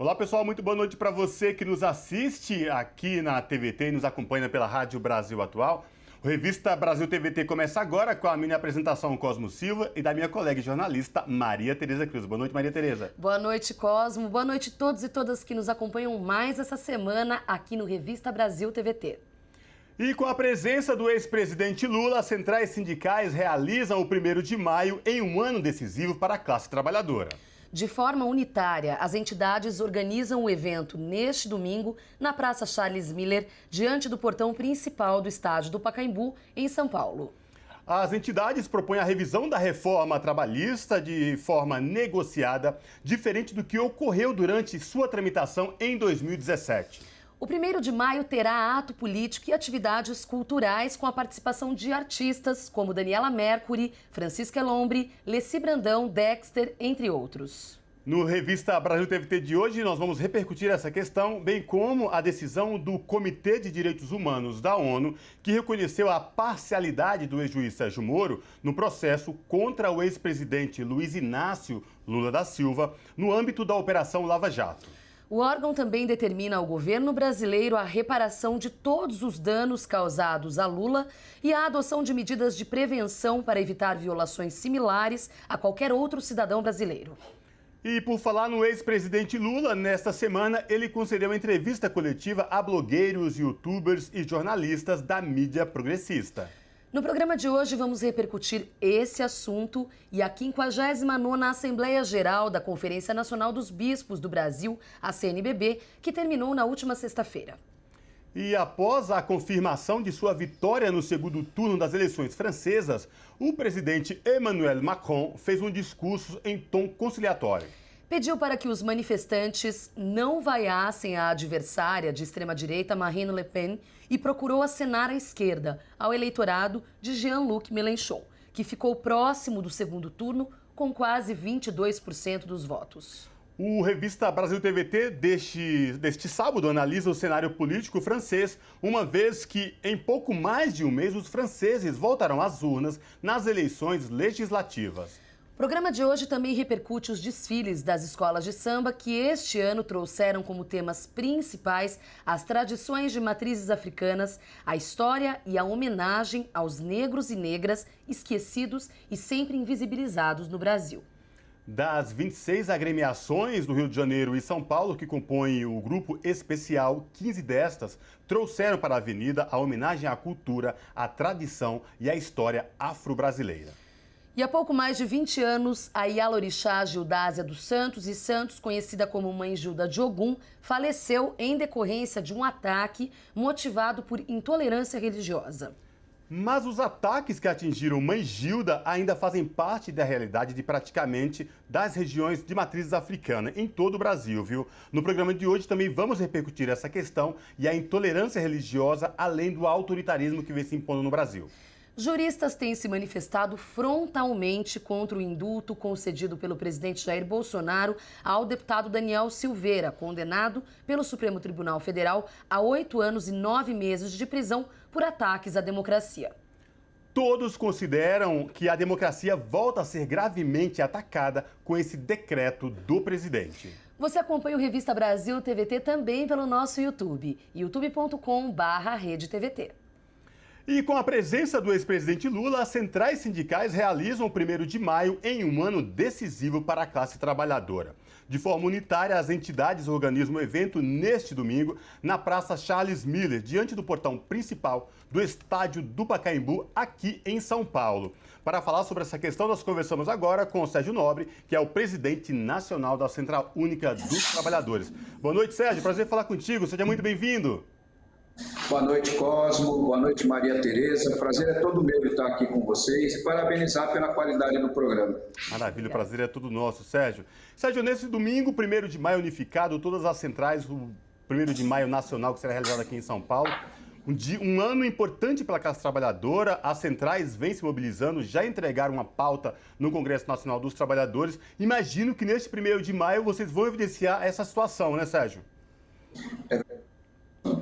Olá pessoal, muito boa noite para você que nos assiste aqui na TVT e nos acompanha pela Rádio Brasil Atual. O Revista Brasil TVT começa agora com a minha apresentação Cosmo Silva e da minha colega e jornalista Maria Tereza Cruz. Boa noite, Maria Tereza. Boa noite, Cosmo. Boa noite a todos e todas que nos acompanham mais essa semana aqui no Revista Brasil TVT. E com a presença do ex-presidente Lula, as centrais sindicais realizam o 1º de maio em um ano decisivo para a classe trabalhadora. De forma unitária, as entidades organizam o evento neste domingo na Praça Charles Miller, diante do portão principal do estádio do Pacaembu, em São Paulo. As entidades propõem a revisão da reforma trabalhista de forma negociada, diferente do que ocorreu durante sua tramitação em 2017. O 1º de maio terá ato político e atividades culturais com a participação de artistas como Daniela Mercury, Francisca Elombre, Leci Brandão, Dexter, entre outros. No Revista Brasil TVT de hoje, nós vamos repercutir essa questão, bem como a decisão do Comitê de Direitos Humanos da ONU, que reconheceu a parcialidade do ex-juiz Sérgio Moro no processo contra o ex-presidente Luiz Inácio Lula da Silva, no âmbito da Operação Lava Jato. O órgão também determina ao governo brasileiro a reparação de todos os danos causados a Lula e a adoção de medidas de prevenção para evitar violações similares a qualquer outro cidadão brasileiro. E por falar no ex-presidente Lula, nesta semana ele concedeu entrevista coletiva a blogueiros, youtubers e jornalistas da mídia progressista. No programa de hoje vamos repercutir esse assunto e a 59ª Assembleia Geral da Conferência Nacional dos Bispos do Brasil, a CNBB, que terminou na última sexta-feira. E após a confirmação de sua vitória no segundo turno das eleições francesas, o presidente Emmanuel Macron fez um discurso em tom conciliatório. Pediu para que os manifestantes não vaiassem a adversária de extrema-direita Marine Le Pen e procurou acenar à esquerda, ao eleitorado de Jean-Luc Mélenchon, que ficou próximo do segundo turno com quase 22% dos votos. O Revista Brasil TVT deste sábado analisa o cenário político francês, uma vez que em pouco mais de um mês os franceses voltarão às urnas nas eleições legislativas. O programa de hoje também repercute os desfiles das escolas de samba que este ano trouxeram como temas principais as tradições de matrizes africanas, a história e a homenagem aos negros e negras esquecidos e sempre invisibilizados no Brasil. Das 26 agremiações do Rio de Janeiro e São Paulo que compõem o grupo especial, 15 destas trouxeram para a avenida a homenagem à cultura, à tradição e à história afro-brasileira. E há pouco mais de 20 anos, a Ialorixá Gildásia dos Santos e Santos, conhecida como Mãe Gilda de Ogum, faleceu em decorrência de um ataque motivado por intolerância religiosa. Mas os ataques que atingiram Mãe Gilda ainda fazem parte da realidade de praticamente das regiões de matrizes africana em todo o Brasil, viu? No programa de hoje também vamos repercutir essa questão e a intolerância religiosa, além do autoritarismo que vem se impondo no Brasil. Juristas têm se manifestado frontalmente contra o indulto concedido pelo presidente Jair Bolsonaro ao deputado Daniel Silveira, condenado pelo Supremo Tribunal Federal a 8 anos e 9 meses de prisão por ataques à democracia. Todos consideram que a democracia volta a ser gravemente atacada com esse decreto do presidente. Você acompanha o Revista Brasil TVT também pelo nosso YouTube, youtube.com/redetvt. E com a presença do ex-presidente Lula, as centrais sindicais realizam o 1º de maio em um ano decisivo para a classe trabalhadora. De forma unitária, as entidades organizam o evento neste domingo na Praça Charles Miller, diante do portão principal do estádio do Pacaembu, aqui em São Paulo. Para falar sobre essa questão, nós conversamos agora com o Sérgio Nobre, que é o presidente nacional da Central Única dos Trabalhadores. Boa noite, Sérgio. Prazer falar contigo. Seja muito bem-vindo. Boa noite, Cosmo. Boa noite, Maria Tereza. Prazer é todo meu estar aqui com vocês e parabenizar pela qualidade do programa. Maravilha, o prazer é todo nosso, Sérgio. Sérgio, nesse domingo, 1º de maio unificado, todas as centrais, o 1º de maio nacional que será realizado aqui em São Paulo. Um ano importante para a classe trabalhadora, as centrais vêm se mobilizando, já entregaram uma pauta no Congresso Nacional dos Trabalhadores. Imagino que neste 1º de maio vocês vão evidenciar essa situação, né, Sérgio?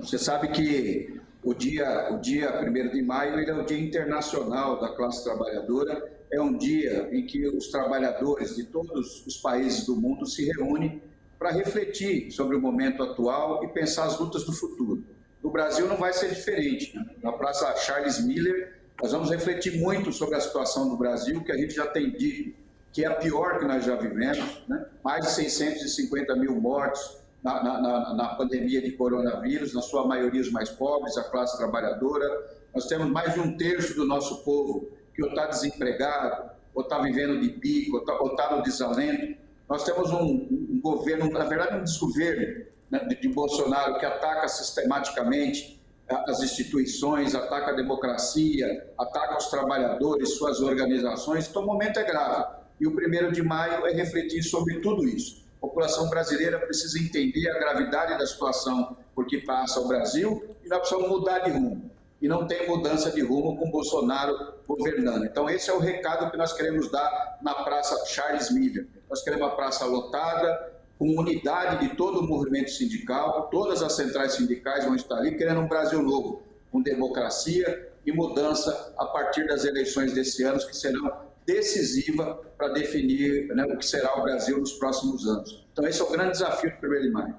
Você sabe que o dia 1º de maio ele é o Dia Internacional da Classe Trabalhadora, é um dia em que os trabalhadores de todos os países do mundo se reúnem para refletir sobre o momento atual e pensar as lutas do futuro. No Brasil não vai ser diferente, né? Na Praça Charles Miller, nós vamos refletir muito sobre a situação do Brasil, que a gente já tem dito que é a pior que nós já vivemos, né? Mais de 650 mil mortos na pandemia de coronavírus, na sua maioria os mais pobres, a classe trabalhadora. Nós temos mais de 1/3 do nosso povo que ou está desempregado, ou está vivendo de bico, ou está no desalento. Nós temos um governo, na verdade um desgoverno, né, de Bolsonaro, que ataca sistematicamente as instituições, ataca a democracia, ataca os trabalhadores, suas organizações. Então o momento é grave. E o 1º de maio é refletir sobre tudo isso. A população brasileira precisa entender a gravidade da situação por que passa o Brasil e nós precisamos mudar de rumo. E não tem mudança de rumo com Bolsonaro governando. Então esse é o recado que nós queremos dar na Praça Charles Miller. Nós queremos uma praça lotada, com unidade de todo o movimento sindical, todas as centrais sindicais vão estar ali, querendo um Brasil novo, com democracia e mudança a partir das eleições desse ano, que serão decisivas para definir, né, o que será o Brasil nos próximos anos. Então esse é o grande desafio do 1º de maio.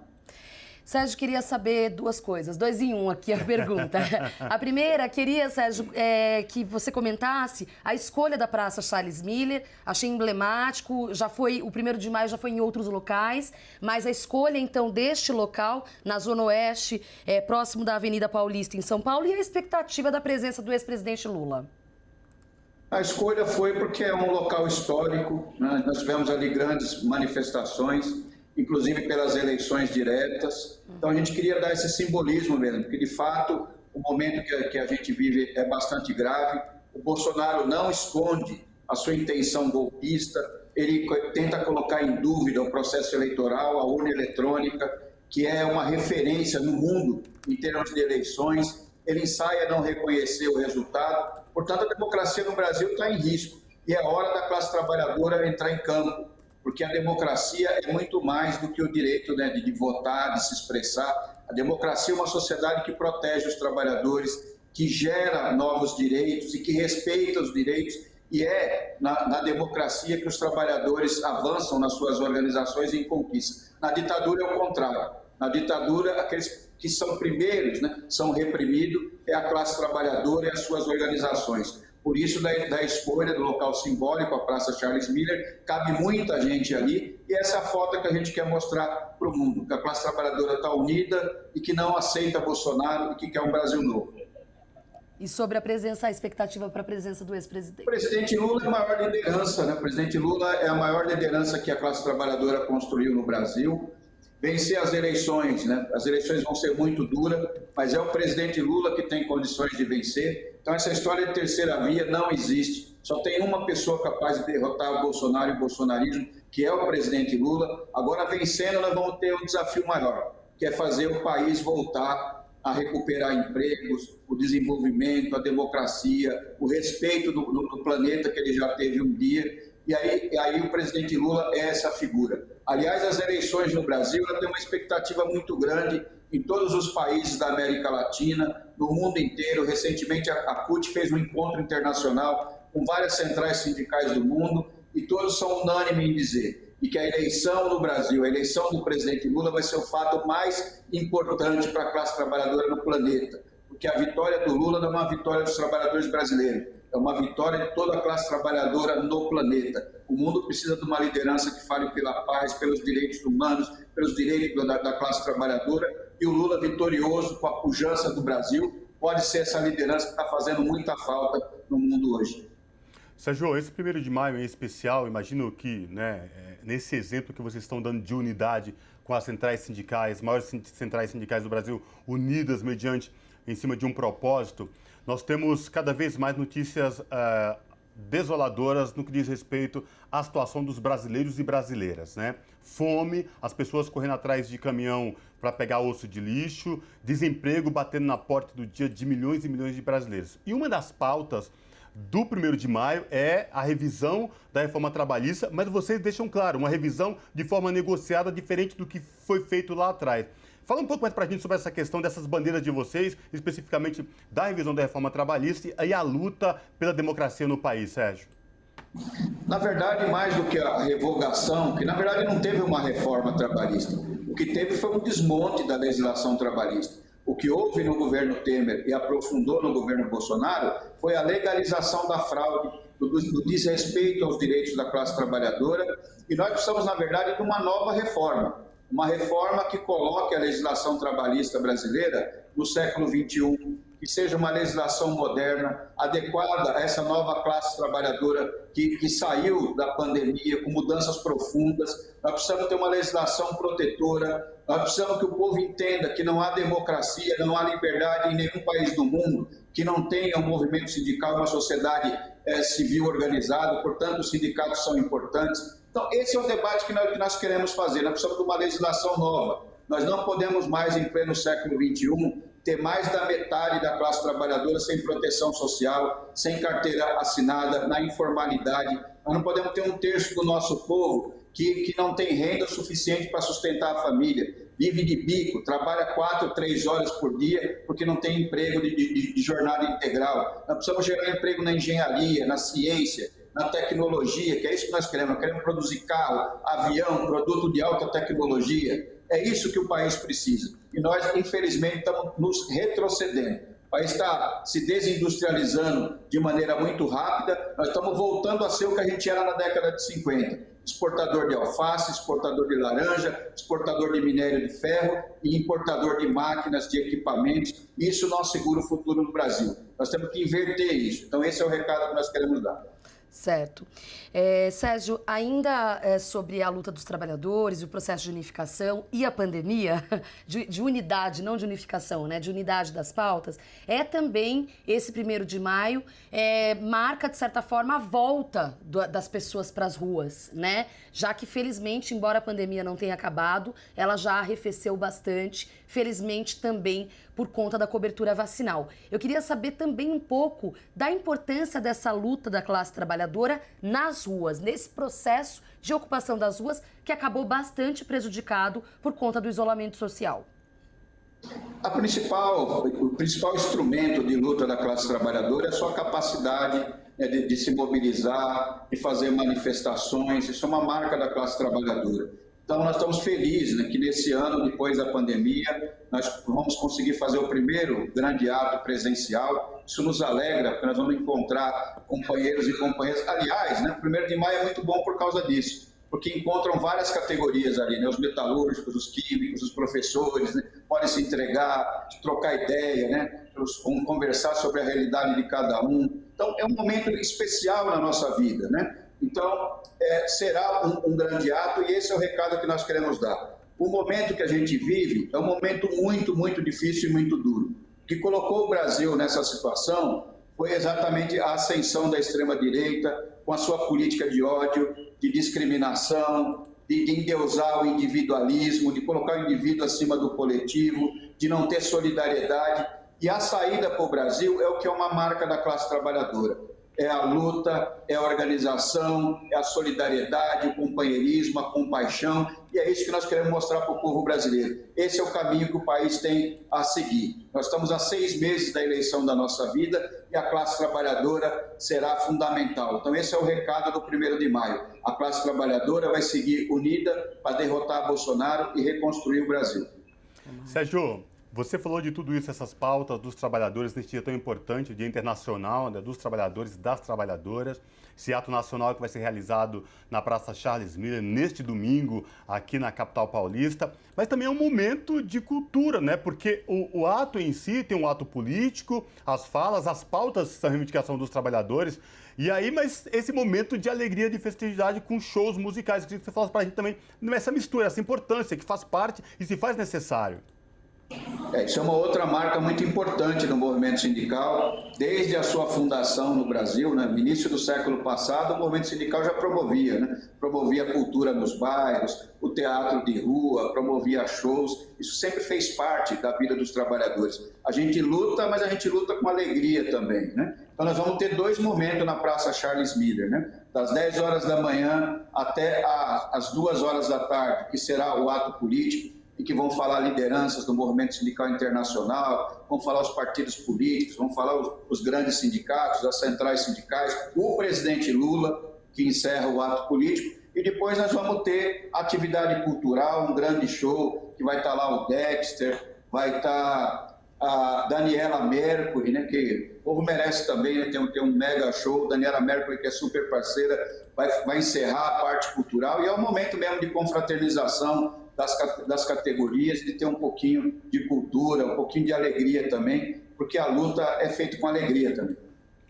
Sérgio, queria saber 2 coisas, 2 em 1 aqui a pergunta. A primeira, queria, Sérgio, que você comentasse a escolha da Praça Charles Miller. Achei emblemático, já foi, o 1º de maio já foi em outros locais, mas a escolha, então, deste local, na Zona Oeste, próximo da Avenida Paulista, em São Paulo, e a expectativa da presença do ex-presidente Lula? A escolha foi porque é um local histórico, né? Nós tivemos ali grandes manifestações, inclusive pelas eleições diretas. Então a gente queria dar esse simbolismo mesmo, porque de fato o momento que a gente vive é bastante grave. O Bolsonaro não esconde a sua intenção golpista, ele tenta colocar em dúvida o processo eleitoral, a urna eletrônica, que é uma referência no mundo em termos de eleições. Ele ensaia não reconhecer o resultado. Portanto, a democracia no Brasil está em risco e é hora da classe trabalhadora entrar em campo, porque a democracia é muito mais do que o direito, né, de votar, de se expressar. A democracia é uma sociedade que protege os trabalhadores, que gera novos direitos e que respeita os direitos. E é na democracia que os trabalhadores avançam nas suas organizações e em conquistas. Na ditadura é o contrário. Na ditadura, aqueles que são primeiros, né, são reprimidos, é a classe trabalhadora e as suas organizações. Por isso, da escolha do local simbólico, a Praça Charles Miller, cabe muita gente ali, e essa é a foto que a gente quer mostrar para o mundo, que a classe trabalhadora está unida e que não aceita Bolsonaro e que quer um Brasil novo. E sobre a expectativa para a presença do ex-presidente? O presidente Lula é a maior liderança, né? O presidente Lula é a maior liderança que a classe trabalhadora construiu no Brasil. Vencer as eleições, né? As eleições vão ser muito duras, mas é o presidente Lula que tem condições de vencer. Então essa história de terceira via não existe. Só tem uma pessoa capaz de derrotar o Bolsonaro e o bolsonarismo, que é o presidente Lula. Agora, vencendo, nós vamos ter um desafio maior, que é fazer o país voltar a recuperar empregos, o desenvolvimento, a democracia, o respeito do planeta que ele já teve um dia. E aí o presidente Lula é essa figura. Aliás, as eleições no Brasil têm uma expectativa muito grande em todos os países da América Latina, no mundo inteiro. Recentemente, a CUT fez um encontro internacional com várias centrais sindicais do mundo e todos são unânimes em dizer que a eleição no Brasil, a eleição do presidente Lula vai ser o fato mais importante para a classe trabalhadora no planeta, porque a vitória do Lula não é uma vitória dos trabalhadores brasileiros, é uma vitória de toda a classe trabalhadora no planeta. O mundo precisa de uma liderança que fale pela paz, pelos direitos humanos, pelos direitos da classe trabalhadora, e o Lula vitorioso, com a pujança do Brasil, pode ser essa liderança que está fazendo muita falta no mundo hoje. Sérgio, esse 1º de maio em especial, imagino que, né, nesse exemplo que vocês estão dando de unidade com as centrais sindicais, maiores centrais sindicais do Brasil, unidas em cima de um propósito, nós temos cada vez mais notícias desoladoras no que diz respeito à situação dos brasileiros e brasileiras, né? Fome, as pessoas correndo atrás de caminhão para pegar osso de lixo, desemprego batendo na porta do dia de milhões e milhões de brasileiros. E uma das pautas do 1º de maio é a revisão da reforma trabalhista, mas vocês deixam claro, uma revisão de forma negociada, diferente do que foi feito lá atrás. Fala um pouco mais para a gente sobre essa questão dessas bandeiras de vocês, especificamente da revisão da reforma trabalhista e a luta pela democracia no país, Sérgio. Na verdade, mais do que a revogação, que na verdade não teve uma reforma trabalhista, o que teve foi um desmonte da legislação trabalhista. O que houve no governo Temer e aprofundou no governo Bolsonaro foi a legalização da fraude, do desrespeito aos direitos da classe trabalhadora, e nós precisamos, na verdade, de uma nova reforma. Uma reforma que coloque a legislação trabalhista brasileira no século XXI, que seja uma legislação moderna, adequada a essa nova classe trabalhadora que saiu da pandemia com mudanças profundas. Nós precisamos ter uma legislação protetora, nós precisamos que o povo entenda que não há democracia, não há liberdade em nenhum país do mundo que não tenha um movimento sindical, uma sociedade civil organizada, portanto os sindicatos são importantes. Então esse é o debate que nós queremos fazer, nós precisamos de uma legislação nova. Nós não podemos mais, em pleno século XXI, ter mais da metade da classe trabalhadora sem proteção social, sem carteira assinada, na informalidade. Nós não podemos ter um terço do nosso povo que não tem renda suficiente para sustentar a família, vive de bico, trabalha 4, 3 horas por dia porque não tem emprego de jornada integral. Nós precisamos gerar emprego na engenharia, na ciência, na tecnologia, que é isso que nós queremos. Nós queremos produzir carro, avião, produto de alta tecnologia. É isso que o país precisa. E nós, infelizmente, estamos nos retrocedendo. O país está se desindustrializando de maneira muito rápida. Nós estamos voltando a ser o que a gente era na década de 50. Exportador de alface, exportador de laranja, exportador de minério de ferro e importador de máquinas, de equipamentos. Isso não assegura o futuro no Brasil. Nós temos que inverter isso. Então, esse é o recado que nós queremos dar. Certo. Sérgio, ainda sobre a luta dos trabalhadores, o processo de unificação e a pandemia, de unidade, não de unificação, né, de unidade das pautas, também esse 1º de maio marca, de certa forma, a volta das pessoas para as ruas, né? Já que, felizmente, embora a pandemia não tenha acabado, ela já arrefeceu bastante, felizmente também por conta da cobertura vacinal. Eu queria saber também um pouco da importância dessa luta da classe trabalhadora nas ruas, nesse processo de ocupação das ruas que acabou bastante prejudicado por conta do isolamento social. O principal instrumento de luta da classe trabalhadora é a sua capacidade de se mobilizar, de fazer manifestações. Isso é uma marca da classe trabalhadora. Então, nós estamos felizes, né, que nesse ano, depois da pandemia, nós vamos conseguir fazer o primeiro grande ato presencial. Isso nos alegra, porque nós vamos encontrar companheiros e companheiras. Aliás, né, o 1º de maio é muito bom por causa disso, porque encontram várias categorias ali, né, os metalúrgicos, os químicos, os professores, né, podem se entregar, trocar ideia, né, conversar sobre a realidade de cada um. Então, é um momento especial na nossa vida, né? Então, será um grande ato e esse é o recado que nós queremos dar. O momento que a gente vive é um momento muito, muito difícil e muito duro. O que colocou o Brasil nessa situação foi exatamente a ascensão da extrema-direita com a sua política de ódio, de discriminação, de endeusar o individualismo, de colocar o indivíduo acima do coletivo, de não ter solidariedade. E a saída para o Brasil é o que é uma marca da classe trabalhadora. É a luta, é a organização, é a solidariedade, o companheirismo, a compaixão, e é isso que nós queremos mostrar para o povo brasileiro. Esse é o caminho que o país tem a seguir. Nós estamos a 6 meses da eleição da nossa vida e a classe trabalhadora será fundamental. Então esse é o recado do 1º de maio. A classe trabalhadora vai seguir unida para derrotar Bolsonaro e reconstruir o Brasil. Sérgio, você falou de tudo isso, essas pautas dos trabalhadores neste dia tão importante, o Dia Internacional, né, dos Trabalhadores e das Trabalhadoras, esse ato nacional que vai ser realizado na Praça Charles Miller neste domingo, aqui na capital paulista, mas também é um momento de cultura, né? Porque o ato em si tem um ato político, as falas, as pautas da reivindicação dos trabalhadores, e aí, mas esse momento de alegria, de festividade com shows musicais, eu queria que você falasse para a gente também essa mistura, essa importância que faz parte e se faz necessário. Isso é uma outra marca muito importante no movimento sindical, desde a sua fundação no Brasil, né? No início do século passado, o movimento sindical já promovia, né? Promovia a cultura nos bairros, o teatro de rua, promovia shows, isso sempre fez parte da vida dos trabalhadores. A gente luta, mas a gente luta com alegria também, né? Então nós vamos ter 2 momentos na Praça Charles Miller, né? Das 10 horas da manhã até as 2 horas da tarde, que será o ato político, e que vão falar lideranças do movimento sindical internacional, vão falar os partidos políticos, vão falar os grandes sindicatos, as centrais sindicais, o presidente Lula, que encerra o ato político. E depois nós vamos ter atividade cultural, um grande show, que vai estar lá o Dexter, vai estar a Daniela Mercury, né, que o povo merece também, né, ter um mega show. Daniela Mercury, que é super parceira, vai encerrar a parte cultural. E é um momento mesmo de confraternização das categorias, de ter um pouquinho de cultura, um pouquinho de alegria também, porque a luta é feita com alegria também.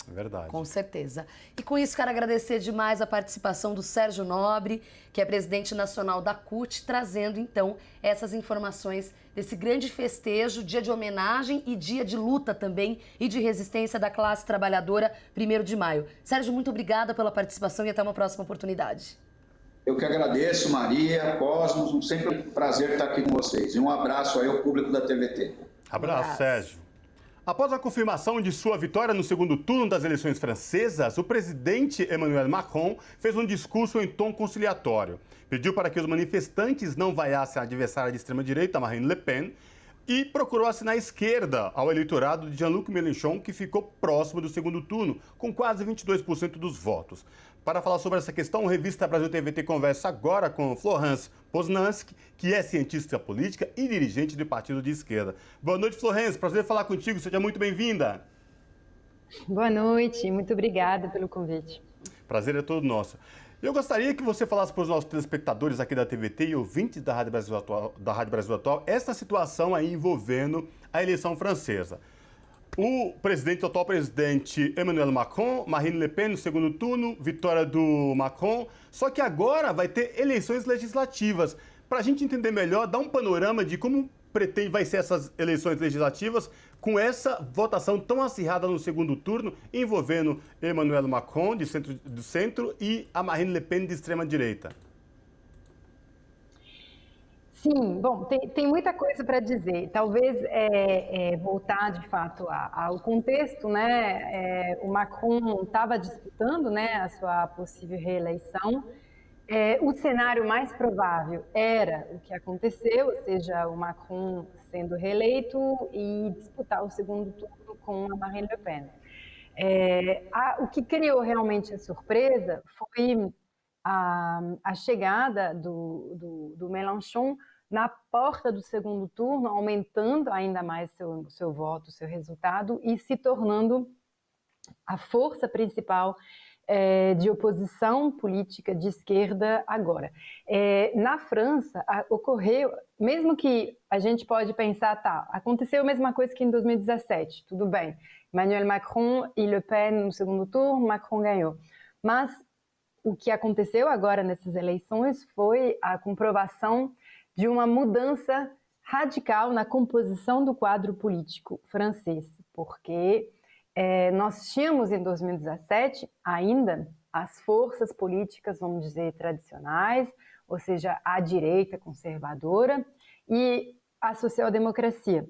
É verdade. Com certeza. E com isso, quero agradecer demais a participação do Sérgio Nobre, que é presidente nacional da CUT, trazendo, então, essas informações desse grande festejo, dia de homenagem e dia de luta também e de resistência da classe trabalhadora, 1º de maio. Sérgio, muito obrigada pela participação e até uma próxima oportunidade. Eu que agradeço, Maria, Cosmos, sempre um prazer estar aqui com vocês. E um abraço aí ao público da TVT. Abraço, Sérgio. Após a confirmação de sua vitória no segundo turno das eleições francesas, o presidente Emmanuel Macron fez um discurso em tom conciliatório. Pediu para que os manifestantes não vaiassem a adversária de extrema-direita, Marine Le Pen, e procurou assinar à esquerda ao eleitorado de Jean-Luc Mélenchon, que ficou próximo do segundo turno, com quase 22% dos votos. Para falar sobre essa questão, a revista Brasil TVT conversa agora com Florence Poznansky, que é cientista política e dirigente do partido de esquerda. Boa noite, Florence. Prazer falar contigo. Seja muito bem-vinda. Boa noite. Muito obrigada pelo convite. Prazer é todo nosso. Eu gostaria que você falasse para os nossos telespectadores aqui da TVT e ouvintes da Rádio Brasil Atual, essa situação aí envolvendo a eleição francesa. O atual presidente Emmanuel Macron, Marine Le Pen no segundo turno, vitória do Macron. Só que agora vai ter eleições legislativas. Para a gente entender melhor, dá um panorama de como vai ser essas eleições legislativas com essa votação tão acirrada no segundo turno, envolvendo Emmanuel Macron, do centro, e a Marine Le Pen, de extrema-direita. Sim, bom, tem muita coisa para dizer. Talvez voltar, de fato, ao contexto, né? O Macron estava disputando, né, a sua possível reeleição. O cenário mais provável era o que aconteceu, ou seja, o Macron sendo reeleito e disputar o segundo turno com a Marine Le Pen. O que criou realmente a surpresa foi a chegada do Mélenchon na porta do segundo turno, aumentando ainda mais seu voto, seu resultado, e se tornando a força principal de oposição política de esquerda agora. Na França, ocorreu, mesmo que a gente pode pensar, aconteceu a mesma coisa que em 2017, tudo bem, Emmanuel Macron e Le Pen no segundo turno, Macron ganhou. Mas o que aconteceu agora nessas eleições foi a comprovação de uma mudança radical na composição do quadro político francês, porque nós tínhamos em 2017 ainda as forças políticas, vamos dizer, tradicionais, ou seja, a direita conservadora e a social-democracia.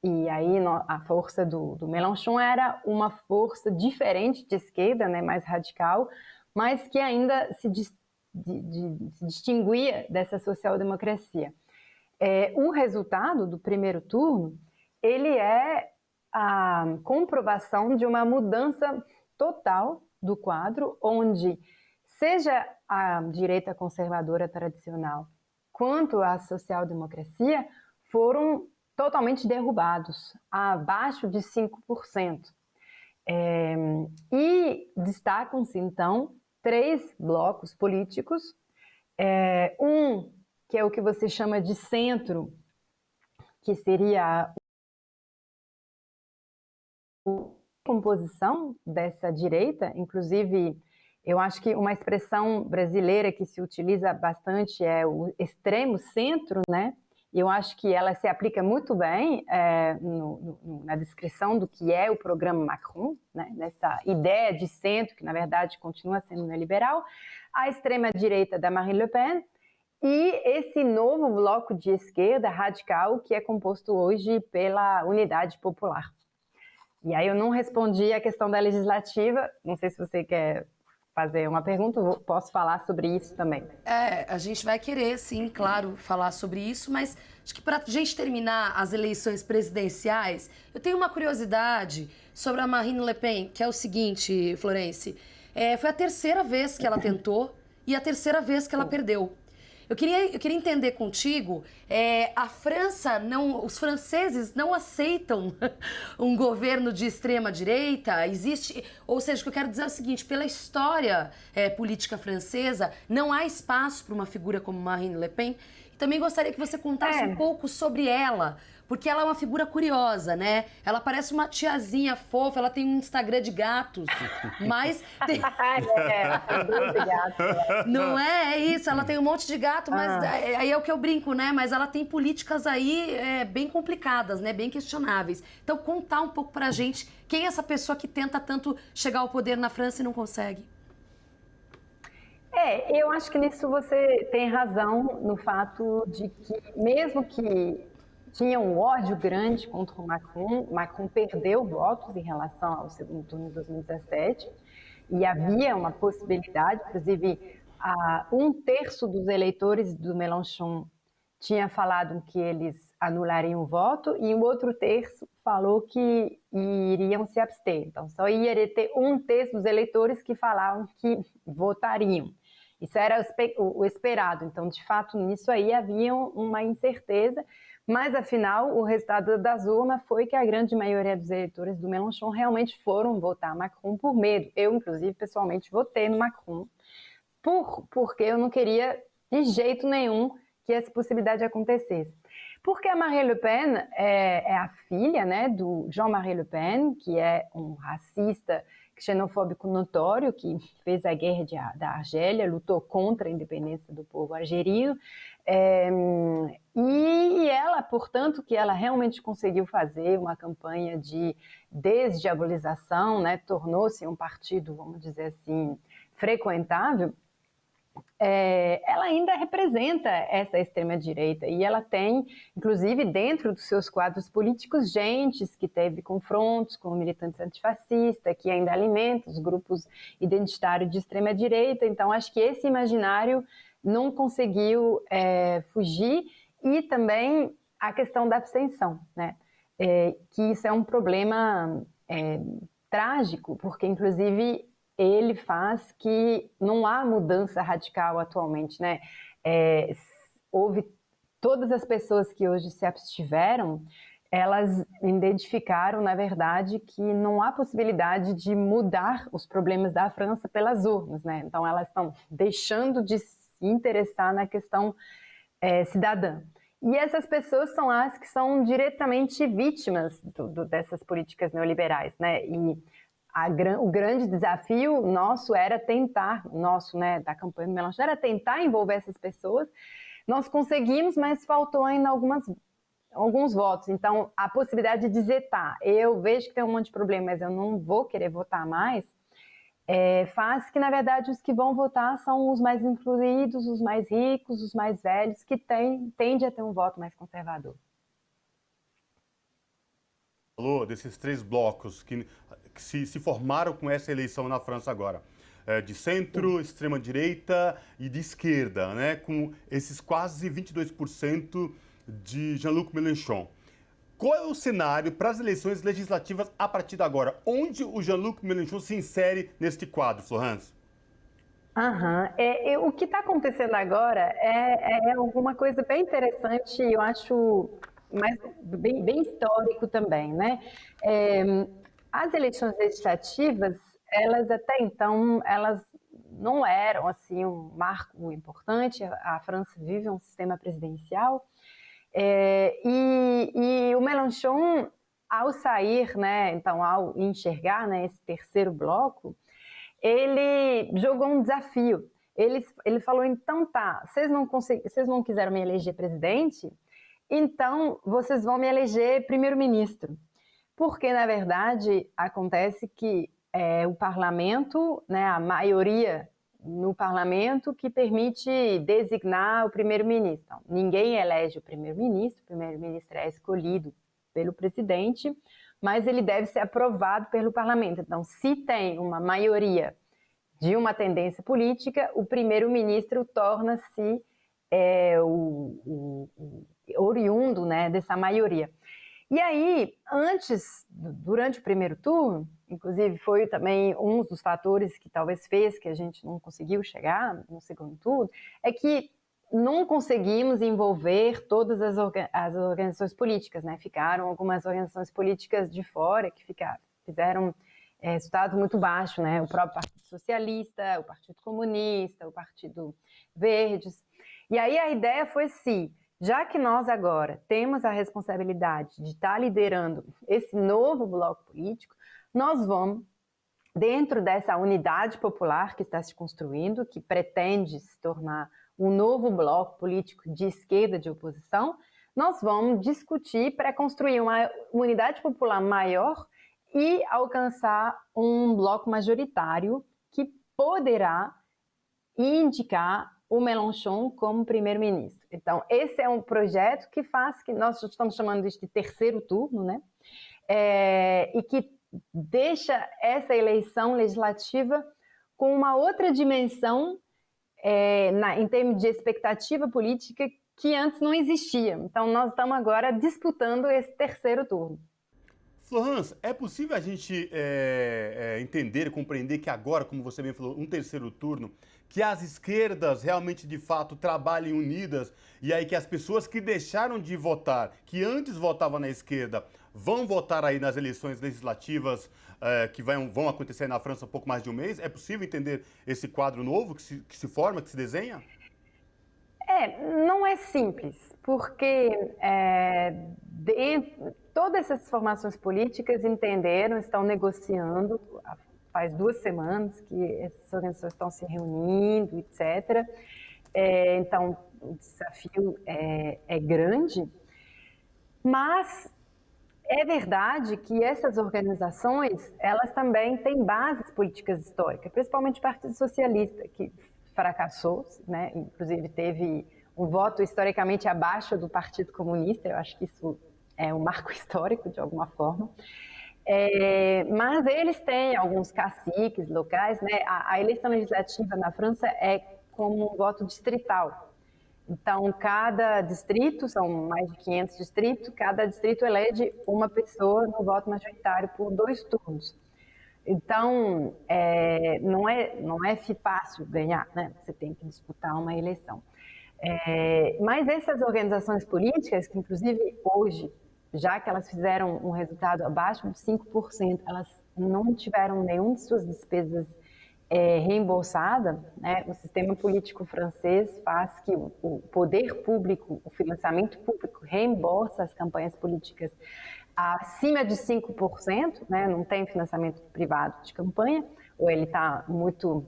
E aí a força do Mélenchon era uma força diferente de esquerda, né, mais radical, mas que ainda se distinguia dessa social-democracia. O resultado do primeiro turno, ele é a comprovação de uma mudança total do quadro, onde seja a direita conservadora tradicional quanto a social-democracia foram totalmente derrubados, abaixo de 5%. E destacam-se, então, 3 blocos políticos, um que é o que você chama de centro, que seria a composição dessa direita, inclusive eu acho que uma expressão brasileira que se utiliza bastante é o extremo centro, né? E eu acho que ela se aplica muito bem na descrição do que é o programa Macron, né? Nessa ideia de centro, que na verdade continua sendo neoliberal, a extrema-direita da Marine Le Pen e esse novo bloco de esquerda radical que é composto hoje pela Unidade Popular. E aí eu não respondi a questão da legislativa, não sei se você quer fazer uma pergunta, eu posso falar sobre isso também. A gente vai querer, sim, claro, falar sobre isso, mas acho que para a gente terminar as eleições presidenciais, eu tenho uma curiosidade sobre a Marine Le Pen, que é o seguinte, Florence, Foi a terceira vez que ela tentou e a terceira vez que ela perdeu. Eu queria entender contigo, a França, os franceses não aceitam um governo de extrema-direita? Existe, ou seja, o que eu quero dizer é o seguinte, pela história política francesa, não há espaço para uma figura como Marine Le Pen. E também gostaria que você contasse um pouco sobre ela, porque ela é uma figura curiosa, né? Ela parece uma tiazinha fofa, ela tem um Instagram de gatos, mas... Não é isso, ela tem um monte de gato, mas aí é o que eu brinco, né? Mas ela tem políticas aí bem complicadas, né? Bem questionáveis. Então, contar um pouco pra gente quem é essa pessoa que tenta tanto chegar ao poder na França e não consegue. Eu acho que nisso você tem razão no fato de que, mesmo que tinha um ódio grande contra o Macron perdeu votos em relação ao segundo turno de 2017 e havia uma possibilidade, inclusive um terço dos eleitores do Mélenchon tinha falado que eles anulariam o voto e o outro terço falou que iriam se abster. Então, só ia ter um terço dos eleitores que falavam que votariam. Isso era o esperado. Então, de fato, nisso aí havia uma incerteza. Mas, afinal, o resultado das urnas foi que a grande maioria dos eleitores do Mélenchon realmente foram votar Macron por medo. Eu, inclusive, pessoalmente, votei no Macron, porque eu não queria, de jeito nenhum, que essa possibilidade acontecesse. Porque a Marine Le Pen é a filha, né, do Jean-Marie Le Pen, que é um racista xenofóbico notório, que fez a guerra da Argélia, lutou contra a independência do povo argelino, e ela, portanto, que ela realmente conseguiu fazer uma campanha de desdiabolização, né, tornou-se um partido, vamos dizer assim, frequentável, ela ainda representa essa extrema-direita e ela tem, inclusive, dentro dos seus quadros políticos, gente que teve confrontos com militantes antifascistas, que ainda alimenta os grupos identitários de extrema-direita. Então, acho que esse imaginário não conseguiu fugir e também a questão da abstenção, né? Que isso é um problema trágico, porque, inclusive, ele faz que não há mudança radical atualmente, né? Houve todas as pessoas que hoje se abstiveram, elas identificaram, na verdade, que não há possibilidade de mudar os problemas da França pelas urnas, né? Então, elas estão deixando de se interessar na questão cidadã. E essas pessoas são as que são diretamente vítimas dessas políticas neoliberais, né? E o grande desafio nosso era tentar, né, da campanha do Mélenchon, era tentar envolver essas pessoas. Nós conseguimos, mas faltou ainda alguns votos. Então, a possibilidade de dizer, eu vejo que tem um monte de problema, mas eu não vou querer votar mais, faz que, na verdade, os que vão votar são os mais incluídos, os mais ricos, os mais velhos, que tendem a ter um voto mais conservador. Falou desses três blocos que se formaram com essa eleição na França agora, de centro, extrema-direita e de esquerda, né, com esses quase 22% de Jean-Luc Mélenchon. Qual é o cenário para as eleições legislativas a partir de agora? Onde o Jean-Luc Mélenchon se insere neste quadro, Florence? O que está acontecendo agora é alguma coisa bem interessante, eu acho, mas bem histórico também, né? As eleições legislativas, elas até então, elas não eram assim um marco importante. A França vive um sistema presidencial e o Mélenchon, ao sair, né, então ao enxergar, né, esse terceiro bloco, ele jogou um desafio. Ele falou, então vocês não quiseram me eleger presidente, então vocês vão me eleger primeiro-ministro. Porque, na verdade, acontece que o parlamento, né, a maioria no parlamento que permite designar o primeiro-ministro. Então, ninguém elege o primeiro-ministro é escolhido pelo presidente, mas ele deve ser aprovado pelo parlamento. Então, se tem uma maioria de uma tendência política, o primeiro-ministro torna-se o oriundo, né, dessa maioria. E aí, durante o primeiro turno, inclusive foi também um dos fatores que talvez fez que a gente não conseguiu chegar no segundo turno, é que não conseguimos envolver todas as organizações políticas, né? Ficaram algumas organizações políticas de fora que fizeram resultados muito baixos, né? O próprio Partido Socialista, o Partido Comunista, o Partido Verdes. E aí a ideia foi assim, já que nós agora temos a responsabilidade de estar liderando esse novo bloco político, nós vamos, dentro dessa unidade popular que está se construindo, que pretende se tornar um novo bloco político de esquerda de oposição, nós vamos discutir para construir uma unidade popular maior e alcançar um bloco majoritário que poderá indicar o Mélenchon como primeiro-ministro. Então, esse é um projeto que faz que nós estamos chamando de terceiro turno, né? E que deixa essa eleição legislativa com uma outra dimensão em termos de expectativa política que antes não existia. Então, nós estamos agora disputando esse terceiro turno. Florence, é possível a gente entender e compreender que agora, como você bem falou, um terceiro turno, que as esquerdas realmente, de fato, trabalhem unidas e aí que as pessoas que deixaram de votar, que antes votavam na esquerda, vão votar aí nas eleições legislativas que vão acontecer na França há pouco mais de um mês? É possível entender esse quadro novo que se forma, que se desenha? Não é simples, porque todas essas formações políticas entenderam, estão negociando, faz 2 semanas que essas organizações estão se reunindo, etc. Então, o desafio é grande, mas é verdade que essas organizações, elas também têm bases políticas históricas, principalmente o Partido Socialista, que fracassou, né? Inclusive teve um voto historicamente abaixo do Partido Comunista. Eu acho que isso é um marco histórico, de alguma forma. Mas eles têm alguns caciques locais, né? A eleição legislativa na França é como um voto distrital. Então, cada distrito, são mais de 500 distritos, cada distrito elege uma pessoa no voto majoritário por 2 turnos. Então, não é fácil ganhar, né? Você tem que disputar uma eleição. Mas essas organizações políticas, que inclusive hoje, já que elas fizeram um resultado abaixo de 5%, elas não tiveram nenhuma de suas despesas reembolsada, né? O sistema político francês faz que o poder público, o financiamento público reembolsa as campanhas políticas acima de 5%, né? Não tem financiamento privado de campanha, ou ele está muito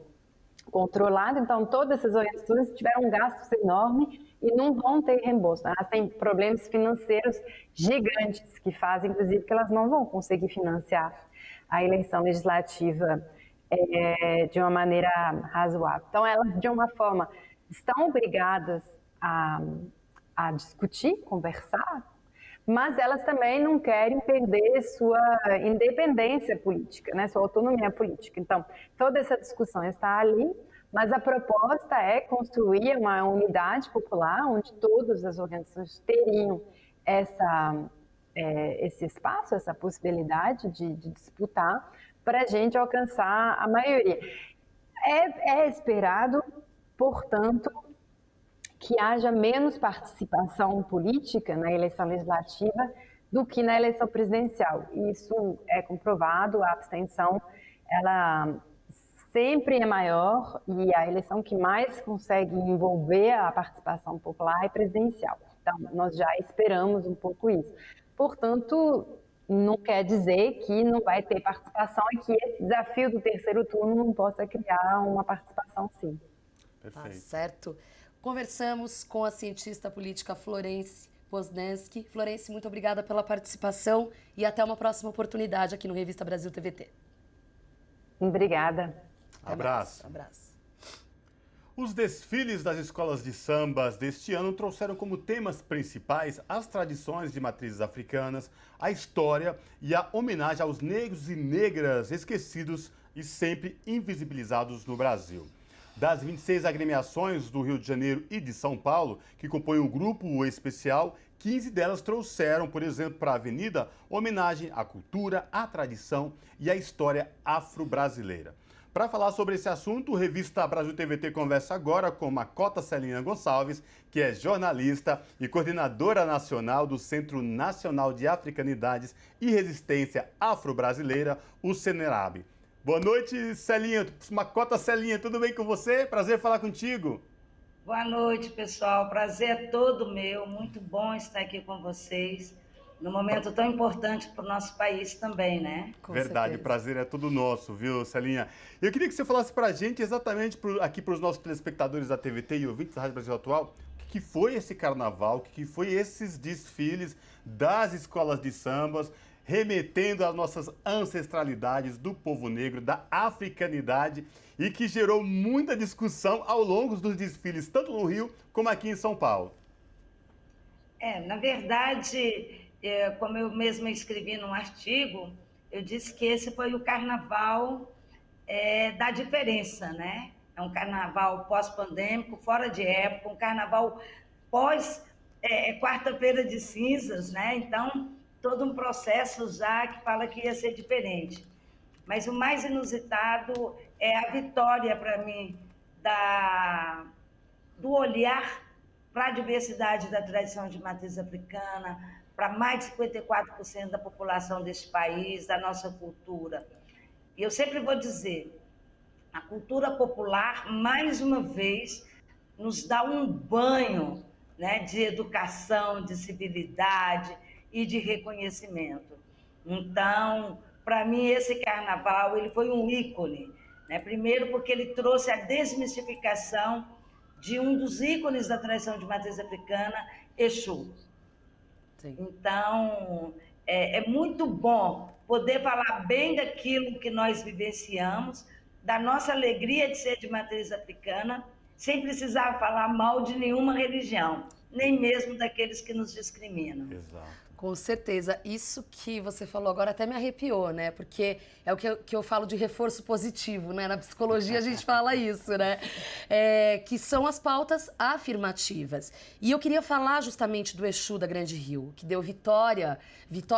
controlado, então todas essas organizações tiveram gastos enormes e não vão ter reembolso. Elas têm problemas financeiros gigantes que fazem, inclusive, que elas não vão conseguir financiar a eleição legislativa de uma maneira razoável. Então, elas, de uma forma, estão obrigadas a discutir, conversar, mas elas também não querem perder sua independência política, né, sua autonomia política. Então, toda essa discussão está ali, mas a proposta é construir uma unidade popular onde todas as organizações teriam esse espaço, essa possibilidade de disputar, para a gente alcançar a maioria. É esperado, portanto, que haja menos participação política na eleição legislativa do que na eleição presidencial. Isso é comprovado, a abstenção ela sempre é maior e a eleição que mais consegue envolver a participação popular é presidencial. Então, nós já esperamos um pouco isso. Portanto, não quer dizer que não vai ter participação e que esse desafio do terceiro turno não possa criar uma participação, sim. Perfeito. Tá certo. Conversamos com a cientista política Florence Posnanski. Florence, muito obrigada pela participação e até uma próxima oportunidade aqui no Revista Brasil TVT. Obrigada. Abraço. Abraço. Os desfiles das escolas de sambas deste ano trouxeram como temas principais as tradições de matrizes africanas, a história e a homenagem aos negros e negras esquecidos e sempre invisibilizados no Brasil. Das 26 agremiações do Rio de Janeiro e de São Paulo, que compõem o grupo especial, 15 delas trouxeram, por exemplo, para a Avenida, homenagem à cultura, à tradição e à história afro-brasileira. Para falar sobre esse assunto, o Revista Brasil TVT conversa agora com Makota Celina Gonçalves, que é jornalista e coordenadora nacional do Centro Nacional de Africanidades e Resistência Afro-Brasileira, o CENERAB. Boa noite, Celinha. Makota Celinha, tudo bem com você? Prazer falar contigo. Boa noite, pessoal. Prazer é todo meu. Muito bom estar aqui com vocês num momento tão importante para o nosso país também, né? Com Verdade, certeza. Prazer é todo nosso, viu, Celinha? Eu queria que você falasse para a gente, exatamente aqui para os nossos telespectadores da TVT e ouvintes da Rádio Brasil Atual, o que foi esse carnaval, o que foi esses desfiles das escolas de sambas, remetendo às nossas ancestralidades do povo negro, da africanidade, e que gerou muita discussão ao longo dos desfiles, tanto no Rio como aqui em São Paulo. Na verdade, como eu mesma escrevi num artigo, eu disse que esse foi o carnaval da diferença, né? É um carnaval pós-pandêmico, fora de época, um carnaval pós quarta-feira de cinzas, né? Então, todo um processo já que fala que ia ser diferente. Mas o mais inusitado é a vitória, para mim, do olhar para a diversidade da tradição de matriz africana, para mais de 54% da população deste país, da nossa cultura. E eu sempre vou dizer, a cultura popular, mais uma vez, nos dá um banho, né, de educação, de civilidade e de reconhecimento. Então, para mim, esse carnaval ele foi um ícone, né? Primeiro porque ele trouxe a desmistificação de um dos ícones da tradição de matriz africana, Exu. Sim. Então, é muito bom poder falar bem daquilo que nós vivenciamos, da nossa alegria de ser de matriz africana, sem precisar falar mal de nenhuma religião, nem mesmo daqueles que nos discriminam. Exato. Com certeza. Isso que você falou agora até me arrepiou, né? Porque é o que eu falo de reforço positivo, né? Na psicologia a gente fala isso, né? Que são as pautas afirmativas. E eu queria falar justamente do Exu da Grande Rio, que deu vitória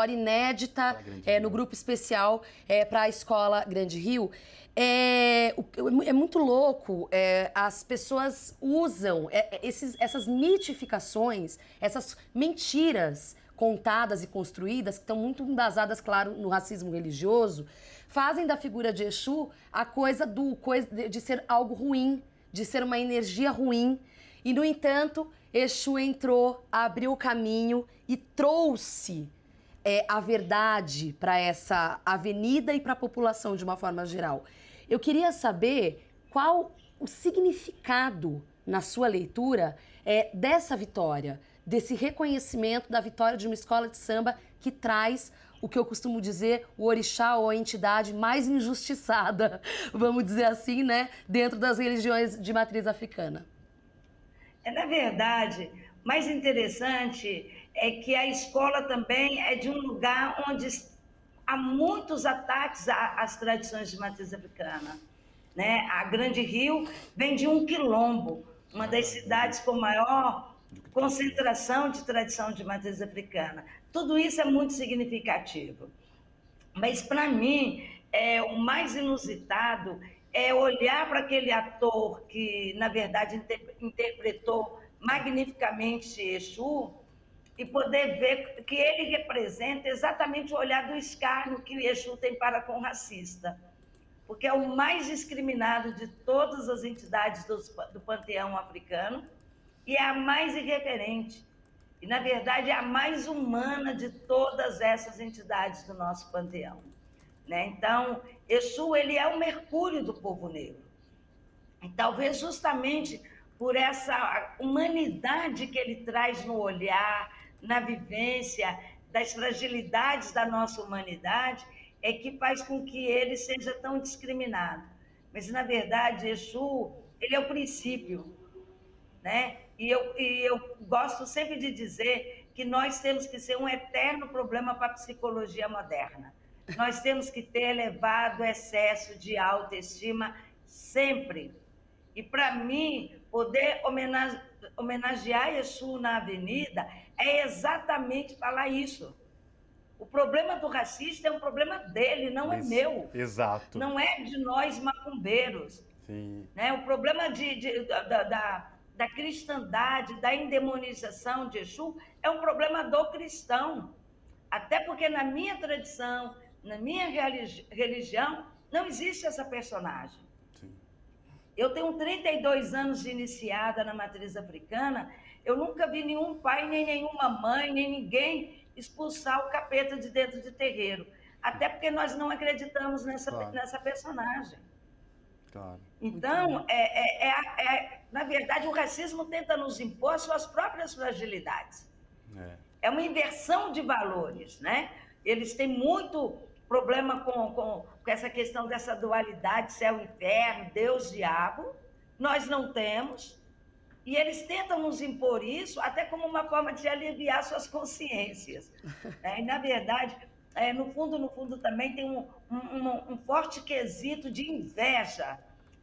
inédita no grupo especial para a Escola Grande Rio. É muito louco, as pessoas usam essas mitificações, essas mentiras contadas e construídas, que estão muito embasadas, claro, no racismo religioso, fazem da figura de Exu a coisa de ser algo ruim, de ser uma energia ruim. E, no entanto, Exu entrou, abriu o caminho e trouxe a verdade para essa avenida e para a população de uma forma geral. Eu queria saber qual o significado, na sua leitura, dessa vitória, desse reconhecimento da vitória de uma escola de samba que traz o que eu costumo dizer, o orixá ou a entidade mais injustiçada, vamos dizer assim, né, dentro das religiões de matriz africana. Na verdade, mais interessante é que a escola também é de um lugar onde há muitos ataques às tradições de matriz africana, né? A Grande Rio vem de um quilombo, uma das cidades com maior concentração de tradição de matriz africana. Tudo isso é muito significativo. Mas, para mim, o mais inusitado é olhar para aquele ator que, na verdade, interpretou magnificamente Exu e poder ver que ele representa exatamente o olhar do escárnio que Exu tem para com o racista. Porque é o mais discriminado de todas as entidades do panteão africano e é a mais irreverente. E, na verdade, é a mais humana de todas essas entidades do nosso panteão, né? Então, Exu, ele é o mercúrio do povo negro. E talvez justamente por essa humanidade que ele traz no olhar, na vivência, das fragilidades da nossa humanidade, é que faz com que ele seja tão discriminado. Mas, na verdade, Exu, ele é o princípio, né? E eu gosto sempre de dizer que nós temos que ser um eterno problema para a psicologia moderna. Nós temos que ter elevado excesso de autoestima sempre. E, para mim, poder homenagear Exu na avenida é exatamente falar isso. O problema do racista é um problema dele, não é meu. Exato. Não é de nós macumbeiros. Sim. Né? O problema da cristandade, da endemonização de Exu, é um problema do cristão. Até porque na minha tradição, na minha religião, não existe essa personagem. Sim. Eu tenho 32 anos de iniciada na matriz africana, eu nunca vi nenhum pai, nem nenhuma mãe, nem ninguém expulsar o capeta de dentro de terreiro. Até porque nós não acreditamos nessa personagem. Claro. Então, na verdade, o racismo tenta nos impor suas próprias fragilidades. É uma inversão de valores, né? Eles têm muito problema com essa questão dessa dualidade, céu e inferno, Deus e diabo. Nós não temos. E eles tentam nos impor isso até como uma forma de aliviar suas consciências. E, na verdade, no fundo também tem um forte quesito de inveja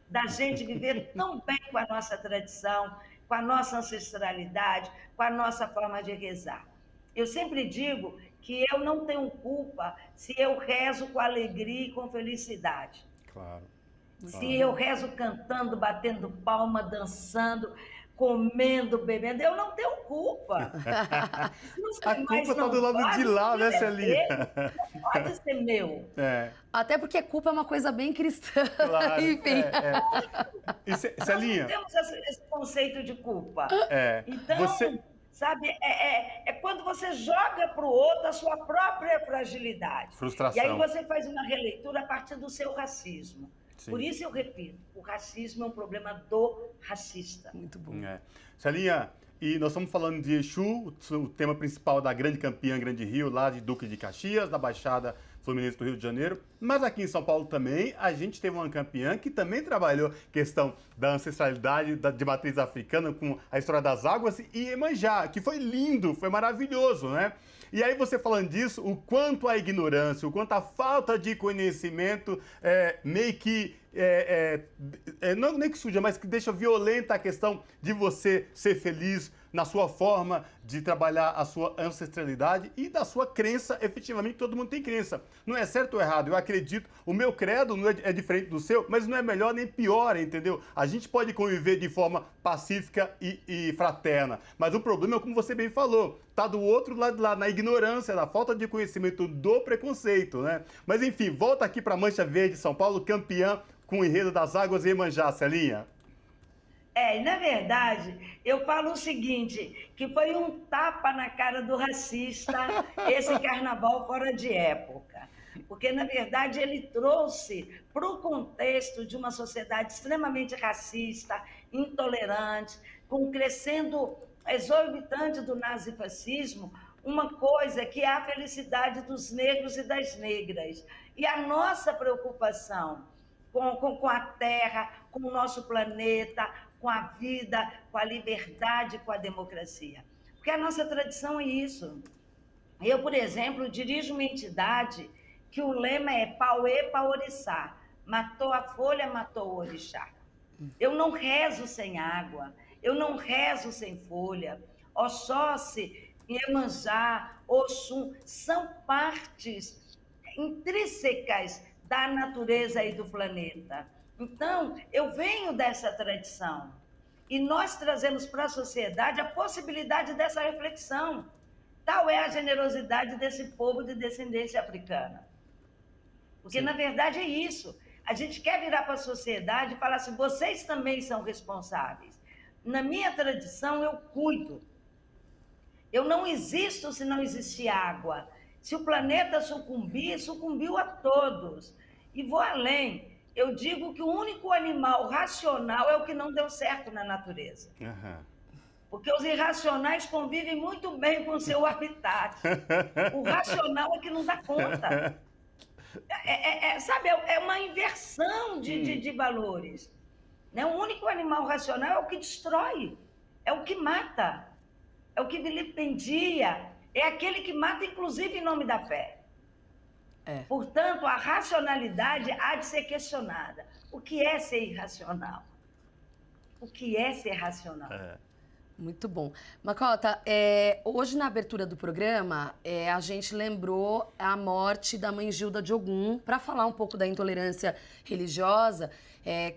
da gente viver tão bem com a nossa tradição, com a nossa ancestralidade, com a nossa forma de rezar. Eu sempre digo que eu não tenho culpa se eu rezo com alegria e com felicidade. Claro. Se eu rezo cantando, batendo palma, dançando, comendo, bebendo, eu não tenho culpa. A culpa está do lado de lá, né, Celinha? Não pode ser meu. Até porque culpa é uma coisa bem cristã. Claro, enfim. E Celinha? Nós não temos esse conceito de culpa. Então, sabe, é quando você joga para o outro a sua própria fragilidade. Frustração. E aí você faz uma releitura a partir do seu racismo. Sim. Por isso eu repito, o racismo é um problema do racista. Muito bom. Celinha, e nós estamos falando de Exu, o tema principal da grande campeã Grande Rio, lá de Duque de Caxias, da Baixada Fluminense do Rio de Janeiro. Mas aqui em São Paulo também, a gente teve uma campeã que também trabalhou questão da ancestralidade de matriz africana, com a história das águas e Iemanjá, que foi lindo, foi maravilhoso, né? E aí você falando disso, o quanto a ignorância, o quanto a falta de conhecimento meio que, não nem que suja, mas que deixa violenta a questão de você ser feliz na sua forma de trabalhar a sua ancestralidade e da sua crença, efetivamente todo mundo tem crença. Não é certo ou errado, eu acredito, o meu credo não é diferente do seu, mas não é melhor nem pior, entendeu? A gente pode conviver de forma pacífica e fraterna, mas o problema é como você bem falou, tá do outro lado lá, na ignorância, na falta de conhecimento do preconceito, né? Mas enfim, volta aqui para Mancha Verde, São Paulo, campeã com o enredo das águas e Iemanjá, Celinha. Na verdade, eu falo o seguinte, que foi um tapa na cara do racista esse carnaval fora de época. Porque, na verdade, ele trouxe para o contexto de uma sociedade extremamente racista, intolerante, com crescendo exorbitante do nazifascismo, uma coisa que é a felicidade dos negros e das negras. E a nossa preocupação com a Terra, com o nosso planeta, com a vida, com a liberdade, com a democracia. Porque a nossa tradição é isso. Eu, por exemplo, dirijo uma entidade que o lema é Pauê Paoriçá. Matou a folha, matou o orixá. Eu não rezo sem água, eu não rezo sem folha. Oxóssi, Iemanjá, Oxum, são partes intrínsecas da natureza e do planeta. Então, eu venho dessa tradição e nós trazemos para a sociedade a possibilidade dessa reflexão. Tal é a generosidade desse povo de descendência africana. Porque, na verdade, é isso. A gente quer virar para a sociedade e falar assim, vocês também são responsáveis. Na minha tradição, eu cuido. Eu não existo se não existir água. Se o planeta sucumbir, sucumbiu a todos. E vou além. Eu digo que o único animal racional é o que não deu certo na natureza. Porque os irracionais convivem muito bem com o seu habitat. O racional é que não dá conta. Sabe, é uma inversão de valores. Né? O único animal racional é o que destrói, é o que mata, é o que vilipendia, é aquele que mata, inclusive, em nome da fé. Portanto, a racionalidade há de ser questionada. O que é ser irracional? o que é ser racional. Muito bom. Macota, hoje na abertura do programa, a gente lembrou a morte da mãe Gilda de Ogum, para falar um pouco da intolerância religiosa,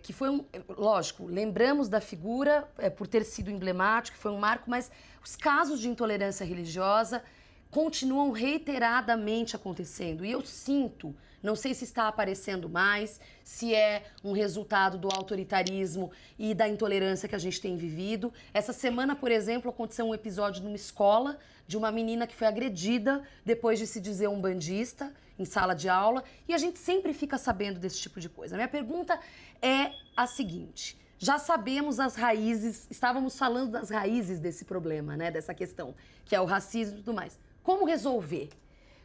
que foi lógico, lembramos da figura por ter sido emblemático, foi um marco, mas os casos de intolerância religiosa continuam reiteradamente acontecendo. E eu sinto, não sei se está aparecendo mais, se é um resultado do autoritarismo e da intolerância que a gente tem vivido. Essa semana, por exemplo, aconteceu um episódio numa escola de uma menina que foi agredida depois de se dizer umbandista em sala de aula. E a gente sempre fica sabendo desse tipo de coisa. Minha pergunta é a seguinte: já sabemos as raízes, estávamos falando das raízes desse problema, né, dessa questão, que é o racismo e tudo mais. Como resolver?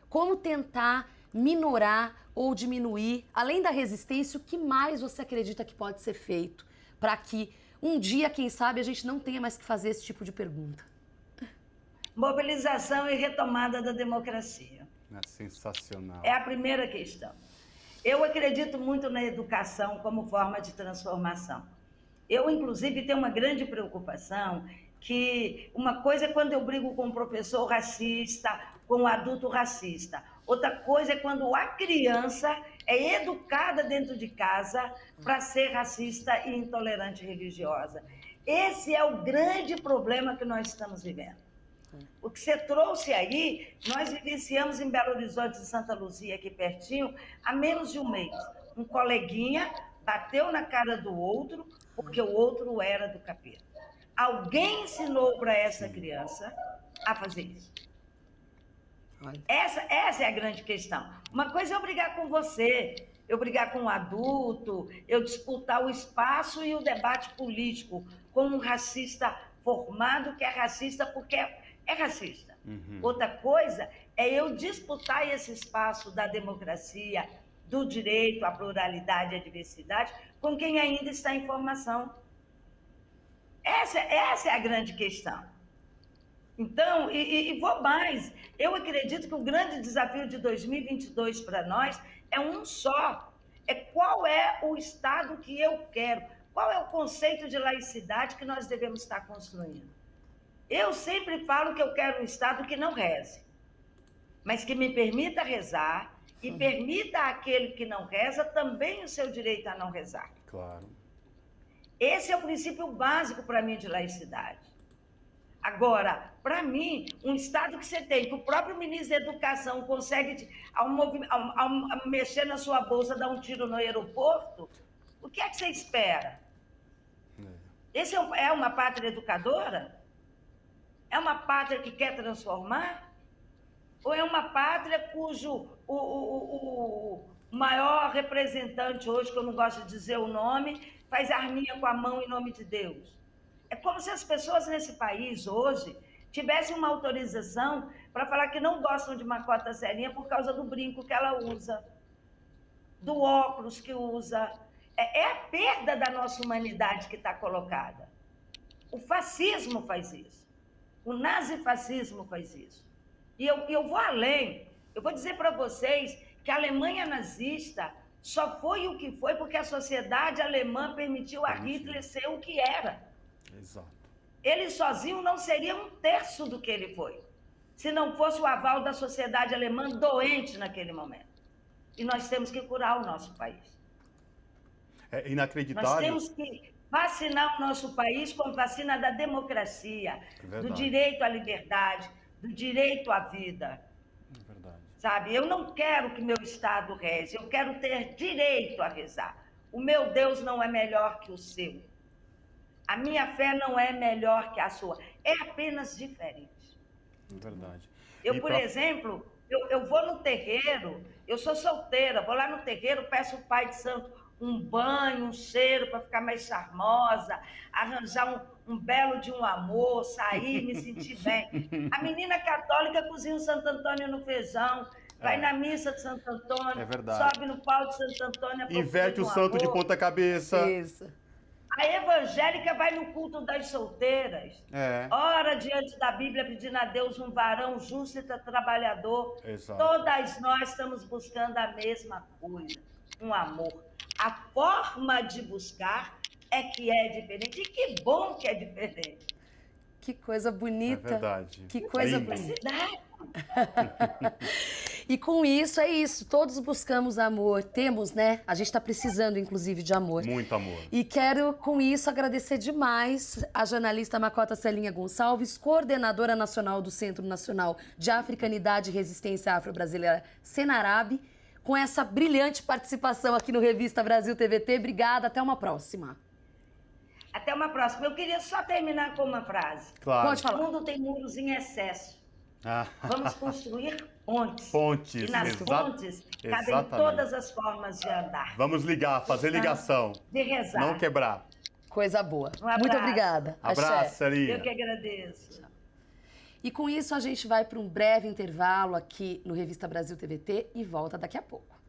Como tentar minorar ou diminuir, além da resistência, o que mais você acredita que pode ser feito para que um dia, quem sabe, a gente não tenha mais que fazer esse tipo de pergunta? Mobilização e retomada da democracia. É sensacional. É a primeira questão. Eu acredito muito na educação como forma de transformação. Eu, inclusive, tenho uma grande preocupação que uma coisa é quando eu brigo com um professor racista, com um adulto racista. Outra coisa é quando a criança é educada dentro de casa para ser racista e intolerante religiosa. Esse é o grande problema que nós estamos vivendo. O que você trouxe aí, nós vivenciamos em Belo Horizonte e Santa Luzia, aqui pertinho, há menos de um mês. Um coleguinha bateu na cara do outro porque o outro era do capeta. Alguém ensinou para essa criança a fazer isso. Essa é a grande questão. Uma coisa é eu brigar com você, eu brigar com um adulto, eu disputar o espaço e o debate político com um racista formado que é racista porque é racista. Outra coisa é eu disputar esse espaço da democracia, do direito à pluralidade e à diversidade com quem ainda está em formação. Essa é a grande questão. Então, e vou mais, eu acredito que o grande desafio de 2022 para nós é um só. É qual é o Estado que eu quero, qual é o conceito de laicidade que nós devemos estar construindo. Eu sempre falo que eu quero um Estado que não reze, mas que me permita rezar e permita àquele que não reza também o seu direito a não rezar. Claro. Esse é o princípio básico para mim de laicidade. Agora, para mim, um Estado que você tem, que o próprio ministro da Educação consegue, ao mexer na sua bolsa, dar um tiro no aeroporto, o que é que você espera? Esse é uma pátria educadora? É uma pátria que quer transformar? Ou é uma pátria cujo o maior representante hoje, que eu não gosto de dizer o nome, faz arminha com a mão em nome de Deus? É como se as pessoas nesse país hoje tivessem uma autorização para falar que não gostam de Macota Serinha por causa do brinco que ela usa, do óculos que usa. É a perda da nossa humanidade que está colocada. O fascismo faz isso. O nazifascismo faz isso. E eu vou além. Eu vou dizer para vocês que a Alemanha nazista só foi o que foi porque a sociedade alemã permitiu a Hitler ser o que era. Exato. Ele sozinho não seria um terço do que ele foi, se não fosse o aval da sociedade alemã doente naquele momento. E nós temos que curar o nosso país. É inacreditável. Nós temos que vacinar o nosso país com vacina da democracia, do direito à liberdade, do direito à vida. É verdade. Sabe, eu não quero que meu Estado reze, eu quero ter direito a rezar. O meu Deus não é melhor que o seu. A minha fé não é melhor que a sua. É apenas diferente. É verdade. Por exemplo, eu vou no terreiro, eu sou solteira, vou lá no terreiro, peço ao Pai de Santo um banho, um cheiro para ficar mais charmosa, arranjar um belo de um amor, sair, me sentir bem. A menina católica cozinha o Santo Antônio no feijão, vai na missa de Santo Antônio, sobe no pau de Santo Antônio. Inverte o santo de ponta cabeça. Isso. A evangélica vai no culto das solteiras. Ora diante da Bíblia pedindo a Deus um varão justo e trabalhador. Exato. Todas nós estamos buscando a mesma coisa, um amor. A forma de buscar é que é diferente. E que bom que é diferente. Que coisa bonita. É verdade. Que coisa Lindo. bonita. E com isso, é isso. Todos buscamos amor. Temos, né? A gente está precisando, inclusive, de amor. Muito amor. E quero, com isso, agradecer demais a jornalista Macota Celinha Gonçalves, coordenadora nacional do Centro Nacional de Africanidade e Resistência Afro-Brasileira, Senarab, com essa brilhante participação aqui no Revista Brasil TVT. Obrigada, até uma próxima. Até uma próxima. Eu queria só terminar com uma frase. Claro. Pode falar. O mundo tem muros em excesso. Ah. Vamos construir pontes. Pontes, E nas pontes cabem exatamente. todas as formas de andar. Vamos ligar, fazer ligação. De rezar. Não quebrar. Coisa boa. Um abraço. Muito obrigada. Abraço, Axé. Celinha. Eu que agradeço. E com isso, a gente vai para um breve intervalo aqui no Revista Brasil TVT e volta daqui a pouco.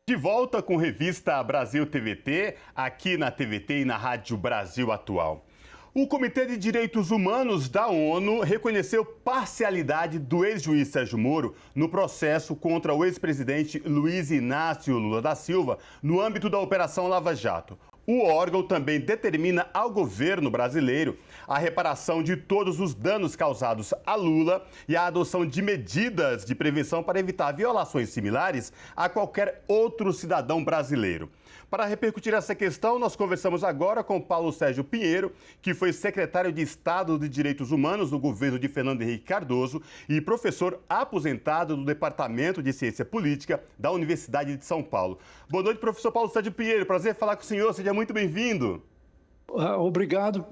De volta com Revista Brasil TVT, aqui na TVT e na Rádio Brasil Atual. O Comitê de Direitos Humanos da ONU reconheceu parcialidade do ex-juiz Sérgio Moro no processo contra o ex-presidente Luiz Inácio Lula da Silva no âmbito da Operação Lava Jato. O órgão também determina ao governo brasileiro a reparação de todos os danos causados a Lula e a adoção de medidas de prevenção para evitar violações similares a qualquer outro cidadão brasileiro. Para repercutir essa questão, nós conversamos agora com Paulo Sérgio Pinheiro, que foi secretário de Estado de Direitos Humanos do governo de Fernando Henrique Cardoso e professor aposentado do Departamento de Ciência Política da Universidade de São Paulo. Boa noite, professor Paulo Sérgio Pinheiro. Prazer falar com o senhor. Seja muito bem-vindo. Obrigado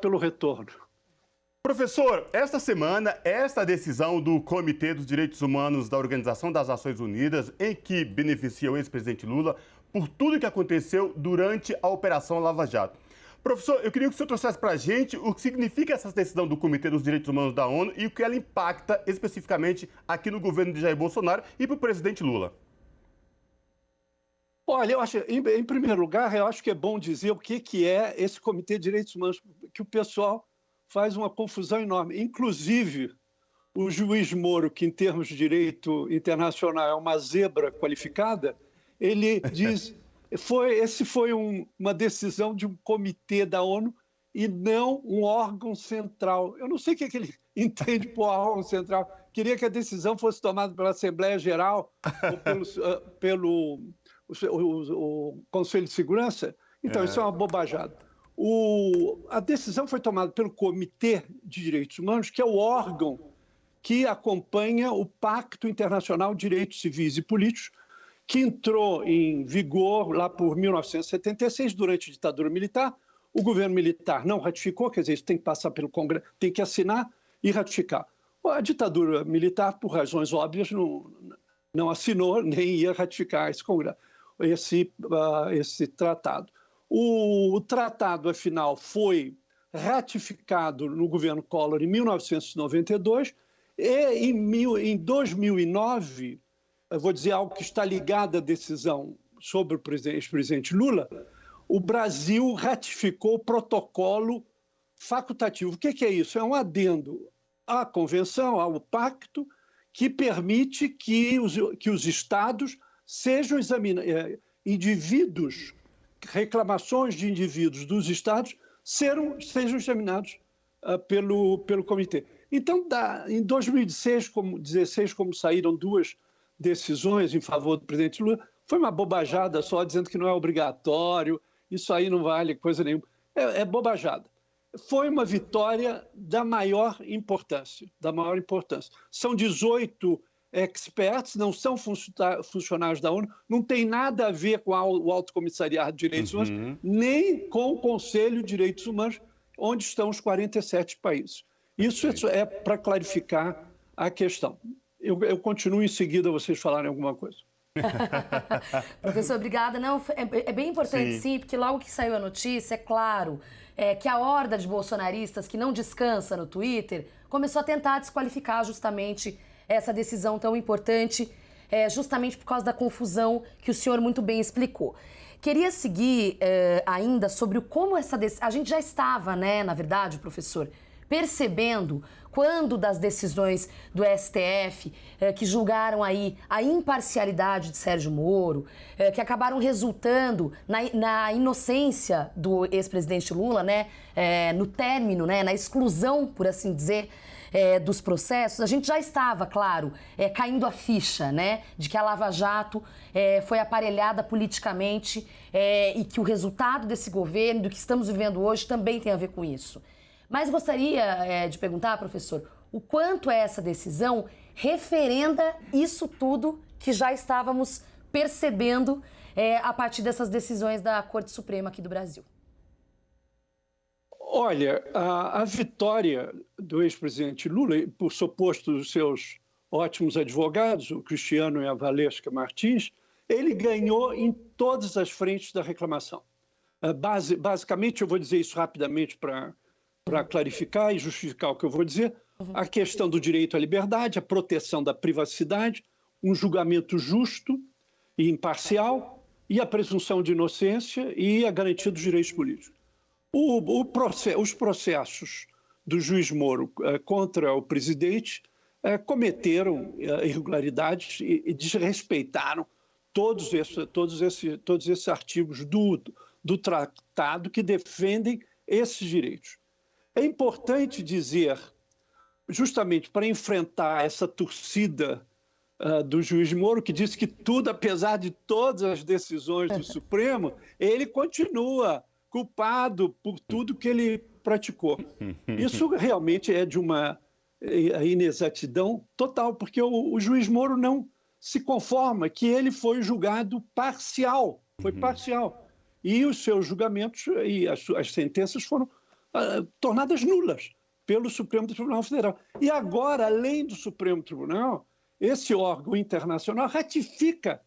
pelo retorno. Professor, esta semana, esta decisão do Comitê dos Direitos Humanos da Organização das Nações Unidas, em que beneficia o ex-presidente Lula, por tudo que aconteceu durante a Operação Lava Jato. Professor, eu queria que o senhor trouxesse para a gente o que significa essa decisão do Comitê dos Direitos Humanos da ONU e o que ela impacta especificamente aqui no governo de Jair Bolsonaro e para o presidente Lula. Olha, eu acho, em primeiro lugar, eu acho que é bom dizer o que é esse Comitê de Direitos Humanos, que o pessoal faz uma confusão enorme. Inclusive, o juiz Moro, que em termos de direito internacional é uma zebra qualificada, ele diz, esse foi uma decisão de um comitê da ONU e não um órgão central. Eu não sei o que ele entende por órgão central. Queria que a decisão fosse tomada pela Assembleia Geral ou pelo Conselho de Segurança. Então, isso é uma bobajada. A decisão foi tomada pelo Comitê de Direitos Humanos, que é o órgão que acompanha o Pacto Internacional de Direitos Civis e Políticos, que entrou em vigor lá por 1976, durante a ditadura militar. O governo militar não ratificou, quer dizer, isso tem que passar pelo Congresso, tem que assinar e ratificar. A ditadura militar, por razões óbvias, não assinou nem ia ratificar esse tratado. O tratado, afinal, foi ratificado no governo Collor em 1992 e em 2009, eu vou dizer algo que está ligado à decisão sobre o ex-presidente Lula, o Brasil ratificou o protocolo facultativo. O que é isso? É um adendo à convenção, ao pacto, que permite que os estados sejam examinados, reclamações de indivíduos dos estados sejam examinados pelo comitê. Então, em 2016, como saíram duas decisões em favor do presidente Lula, foi uma bobajada só, dizendo que não é obrigatório, isso aí não vale coisa nenhuma. É bobajada. Foi uma vitória da maior importância. São 18 experts, não são funcionários da ONU, não tem nada a ver com o Alto Comissariado de Direitos Humanos, nem com o Conselho de Direitos Humanos, onde estão os 47 países. Isso é para clarificar a questão. Eu continuo em seguida a vocês falarem alguma coisa. Professor, obrigada. Não, é bem importante, sim, porque logo que saiu a notícia, é claro que a horda de bolsonaristas que não descansa no Twitter começou a tentar desqualificar justamente essa decisão tão importante, justamente por causa da confusão que o senhor muito bem explicou. Queria seguir ainda sobre como essa decisão... A gente já estava, né, na verdade, professor, percebendo quando das decisões do STF que julgaram aí a imparcialidade de Sérgio Moro, que acabaram resultando na inocência do ex-presidente Lula, né, no término, né, na exclusão, por assim dizer, dos processos, a gente já estava, claro, caindo a ficha, né, de que a Lava Jato foi aparelhada politicamente e que o resultado desse governo, do que estamos vivendo hoje, também tem a ver com isso. Mas gostaria de perguntar, professor, o quanto essa decisão referenda isso tudo que já estávamos percebendo a partir dessas decisões da Corte Suprema aqui do Brasil. Olha, a vitória do ex-presidente Lula, por suposto dos seus ótimos advogados, o Cristiano e a Valesca Martins, ele ganhou em todas as frentes da reclamação. Basicamente, eu vou dizer isso rapidamente para clarificar e justificar o que eu vou dizer, a questão do direito à liberdade, a proteção da privacidade, um julgamento justo e imparcial e a presunção de inocência e a garantia dos direitos políticos. Os processos do juiz Moro contra o presidente cometeram irregularidades e desrespeitaram todos esses artigos do tratado que defendem esses direitos. É importante dizer, justamente para enfrentar essa torcida do juiz Moro, que disse que tudo, apesar de todas as decisões do Supremo, ele continua culpado por tudo que ele praticou. Isso realmente é de uma inexatidão total, porque o juiz Moro não se conforma que ele foi julgado parcial, foi parcial. E os seus julgamentos e as sentenças foram tornadas nulas pelo Supremo Tribunal Federal. E agora, além do Supremo Tribunal, esse órgão internacional ratifica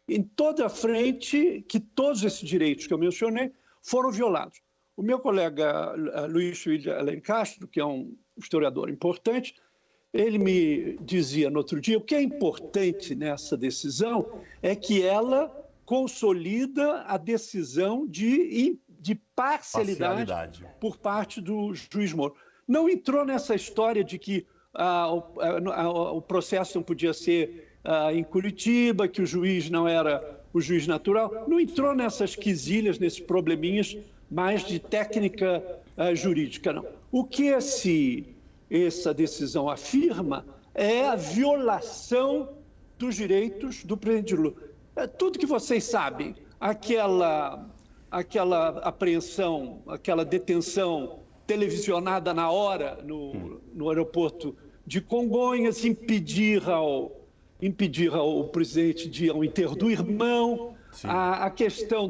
em toda a frente que todos esses direitos que eu mencionei foram violados. O meu colega Luiz Felipe Alencastro, que é um historiador importante, ele me dizia no outro dia, o que é importante nessa decisão é que ela consolida a decisão de parcialidade por parte do juiz Moro. Não entrou nessa história de que o processo não podia ser em Curitiba, que o juiz não era o juiz natural. Não entrou nessas quisilhas, nesses probleminhas mais de técnica jurídica, não. O que essa decisão afirma é a violação dos direitos do presidente Lula. Tudo que vocês sabem, aquela apreensão, aquela detenção televisionada na hora no aeroporto de Congonhas, impedir ao presidente de ir ao enterro do irmão, a questão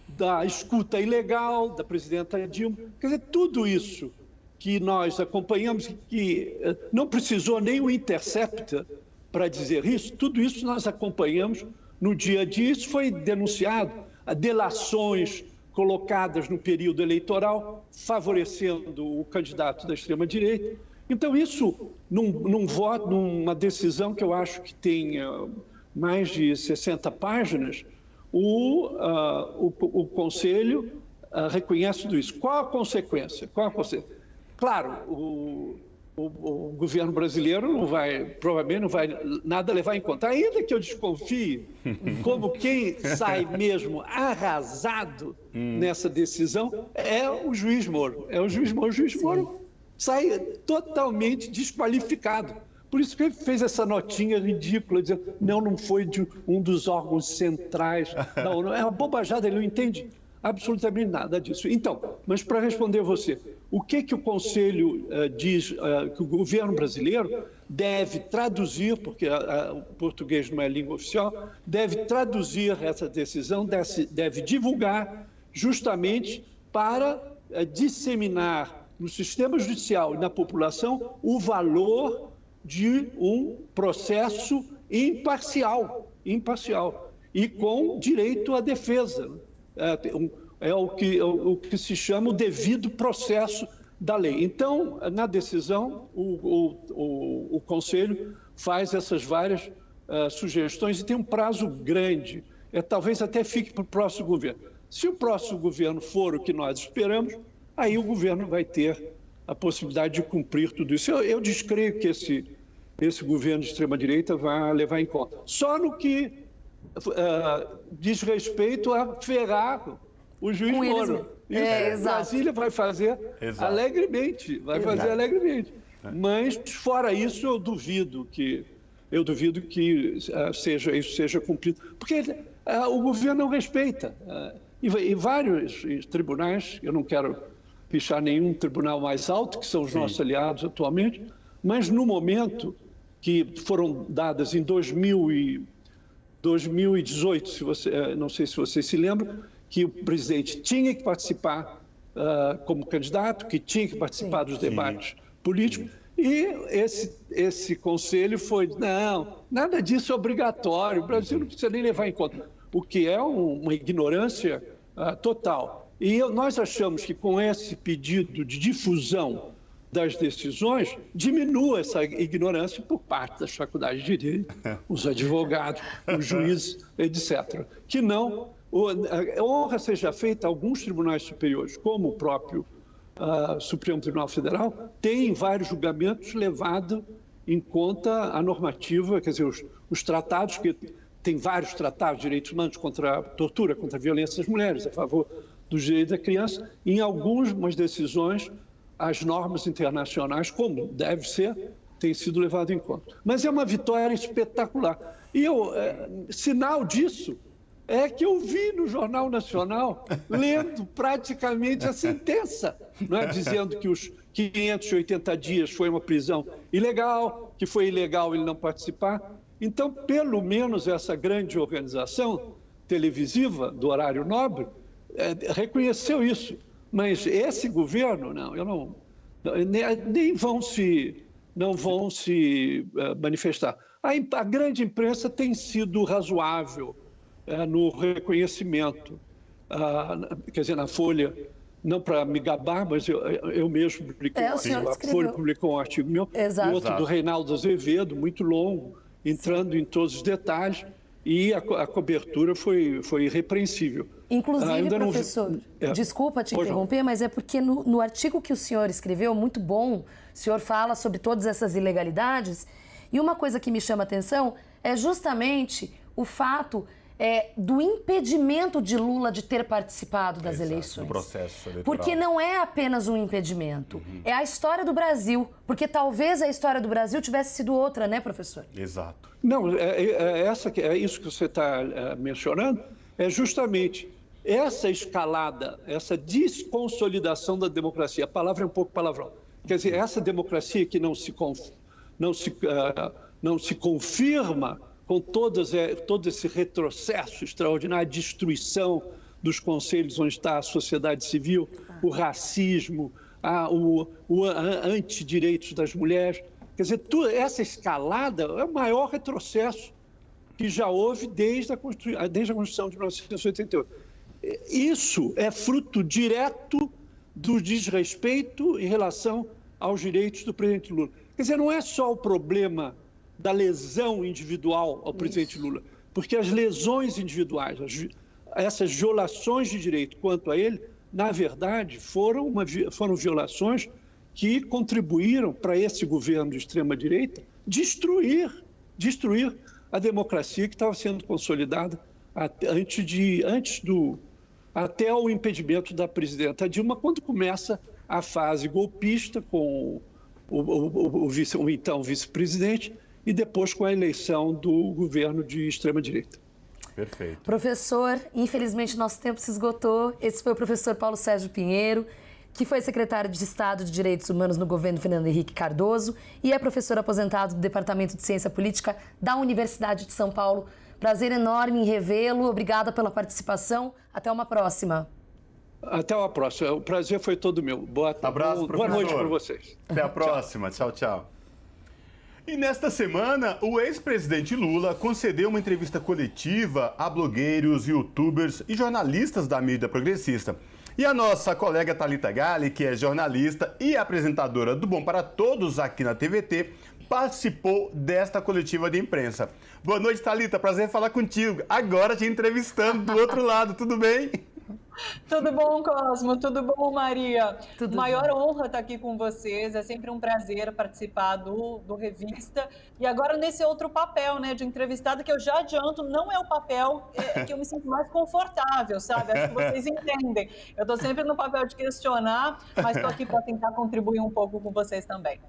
da escuta ilegal da presidenta Dilma. Quer dizer, tudo isso que nós acompanhamos, que não precisou nem o Intercept para dizer isso, tudo isso nós acompanhamos no dia a dia. Isso foi denunciado, delações colocadas no período eleitoral, favorecendo o candidato da extrema-direita. Então, isso, numa decisão que eu acho que tem mais de 60 páginas, o Conselho reconhece tudo isso. Qual a consequência? Claro, o governo brasileiro provavelmente não vai nada levar em conta, ainda que eu desconfie, como quem sai mesmo arrasado nessa decisão é o juiz Moro. O juiz Moro sai totalmente desqualificado. Por isso que ele fez essa notinha ridícula, dizendo não foi de um dos órgãos centrais da ONU. É uma bobajada, ele não entende absolutamente nada disso. Então, mas para responder você, o que o Conselho diz que o governo brasileiro deve traduzir, porque o português não é língua oficial, deve traduzir essa decisão, deve divulgar justamente para disseminar no sistema judicial e na população o valor de um processo imparcial e com direito à defesa. É o que se chama o devido processo da lei. Então, na decisão, o Conselho faz essas várias sugestões e tem um prazo grande. Talvez até fique para o próximo governo. Se o próximo governo for o que nós esperamos, aí o governo vai ter a possibilidade de cumprir tudo isso. Eu descreio que esse governo de extrema-direita vai levar em conta. Só no que diz respeito a ferrar o juiz Moro. Isso Brasília vai fazer alegremente, alegremente. Mas, fora isso, eu duvido que isso seja cumprido. Porque o governo não respeita. E vários tribunais, eu não quero pichar nenhum tribunal mais alto, que são os nossos aliados atualmente, mas no momento que foram dadas em 2018, não sei se vocês se lembram, que o presidente tinha que participar como candidato, que tinha que participar dos debates políticos, e esse conselho foi, não, nada disso é obrigatório, o Brasil não precisa nem levar em conta, o que é uma ignorância total. E nós achamos que com esse pedido de difusão das decisões, diminua essa ignorância por parte das faculdades de direito, os advogados, os juízes, etc. Que não, a honra seja feita a alguns tribunais superiores, como o próprio Supremo Tribunal Federal, tem em vários julgamentos levado em conta a normativa, quer dizer, os tratados, que tem vários tratados de direitos humanos contra a tortura, contra a violência das mulheres, a favor dos direitos da criança, e em algumas decisões as normas internacionais, como deve ser, têm sido levadas em conta. Mas é uma vitória espetacular. E sinal disso é que eu vi no Jornal Nacional, lendo praticamente a sentença, não é? Dizendo que os 580 dias foi uma prisão ilegal, que foi ilegal ele não participar. Então, pelo menos essa grande organização televisiva do horário nobre reconheceu isso. Mas esse governo, nem vão se manifestar. A grande imprensa tem sido razoável no reconhecimento. Quer dizer, na Folha, não para me gabar, mas eu mesmo publiquei um artigo. A Folha publicou um artigo meu, e outro do Reinaldo Azevedo, muito longo, entrando em todos os detalhes, e a cobertura foi irrepreensível. Inclusive, professor, desculpa te interromper, mas é porque no artigo que o senhor escreveu, muito bom, o senhor fala sobre todas essas ilegalidades, e uma coisa que me chama a atenção é justamente o fato do impedimento de Lula de ter participado das eleições. Do processo eleitoral. Porque não é apenas um impedimento, é a história do Brasil, porque talvez a história do Brasil tivesse sido outra, né, professor? Exato. Não, isso que você está mencionando, é justamente essa escalada, essa desconsolidação da democracia. A palavra é um pouco palavrão. Quer dizer, essa democracia que não se confirma com todo esse retrocesso extraordinário, a destruição dos conselhos onde está a sociedade civil, o racismo, o antidireitos das mulheres. Quer dizer, essa escalada é o maior retrocesso que já houve desde a Constituição de 1988. Isso é fruto direto do desrespeito em relação aos direitos do presidente Lula. Quer dizer, não é só o problema da lesão individual ao presidente Lula, porque as lesões individuais, essas violações de direito quanto a ele, na verdade, foram violações que contribuíram para esse governo de extrema-direita destruir a democracia que estava sendo consolidada até o impedimento da presidenta Dilma, quando começa a fase golpista com o então vice-presidente e depois com a eleição do governo de extrema-direita. Perfeito. Professor, infelizmente nosso tempo se esgotou. Esse foi o professor Paulo Sérgio Pinheiro, que foi secretário de Estado de Direitos Humanos no governo Fernando Henrique Cardoso e é professor aposentado do Departamento de Ciência Política da Universidade de São Paulo. Prazer enorme em revê-lo. Obrigada pela participação. Até uma próxima. Até uma próxima. O prazer foi todo meu. Boa noite para vocês. Até a próxima. Tchau, tchau. E nesta semana, o ex-presidente Lula concedeu uma entrevista coletiva a blogueiros, youtubers e jornalistas da mídia progressista. E a nossa colega Thalita Galli, que é jornalista e apresentadora do Bom para Todos aqui na TVT, participou desta coletiva de imprensa. Boa noite, Thalita. Prazer falar contigo. Agora te entrevistando do outro lado. Tudo bem? Tudo bom, Cosmo? Tudo bom, Maria? Tudo Maior bem. honra estar aqui com vocês. É sempre um prazer participar do Revista. E agora nesse outro papel, né, de entrevistada, que eu já adianto, não é o papel que eu me sinto mais confortável, sabe? Acho que vocês entendem. Eu estou sempre no papel de questionar, mas estou aqui para tentar contribuir um pouco com vocês também.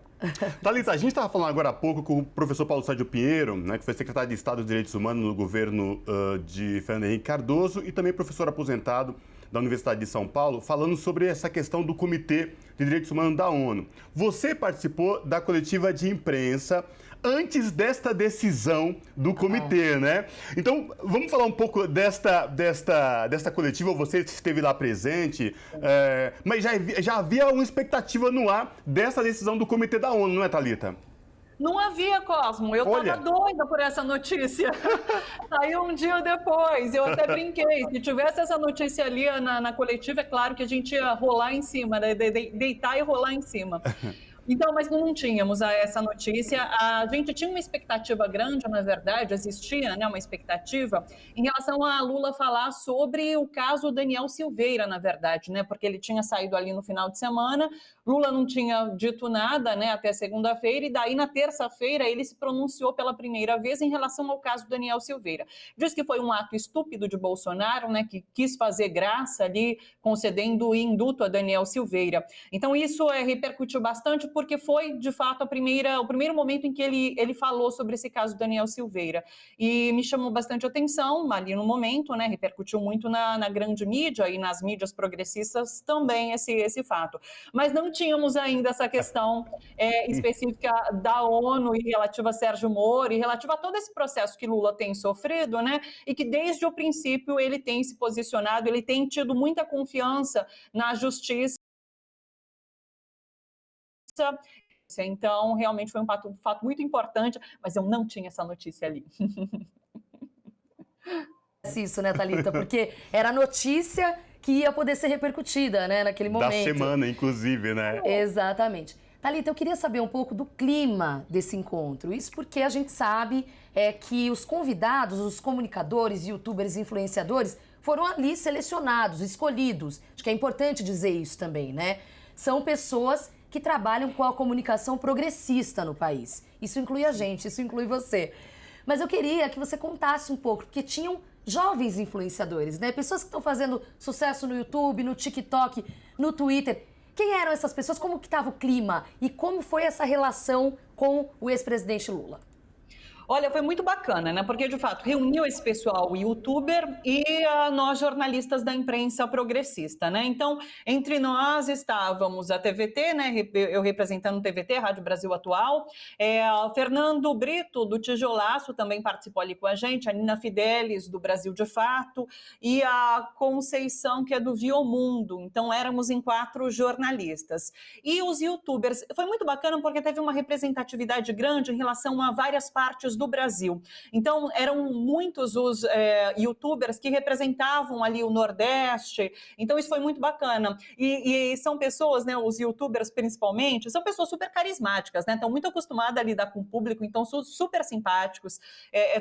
Thalita, a gente estava falando agora há pouco com o professor Paulo Sérgio Pinheiro, né, que foi secretário de Estado dos Direitos Humanos no governo de Fernando Henrique Cardoso e também professor aposentado da Universidade de São Paulo, falando sobre essa questão do Comitê de Direitos Humanos da ONU. Você participou da coletiva de imprensa antes desta decisão do comitê, né? Então, vamos falar um pouco desta coletiva. Você esteve lá presente, mas já havia uma expectativa no ar dessa decisão do comitê da ONU, não é, Thalita? Não havia, Cosmo. Eu estava doida por essa notícia. Saiu um dia depois. Eu até brinquei. Se tivesse essa notícia ali na coletiva, é claro que a gente ia rolar em cima, né? Deitar e rolar em cima. Então, mas não tínhamos essa notícia. A gente tinha uma expectativa grande, na verdade, existia, né, uma expectativa em relação a Lula falar sobre o caso Daniel Silveira, na verdade, né, porque ele tinha saído ali no final de semana, Lula não tinha dito nada, né, até segunda-feira, e daí na terça-feira ele se pronunciou pela primeira vez em relação ao caso Daniel Silveira. Diz que foi um ato estúpido de Bolsonaro, né, que quis fazer graça ali, concedendo o indulto a Daniel Silveira. Então isso repercutiu bastante, porque foi, de fato, o primeiro momento em que ele falou sobre esse caso Daniel Silveira. E me chamou bastante atenção ali no momento, né? Repercutiu muito na grande mídia e nas mídias progressistas também esse fato. Mas não tínhamos ainda essa questão específica da ONU e relativa a Sérgio Moro e relativa a todo esse processo que Lula tem sofrido, né? E que desde o princípio ele tem se posicionado, ele tem tido muita confiança na justiça. Então, realmente foi um fato muito importante, mas eu não tinha essa notícia ali. Isso, né, Thalita? Porque era a notícia que ia poder ser repercutida, né, naquele momento. Da semana, inclusive, né? Exatamente. Thalita, eu queria saber um pouco do clima desse encontro. Isso porque a gente sabe que os convidados, os comunicadores, youtubers, influenciadores, foram ali selecionados, escolhidos. Acho que é importante dizer isso também, né? São pessoas que trabalham com a comunicação progressista no país. Isso inclui a gente, isso inclui você. Mas eu queria que você contasse um pouco, porque tinham jovens influenciadores, né? Pessoas que estão fazendo sucesso no YouTube, no TikTok, no Twitter. Quem eram essas pessoas? Como que estava o clima? E como foi essa relação com o ex-presidente Lula? Olha, foi muito bacana, né? Porque, de fato, reuniu esse pessoal youtuber e nós, jornalistas da imprensa progressista, né? Então, entre nós estávamos a TVT, né? Eu representando a TVT, Rádio Brasil Atual, o Fernando Brito, do Tijolaço, também participou ali com a gente, a Nina Fidelis, do Brasil de Fato, e a Conceição, que é do Viomundo. Então, éramos em 4 jornalistas. E os youtubers, foi muito bacana porque teve uma representatividade grande em relação a várias partes do Brasil. Então, eram muitos os youtubers que representavam ali o Nordeste, então isso foi muito bacana. E são pessoas, né, os youtubers principalmente, são pessoas super carismáticas, né, estão muito acostumadas a lidar com o público, então são super simpáticos,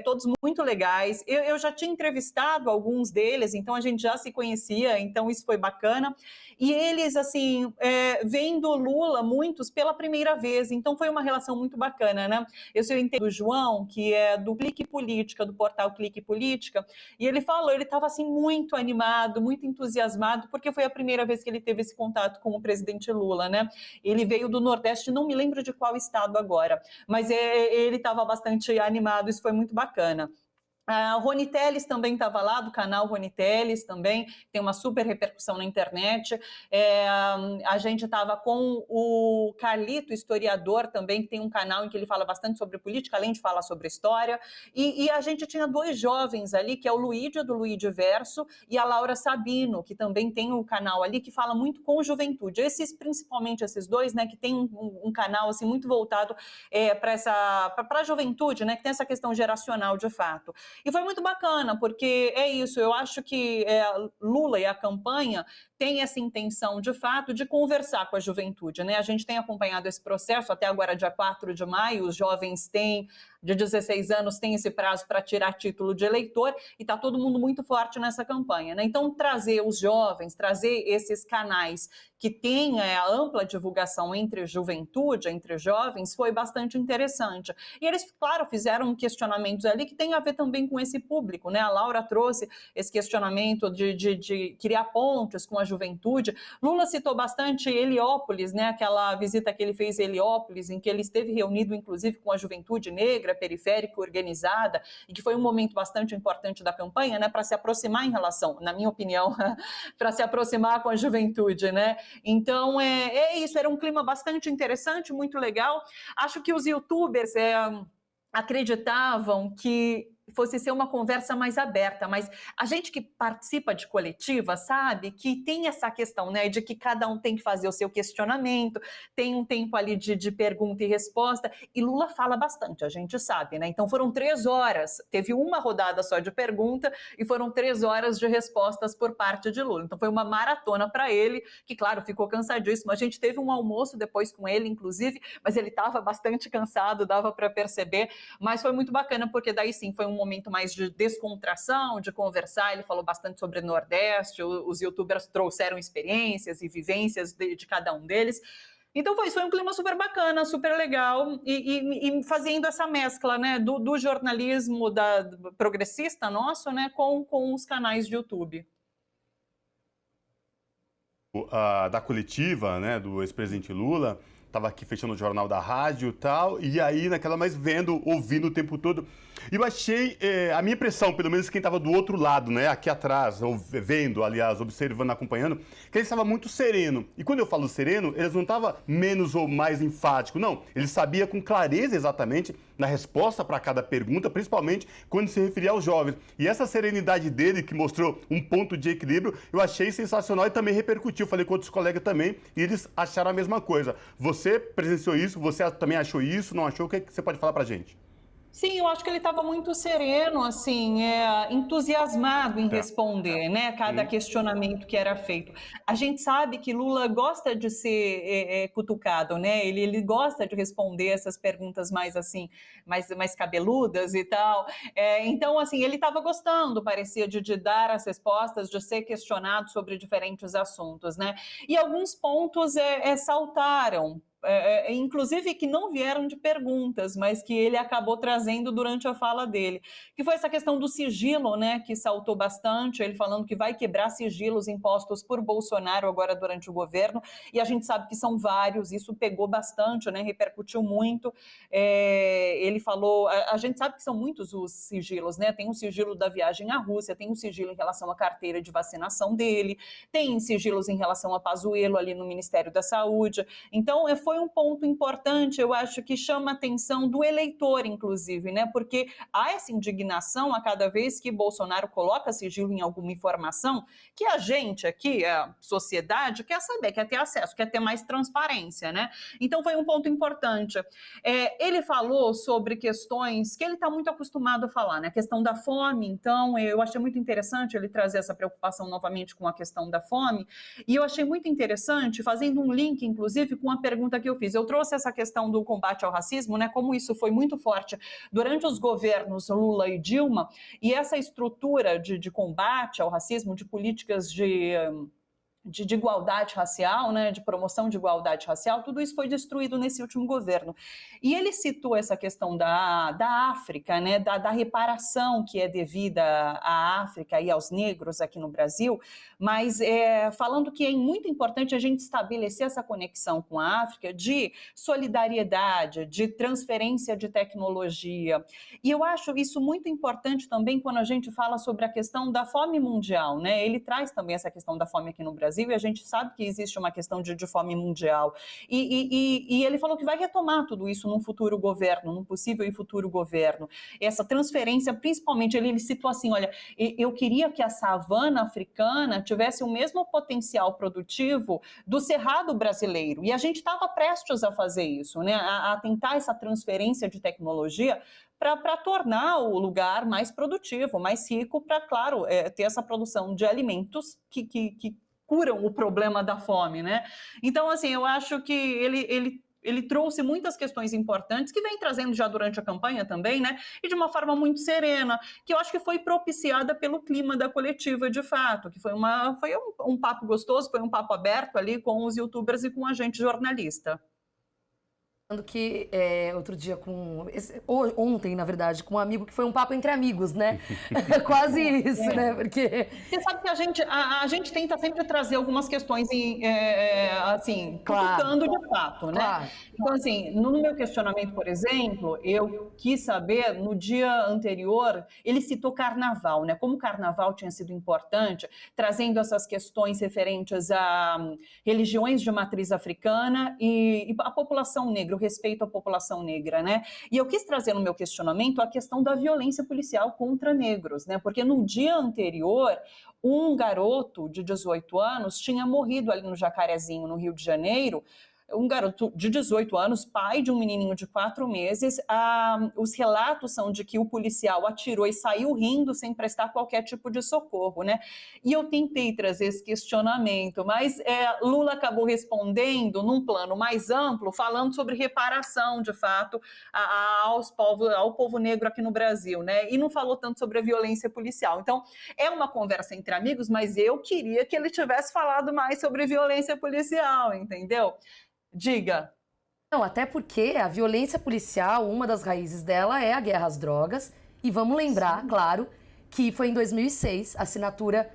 todos muito legais. Eu já tinha entrevistado alguns deles, então a gente já se conhecia, então isso foi bacana. E eles, assim, vendo Lula, muitos, pela primeira vez, então foi uma relação muito bacana, né? Eu entendo o João, que é do Clique Política, do portal Clique Política, e ele falou, ele estava assim muito animado, muito entusiasmado, porque foi a primeira vez que ele teve esse contato com o presidente Lula, né? Ele veio do Nordeste, não me lembro de qual estado agora, mas ele estava bastante animado, isso foi muito bacana. A Rony Telles também estava lá, do canal Rony Telles também, tem uma super repercussão na internet. A gente estava com o Carlito, historiador também, que tem um canal em que ele fala bastante sobre política, além de falar sobre história. E a gente tinha 2 jovens ali, que é o Luídio, do Luídio Verso, e a Laura Sabino, que também tem um canal ali que fala muito com juventude. Principalmente esses 2, né, que tem um canal assim, muito voltado para a juventude, né, que tem essa questão geracional de fato. E foi muito bacana, porque é isso, eu acho que Lula e a campanha tem essa intenção, de fato, de conversar com a juventude, né? A gente tem acompanhado esse processo, até agora, dia 4 de maio, os jovens de 16 anos têm esse prazo para tirar título de eleitor e está todo mundo muito forte nessa campanha, né? Então, trazer os jovens, trazer esses canais que têm a ampla divulgação entre juventude, entre jovens, foi bastante interessante. E eles, claro, fizeram questionamentos ali que tem a ver também com esse público, né? A Laura trouxe esse questionamento de criar pontes com a juventude. Lula citou bastante Heliópolis, né? Aquela visita que ele fez a Heliópolis, em que ele esteve reunido, inclusive, com a juventude negra, periférica, organizada, e que foi um momento bastante importante da campanha, né? Para se aproximar em relação, na minha opinião, para se aproximar com a juventude, né? Então, é isso, era um clima bastante interessante, muito legal. Acho que os youtubers acreditavam que fosse ser uma conversa mais aberta, mas a gente que participa de coletiva sabe que tem essa questão, né, de que cada um tem que fazer o seu questionamento, tem um tempo ali de pergunta e resposta, e Lula fala bastante, a gente sabe, né, então foram 3 horas, teve uma rodada só de pergunta e foram 3 horas de respostas por parte de Lula, então foi uma maratona para ele, que claro, ficou cansadíssimo, a gente teve um almoço depois com ele, inclusive, mas ele estava bastante cansado, dava para perceber, mas foi muito bacana, porque daí sim, foi um momento mais de descontração, de conversar, ele falou bastante sobre o Nordeste, os youtubers trouxeram experiências e vivências de cada um deles, então foi um clima super bacana, super legal, e fazendo essa mescla, né, do jornalismo progressista nosso, né, com os canais de YouTube. Da coletiva, né, do ex-presidente Lula, estava aqui fechando o jornal da rádio e tal, e aí naquela mais ouvindo o tempo todo. E eu achei, a minha impressão, pelo menos quem estava do outro lado, né, aqui atrás, vendo, aliás, observando, acompanhando, que ele estava muito sereno. E quando eu falo sereno, eles não estavam menos ou mais enfático, não. Ele sabia com clareza exatamente na resposta para cada pergunta, principalmente quando se referia aos jovens. E essa serenidade dele, que mostrou um ponto de equilíbrio, eu achei sensacional e também repercutiu. Falei com outros colegas também e eles acharam a mesma coisa. Você presenciou isso? Você também achou isso? Não achou? O que é que você pode falar para a gente? Sim, eu acho que ele estava muito sereno, assim, entusiasmado em responder, né, cada questionamento que era feito. A gente sabe que Lula gosta de ser cutucado, né, ele gosta de responder essas perguntas mais, assim, mais cabeludas e tal. Então, assim, ele estava gostando, parecia, de dar as respostas, de ser questionado sobre diferentes assuntos, né. E alguns pontos saltaram, inclusive que não vieram de perguntas, mas que ele acabou trazendo durante a fala dele, que foi essa questão do sigilo, né, que saltou bastante, ele falando que vai quebrar sigilos impostos por Bolsonaro agora durante o governo, e a gente sabe que são vários, isso pegou bastante, né, repercutiu muito, ele falou, a gente sabe que são muitos os sigilos, né, tem o sigilo da viagem à Rússia, tem o sigilo em relação à carteira de vacinação dele, tem sigilos em relação a Pazuello ali no Ministério da Saúde, então foi um ponto importante, eu acho que chama a atenção do eleitor, inclusive, né? Porque há essa indignação a cada vez que Bolsonaro coloca sigilo em alguma informação, que a gente aqui, a sociedade, quer saber, quer ter acesso, quer ter mais transparência, né? Então foi um ponto importante. Ele falou sobre questões que ele está muito acostumado a falar, né? A questão da fome, então eu achei muito interessante ele trazer essa preocupação novamente com a questão da fome, e eu achei muito interessante, fazendo um link, inclusive, com a pergunta que eu fiz. Eu trouxe essa questão do combate ao racismo, né, como isso foi muito forte durante os governos Lula e Dilma, e essa estrutura de combate ao racismo, de políticas de igualdade racial, né, de promoção de igualdade racial, tudo isso foi destruído nesse último governo. E ele citou essa questão da África, né, da reparação que é devida à África e aos negros aqui no Brasil, mas falando que é muito importante a gente estabelecer essa conexão com a África de solidariedade, de transferência de tecnologia. E eu acho isso muito importante também quando a gente fala sobre a questão da fome mundial, né? Ele traz também essa questão da fome aqui no Brasil, e a gente sabe que existe uma questão de fome mundial. E ele falou que vai retomar tudo isso num futuro governo, num possível e futuro governo. Essa transferência, principalmente, ele citou assim, olha, eu queria que a savana africana tivesse o mesmo potencial produtivo do cerrado brasileiro. E a gente estava prestes a fazer isso, né? A tentar essa transferência de tecnologia para tornar o lugar mais produtivo, mais rico, para, claro, ter essa produção de alimentos que curam o problema da fome, né? Então, assim, eu acho que ele trouxe muitas questões importantes que vem trazendo já durante a campanha também, né? E de uma forma muito serena, que eu acho que foi propiciada pelo clima da coletiva, de fato, que foi um papo gostoso, foi um papo aberto ali com os youtubers e com a gente jornalista. Que outro dia ontem, na verdade, com um amigo que foi um papo entre amigos, né? Quase isso, né? Porque você sabe que a gente tenta sempre trazer algumas questões assim, cutucando de fato, né? Claro. Então, assim, no meu questionamento, por exemplo, eu quis saber, no dia anterior, ele citou carnaval, né? Como o carnaval tinha sido importante, trazendo essas questões referentes a religiões de matriz africana e a população negra, o respeito à população negra, né? E eu quis trazer no meu questionamento a questão da violência policial contra negros, né? Porque no dia anterior, um garoto de 18 anos tinha morrido ali no Jacarezinho, no Rio de Janeiro. Um garoto de 18 anos, pai de um menininho de 4 meses, os relatos são de que o policial atirou e saiu rindo sem prestar qualquer tipo de socorro, né? E eu tentei trazer esse questionamento, mas Lula acabou respondendo num plano mais amplo, falando sobre reparação, de fato, ao povo negro aqui no Brasil, né? E não falou tanto sobre a violência policial. Então, é uma conversa entre amigos, mas eu queria que ele tivesse falado mais sobre violência policial, entendeu? Diga. Não, até porque a violência policial, uma das raízes dela é a guerra às drogas. E vamos lembrar, claro, que foi em 2006, a assinatura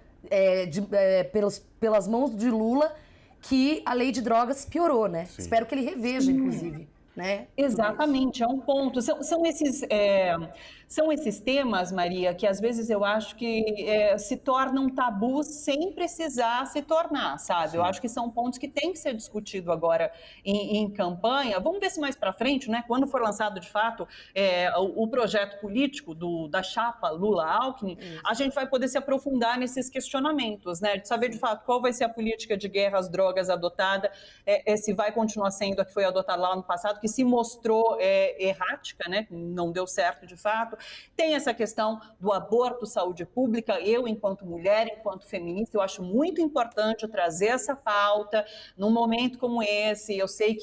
pelas mãos de Lula, que a lei de drogas piorou, né? Sim. Espero que ele reveja, inclusive. Né? Exatamente, é um ponto. São esses temas, Maria, que às vezes eu acho que se tornam tabus sem precisar se tornar, sabe? Sim. Eu acho que são pontos que têm que ser discutidos agora em campanha. Vamos ver se mais para frente, né? Quando for lançado de fato o projeto político da chapa Lula-Alckmin, a gente vai poder se aprofundar nesses questionamentos, né? De saber de fato qual vai ser a política de guerra às drogas adotada, se vai continuar sendo a que foi adotada lá no passado, que se mostrou errática, né? Não deu certo de fato. Tem essa questão do aborto, saúde pública. Eu, enquanto mulher, enquanto feminista, eu acho muito importante trazer essa pauta num momento como esse. Eu sei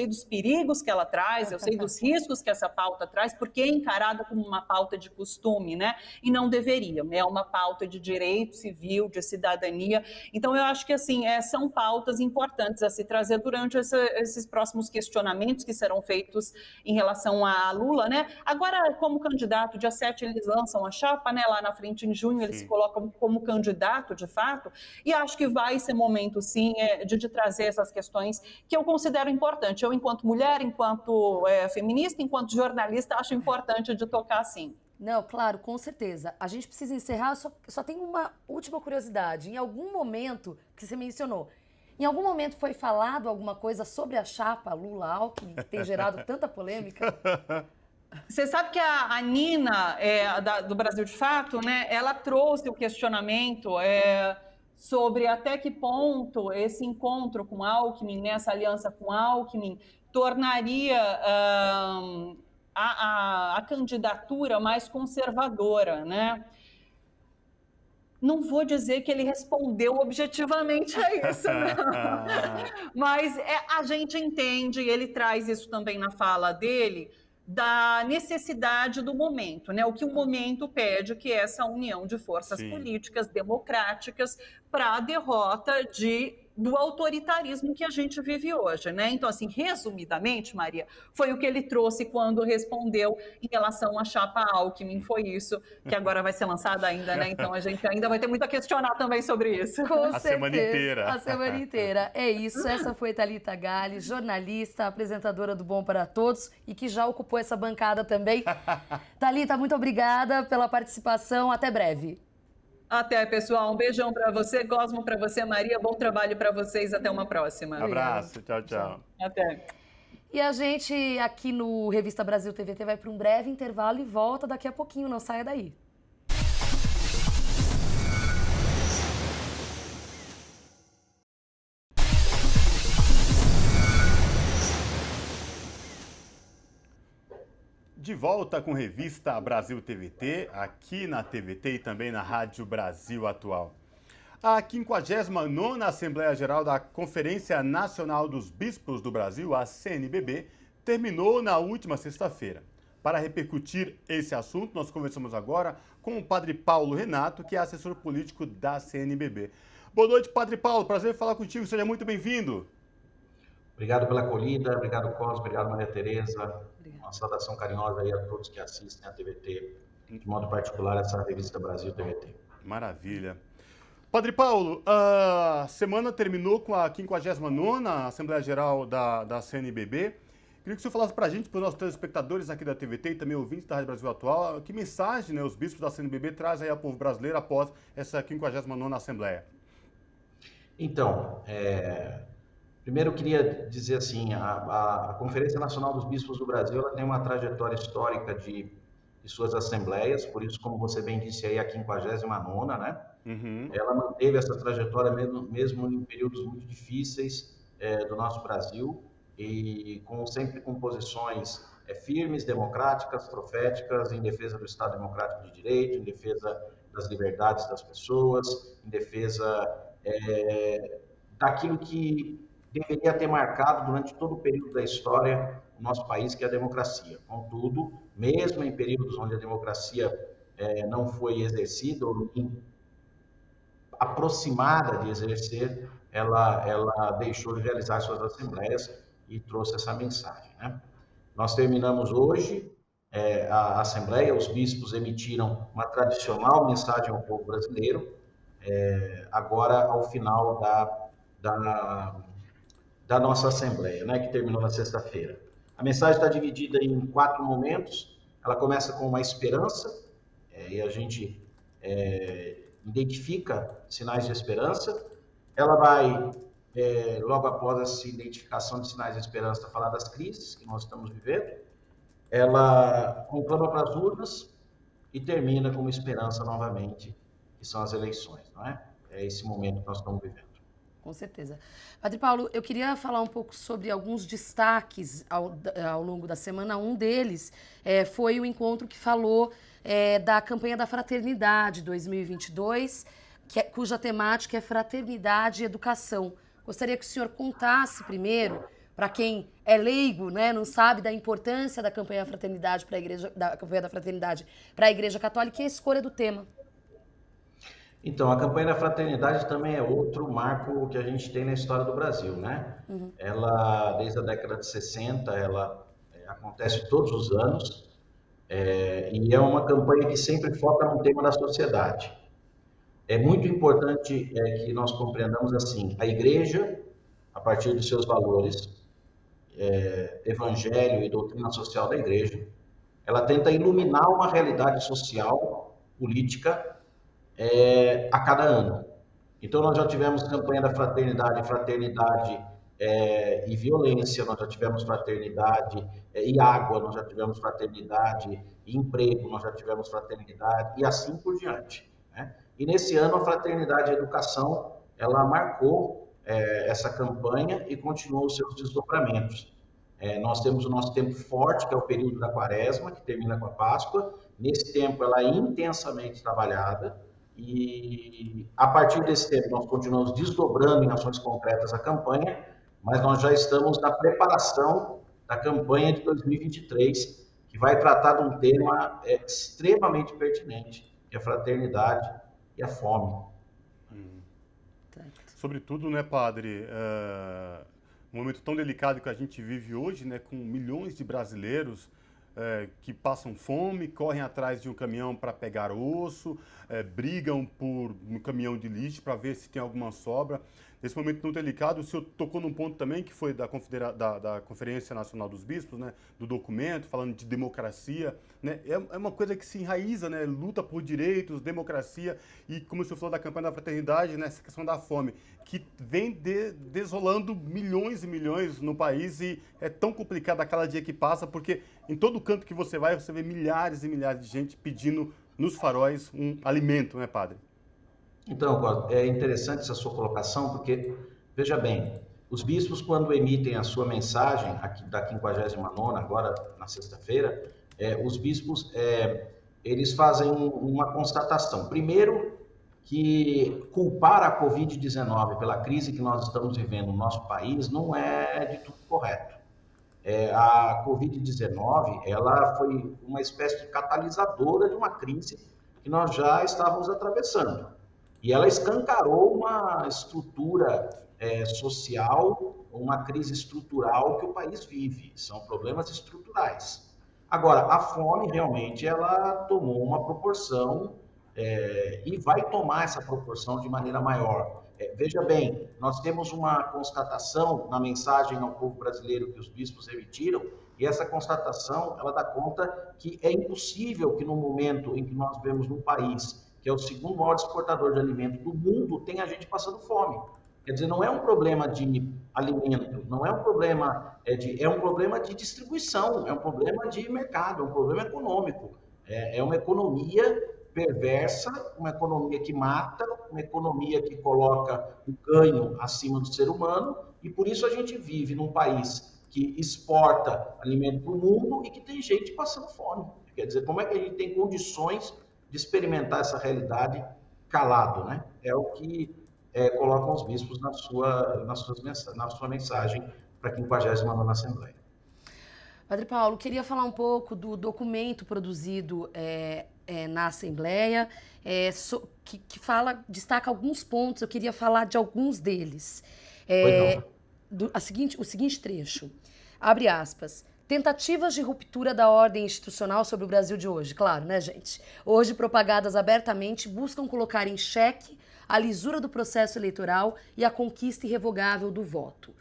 dos perigos que ela traz, eu sei dos riscos que essa pauta traz, porque é encarada como uma pauta de costume, né? E não deveria. É uma pauta de direito civil, de cidadania. Então, eu acho que, assim, são pautas importantes a se trazer durante esses próximos questionamentos que serão feitos em relação a Lula, né? Agora, como candidato, dia 7 eles lançam a chapa, né? Lá na frente, em junho, eles se colocam como candidato, de fato, e acho que vai ser momento, sim, de trazer essas questões que eu considero importante. Eu, enquanto mulher, enquanto feminista, enquanto jornalista, acho importante de tocar, sim. Não, claro, com certeza. A gente precisa encerrar, só tem uma última curiosidade. Em algum momento, que você mencionou, em algum momento foi falado alguma coisa sobre a chapa Lula-Alckmin, que tem gerado tanta polêmica? Você sabe que a Nina, do Brasil de Fato, né, ela trouxe o questionamento sobre até que ponto esse encontro com Alckmin, né, essa aliança com Alckmin, tornaria a candidatura mais conservadora, né? Não vou dizer que ele respondeu objetivamente a isso, não. Mas a gente entende, ele traz isso também na fala dele, da necessidade do momento, né? O que o momento pede, que é essa união de forças políticas democráticas para a derrota do autoritarismo que a gente vive hoje, né? Então, assim, resumidamente, Maria, foi o que ele trouxe quando respondeu em relação à chapa Alckmin, foi isso, que agora vai ser lançada ainda, né? Então, a gente ainda vai ter muito a questionar também sobre isso. Com certeza, semana inteira. A semana inteira. É isso, essa foi Thalita Galli, jornalista, apresentadora do Bom para Todos e que já ocupou essa bancada também. Thalita, muito obrigada pela participação, até breve. Até, pessoal. Um beijão para você, Cosmo, para você, Maria. Bom trabalho para vocês. Até uma próxima. Abraço. Tchau, tchau. Até. E a gente aqui no Revista Brasil TVT vai para um breve intervalo e volta daqui a pouquinho. Não saia daí. De volta com Revista Brasil TVT, aqui na TVT e também na Rádio Brasil Atual. A 59ª Assembleia Geral da Conferência Nacional dos Bispos do Brasil, a CNBB, terminou na última sexta-feira. Para repercutir esse assunto, nós conversamos agora com o Padre Paulo Renato, que é assessor político da CNBB. Boa noite, Padre Paulo. Prazer falar contigo. Seja muito bem-vindo. Obrigado pela acolhida. Obrigado, Cosme. Obrigado, Maria Tereza. Uma saudação carinhosa aí a todos que assistem a TVT, de modo particular essa revista Brasil TVT. Maravilha. Padre Paulo, a semana terminou com a 59ª Assembleia Geral da CNBB. Queria que o senhor falasse para a gente, para os nossos telespectadores aqui da TVT e também ouvintes da Rádio Brasil Atual, que mensagem, né, os bispos da CNBB trazem aí ao povo brasileiro após essa 59ª Assembleia? Então, primeiro eu queria dizer assim, a Conferência Nacional dos Bispos do Brasil ela tem uma trajetória histórica de suas assembleias, por isso, como você bem disse aí, a 59ª, né? Uhum. Ela manteve essa trajetória mesmo em períodos muito difíceis do nosso Brasil e sempre com posições firmes, democráticas, proféticas, em defesa do Estado Democrático de Direito, em defesa das liberdades das pessoas, em defesa daquilo que deveria ter marcado durante todo o período da história o nosso país, que é a democracia. Contudo, mesmo em períodos onde a democracia não foi exercida ou aproximada de exercer, ela deixou de realizar suas assembleias e trouxe essa mensagem, né? Nós terminamos hoje a assembleia, os bispos emitiram uma tradicional mensagem ao povo brasileiro, agora ao final da nossa assembleia, né, que terminou na sexta-feira. A mensagem está dividida em 4 momentos. Ela começa com uma esperança, e a gente identifica sinais de esperança. Ela vai, logo após essa identificação de sinais de esperança, falar das crises que nós estamos vivendo. Ela conclama para as urnas e termina com uma esperança novamente, que são as eleições, não é? É esse momento que nós estamos vivendo. Com certeza. Padre Paulo, eu queria falar um pouco sobre alguns destaques ao longo da semana. Um deles foi o encontro que falou da campanha da Fraternidade 2022, cuja temática é Fraternidade e Educação. Gostaria que o senhor contasse primeiro, para quem é leigo, né, não sabe da importância da campanha da Fraternidade para a Igreja Católica e a escolha do tema. Então, a campanha da Fraternidade também é outro marco que a gente tem na história do Brasil, né? Uhum. Ela, desde a década de 60, ela acontece todos os anos e é uma campanha que sempre foca num tema da sociedade. É muito importante que nós compreendamos assim, a Igreja, a partir dos seus valores, evangelho e doutrina social da Igreja, ela tenta iluminar uma realidade social, política, a cada ano. Então, nós já tivemos campanha da fraternidade e violência, nós já tivemos fraternidade e água, nós já tivemos fraternidade e emprego, nós já tivemos fraternidade e assim por diante, né? E nesse ano, a fraternidade e educação, ela marcou essa campanha e continuou os seus desdobramentos. Nós temos o nosso tempo forte, que é o período da Quaresma, que termina com a Páscoa. Nesse tempo, ela é intensamente trabalhada, e a partir desse tempo nós continuamos desdobrando em ações concretas a campanha, mas nós já estamos na preparação da campanha de 2023, que vai tratar de um tema extremamente pertinente, que é a fraternidade e a fome. Sobretudo, né, padre, um momento tão delicado que a gente vive hoje, né, com milhões de brasileiros que passam fome, correm atrás de um caminhão para pegar osso, brigam por um caminhão de lixo para ver se tem alguma sobra. Nesse momento tão delicado, o senhor tocou num ponto também que foi da Conferência Nacional dos Bispos, né, do documento, falando de democracia, né, é uma coisa que se enraiza, né, luta por direitos, democracia, e como o senhor falou da campanha da fraternidade, né, essa questão da fome, que vem desolando milhões e milhões no país, e é tão complicado a cada dia que passa, porque em todo canto que você vai, você vê milhares e milhares de gente pedindo nos faróis um alimento, né, padre? Então, é interessante essa sua colocação, porque, veja bem, os bispos, quando emitem a sua mensagem, aqui da 59ª, agora na sexta-feira, os bispos, eles fazem uma constatação. Primeiro, que culpar a Covid-19 pela crise que nós estamos vivendo no nosso país não é de tudo correto. A Covid-19, ela foi uma espécie de catalisadora de uma crise que nós já estávamos atravessando. E ela escancarou uma estrutura social, uma crise estrutural que o país vive. São problemas estruturais. Agora, a fome realmente ela tomou uma proporção e vai tomar essa proporção de maneira maior. Veja bem, nós temos uma constatação na mensagem ao povo brasileiro que os bispos emitiram, e essa constatação ela dá conta que é impossível que no momento em que nós vemos num país que é o segundo maior exportador de alimento do mundo, tenha gente passando fome. Quer dizer, não é um problema de alimento, não é um problema é um problema de distribuição, é um problema de mercado, é um problema econômico. É uma economia perversa, uma economia que mata, uma economia que coloca o ganho acima do ser humano, e por isso a gente vive num país que exporta alimento para o mundo e que tem gente passando fome. Quer dizer, como é que a gente tem condições de experimentar essa realidade calado, né? É o que colocam os bispos na sua mensagem para a 59ª Assembleia. Padre Paulo, queria falar um pouco do documento produzido na Assembleia, que destaca alguns pontos, eu queria falar de alguns deles. O seguinte trecho, abre aspas, tentativas de ruptura da ordem institucional sobre o Brasil de hoje, claro, né, gente? Hoje propagadas abertamente buscam colocar em xeque a lisura do processo eleitoral e a conquista irrevogável do voto.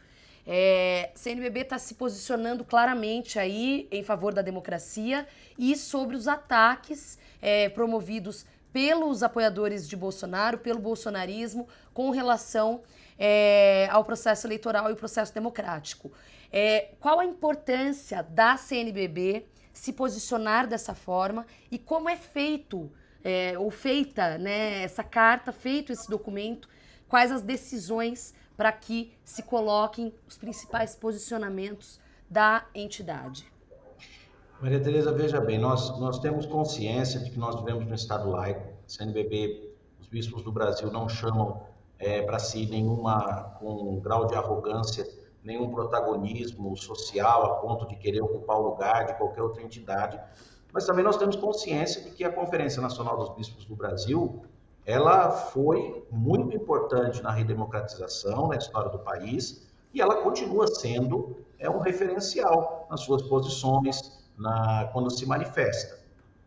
CNBB está se posicionando claramente aí em favor da democracia e sobre os ataques promovidos pelos apoiadores de Bolsonaro, pelo bolsonarismo, com relação ao processo eleitoral e o processo democrático. Qual a importância da CNBB se posicionar dessa forma e como é feito, ou feita, né, essa carta, feito esse documento, quais as decisões para que se coloquem os principais posicionamentos da entidade? Maria Tereza, veja bem, nós temos consciência de que nós vivemos num Estado laico. A CNBB, os bispos do Brasil não chamam para si com um grau de arrogância, nenhum protagonismo social a ponto de querer ocupar o lugar de qualquer outra entidade. Mas também nós temos consciência de que a Conferência Nacional dos Bispos do Brasil ela foi muito importante na redemocratização, na história do país, e ela continua sendo um referencial nas suas posições, quando se manifesta.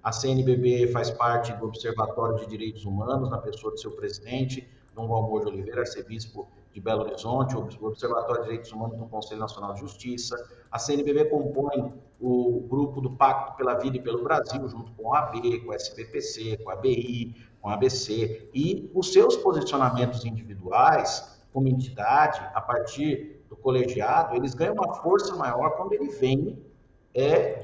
A CNBB faz parte do Observatório de Direitos Humanos, na pessoa do seu presidente, Dom Valmor de Oliveira, arcebispo de Belo Horizonte, o Observatório de Direitos Humanos do Conselho Nacional de Justiça. A CNBB compõe o grupo do Pacto pela Vida e pelo Brasil, junto com a AB, com a SBPC, com a ABI, com a ABC, e os seus posicionamentos individuais, como entidade, a partir do colegiado, eles ganham uma força maior quando ele vem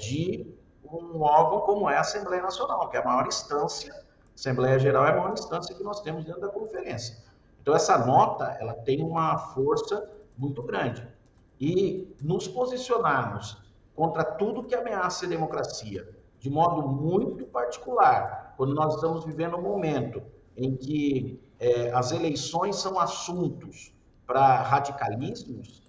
de um órgão como é a Assembleia Nacional, que é a maior instância, a Assembleia Geral é a maior instância que nós temos dentro da conferência. Então, essa nota, ela tem uma força muito grande. E nos posicionarmos contra tudo que ameaça a democracia, de modo muito particular, quando nós estamos vivendo um momento em que as eleições são assuntos para radicalismos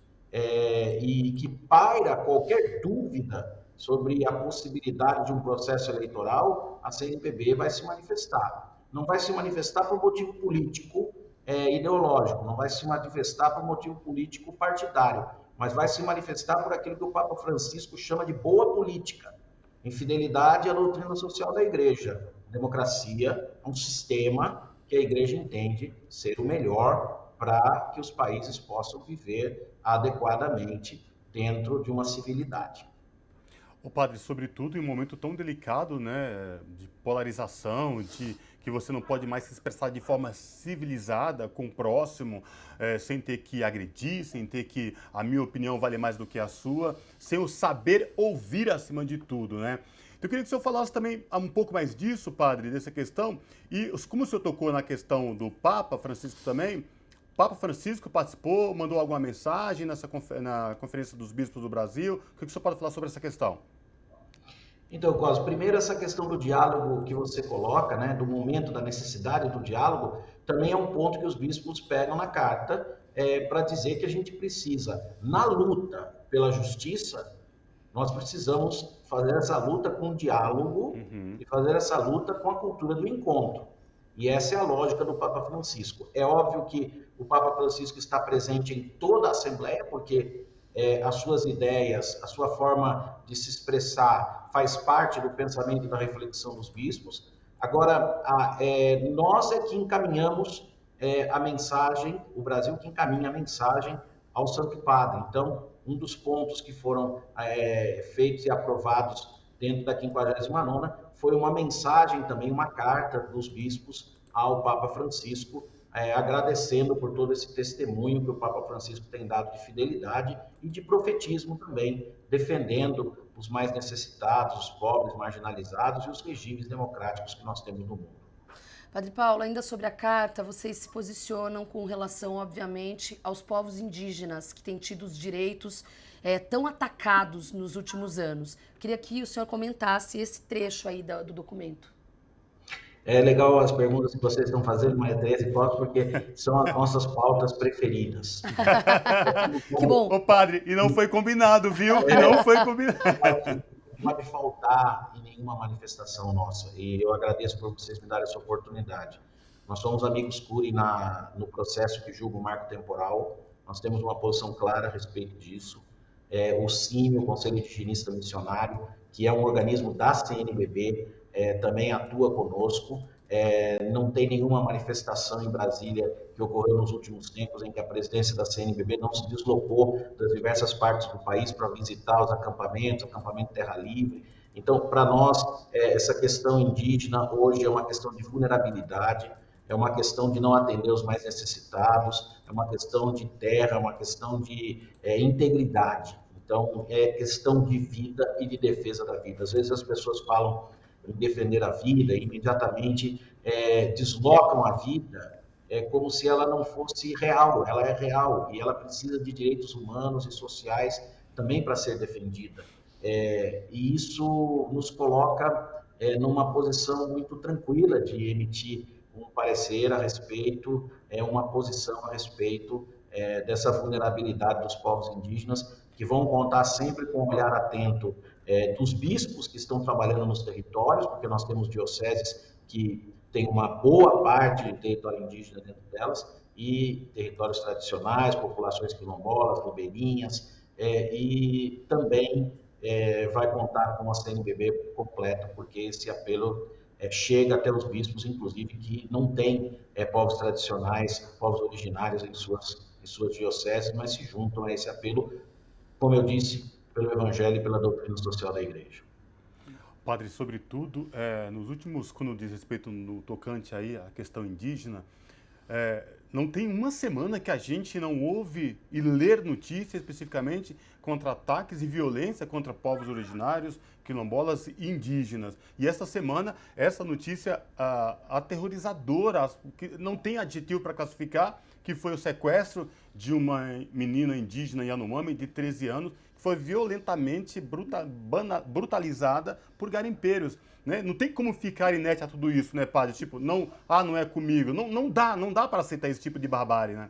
e que paira qualquer dúvida sobre a possibilidade de um processo eleitoral, a CNBB vai se manifestar. Não vai se manifestar por motivo político ideológico, não vai se manifestar por motivo político partidário, mas vai se manifestar por aquilo que o Papa Francisco chama de boa política, em fidelidade à doutrina social da Igreja. A democracia é um sistema que a Igreja entende ser o melhor para que os países possam viver adequadamente dentro de uma civilidade. O padre, sobretudo em um momento tão delicado, né, de polarização, de que você não pode mais se expressar de forma civilizada com o próximo, sem ter que agredir, sem ter que a minha opinião vale mais do que a sua, sem o saber ouvir acima de tudo, né? Então, eu queria que o senhor falasse também um pouco mais disso, padre, dessa questão, e como o senhor tocou na questão do Papa Francisco também, o Papa Francisco participou, mandou alguma mensagem na Conferência dos Bispos do Brasil, o que o senhor pode falar sobre essa questão? Então, Cosmo, primeiro essa questão do diálogo que você coloca, né, do momento da necessidade do diálogo, também é um ponto que os bispos pegam na carta para dizer que a gente precisa, na luta pela justiça, nós precisamos fazer essa luta com diálogo e fazer essa luta com a cultura do encontro. E essa é a lógica do Papa Francisco. É óbvio que o Papa Francisco está presente em toda a Assembleia, porque as suas ideias, a sua forma de se expressar faz parte do pensamento e da reflexão dos bispos. Agora, nós é que encaminhamos a mensagem, o Brasil que encaminha a mensagem ao Santo Padre. Então, um dos pontos que foram feitos e aprovados dentro da 59ª foi uma mensagem também, uma carta dos bispos ao Papa Francisco, agradecendo por todo esse testemunho que o Papa Francisco tem dado de fidelidade e de profetismo também, defendendo os mais necessitados, os pobres, marginalizados e os regimes democráticos que nós temos no mundo. Padre Paulo, ainda sobre a carta, vocês se posicionam com relação, obviamente, aos povos indígenas que têm tido os direitos tão atacados nos últimos anos. Queria que o senhor comentasse esse trecho aí do documento. É legal as perguntas que vocês estão fazendo, Maria Tereza e Paulo, porque são as nossas pautas preferidas. Que bom. Ô padre, e não foi combinado, viu? E não foi combinado. Não pode faltar em nenhuma manifestação nossa, e eu agradeço por vocês me darem essa oportunidade. Nós somos amigos Cury no processo que julga o marco temporal, nós temos uma posição clara a respeito disso. O CIMI, o Conselho Indigenista Missionário, que é um organismo da CNBB, também atua conosco. Não tem nenhuma manifestação em Brasília que ocorreu nos últimos tempos em que a presidência da CNBB não se deslocou das diversas partes do país para visitar os acampamentos, acampamento Terra Livre. Então, para nós, essa questão indígena hoje é uma questão de vulnerabilidade, é uma questão de não atender os mais necessitados, é uma questão de terra, é uma questão de integridade. Então, é questão de vida e de defesa da vida. Às vezes as pessoas falam em defender a vida e imediatamente deslocam a vida como se ela não fosse real. Ela é real e ela precisa de direitos humanos e sociais também para ser defendida. E isso nos coloca numa posição muito tranquila de emitir um parecer a respeito, uma posição a respeito dessa vulnerabilidade dos povos indígenas, que vão contar sempre com um olhar atento dos bispos que estão trabalhando nos territórios, porque nós temos dioceses que têm uma boa parte de território indígena dentro delas, e territórios tradicionais, populações quilombolas, ribeirinhas, e também vai contar com a CNBB completa, porque esse apelo chega até os bispos, inclusive, que não têm povos tradicionais, povos originários em suas dioceses, mas se juntam a esse apelo, como eu disse, pelo Evangelho e pela doutrina social da Igreja. Padre, sobretudo, nos últimos, quando diz respeito no tocante aí à questão indígena, não tem uma semana que a gente não ouve e ler notícias especificamente contra ataques e violência contra povos originários, quilombolas e indígenas. E essa semana, essa notícia aterrorizadora, que não tem adjetivo para classificar, que foi o sequestro de uma menina indígena Yanomami de 13 anos, que foi violentamente brutalizada por garimpeiros. Né? Não tem como ficar inerte a tudo isso, né, padre? Tipo, não é comigo. Não dá para aceitar esse tipo de barbárie, né?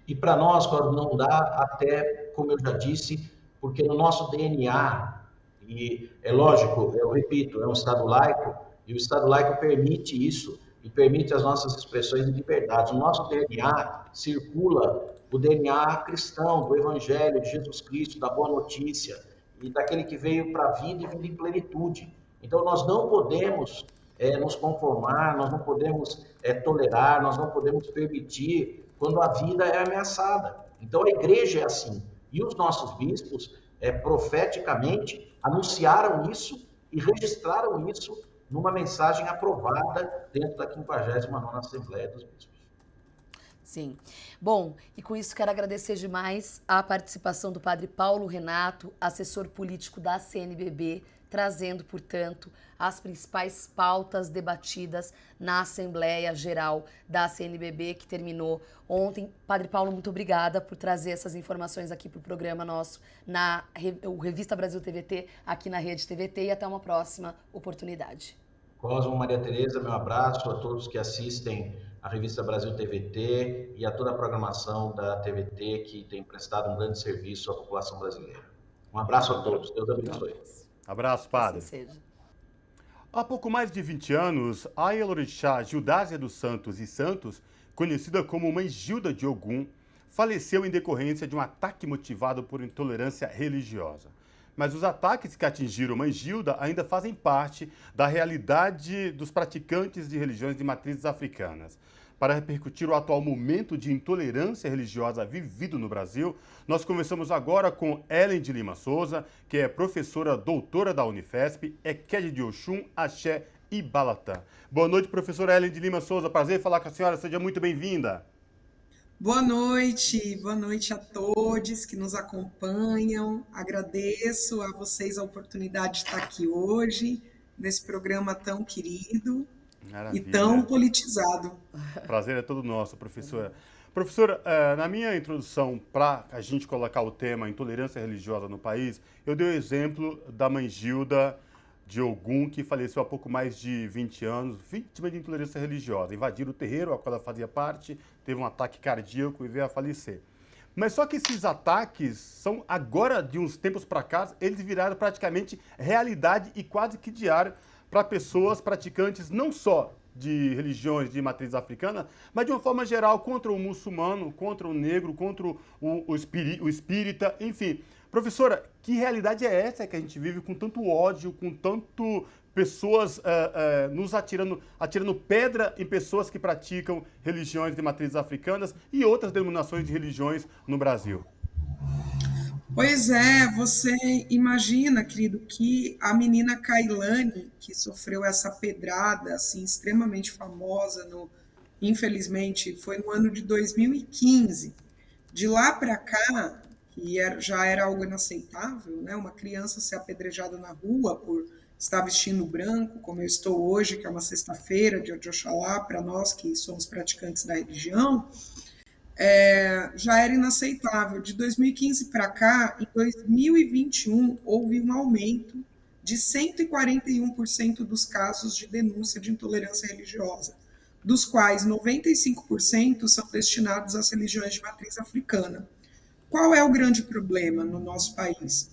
E para nós, não dá, até, como eu já disse, porque no nosso DNA, e é lógico, eu repito, é um Estado laico, e o Estado laico permite isso, e permite as nossas expressões de liberdade. No nosso DNA circula o DNA cristão, do Evangelho de Jesus Cristo, da Boa Notícia, e daquele que veio para a vida e vida em plenitude. Então, nós não podemos nos conformar, nós não podemos tolerar, nós não podemos permitir quando a vida é ameaçada. Então, a igreja é assim. E os nossos bispos, profeticamente, anunciaram isso e registraram isso numa mensagem aprovada dentro da 59ª Assembleia dos Bispos. Sim. Bom, e com isso quero agradecer demais a participação do Padre Paulo Renato, assessor político da CNBB, trazendo, portanto, as principais pautas debatidas na Assembleia Geral da CNBB, que terminou ontem. Padre Paulo, muito obrigada por trazer essas informações aqui para o programa nosso, o Revista Brasil TVT, aqui na Rede TVT, e até uma próxima oportunidade. Cosmo, Maria Tereza, meu abraço a todos que assistem a revista Brasil TVT e a toda a programação da TVT que tem prestado um grande serviço à população brasileira. Um abraço a todos, Deus abençoe. Abraço, padre. Assim seja. Há pouco mais de 20 anos, a Ielorixá Gildásia dos Santos e Santos, conhecida como Mãe Gilda de Ogum, faleceu em decorrência de um ataque motivado por intolerância religiosa. Mas os ataques que atingiram Mãe Gilda ainda fazem parte da realidade dos praticantes de religiões de matrizes africanas. Para repercutir o atual momento de intolerância religiosa vivido no Brasil, nós conversamos agora com Ellen de Lima Souza, que é professora doutora da Unifesp, Ekede de Oxum, Axé e Balatã. Boa noite, professora Ellen de Lima Souza. Prazer falar com a senhora. Seja muito bem-vinda. Boa noite a todos que nos acompanham. Agradeço a vocês a oportunidade de estar aqui hoje, nesse programa tão querido. Maravilha. E tão politizado. Prazer é todo nosso, professora. Professora, na minha introdução, para a gente colocar o tema intolerância religiosa no país, eu dei o exemplo da Mãe Gilda de Ogum, que faleceu há pouco mais de 20 anos, vítima de intolerância religiosa. Invadiram o terreiro ao qual ela fazia parte, teve um ataque cardíaco e veio a falecer. Mas só que esses ataques são, agora, de uns tempos para cá, eles viraram praticamente realidade e quase que diário para pessoas praticantes não só de religiões de matriz africana, mas de uma forma geral contra o muçulmano, contra o negro, contra o espírita, enfim. Professora, que realidade é essa que a gente vive com tanto ódio, com tanto pessoas nos atirando pedra em pessoas que praticam religiões de matrizes africanas e outras denominações de religiões no Brasil? Pois é, você imagina, querido, que a menina Kailane, que sofreu essa pedrada assim, extremamente famosa, infelizmente, foi no ano de 2015. De lá para cá, que já era algo inaceitável, né? Uma criança ser apedrejada na rua por estar vestindo branco, como eu estou hoje, que é uma sexta-feira de Oxalá, para nós que somos praticantes da religião, já era inaceitável. De 2015 para cá, em 2021, houve um aumento de 141% dos casos de denúncia de intolerância religiosa, dos quais 95% são destinados às religiões de matriz africana. Qual é o grande problema no nosso país?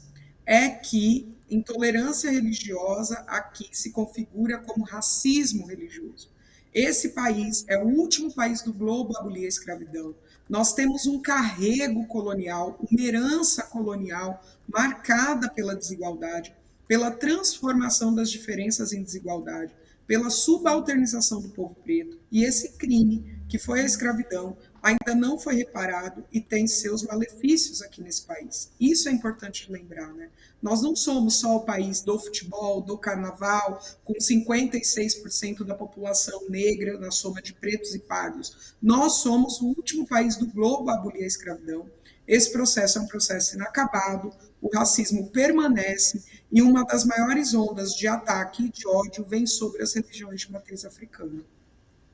É que intolerância religiosa aqui se configura como racismo religioso. Esse país é o último país do globo a abolir a escravidão. Nós temos um carrego colonial, uma herança colonial marcada pela desigualdade, pela transformação das diferenças em desigualdade, pela subalternização do povo preto. E esse crime, que foi a escravidão, ainda não foi reparado e tem seus malefícios aqui nesse país. Isso é importante lembrar, né? Nós não somos só o país do futebol, do carnaval, com 56% da população negra na soma de pretos e pardos. Nós somos o último país do globo a abolir a escravidão. Esse processo é um processo inacabado, o racismo permanece e uma das maiores ondas de ataque e de ódio vem sobre as religiões de matriz africana.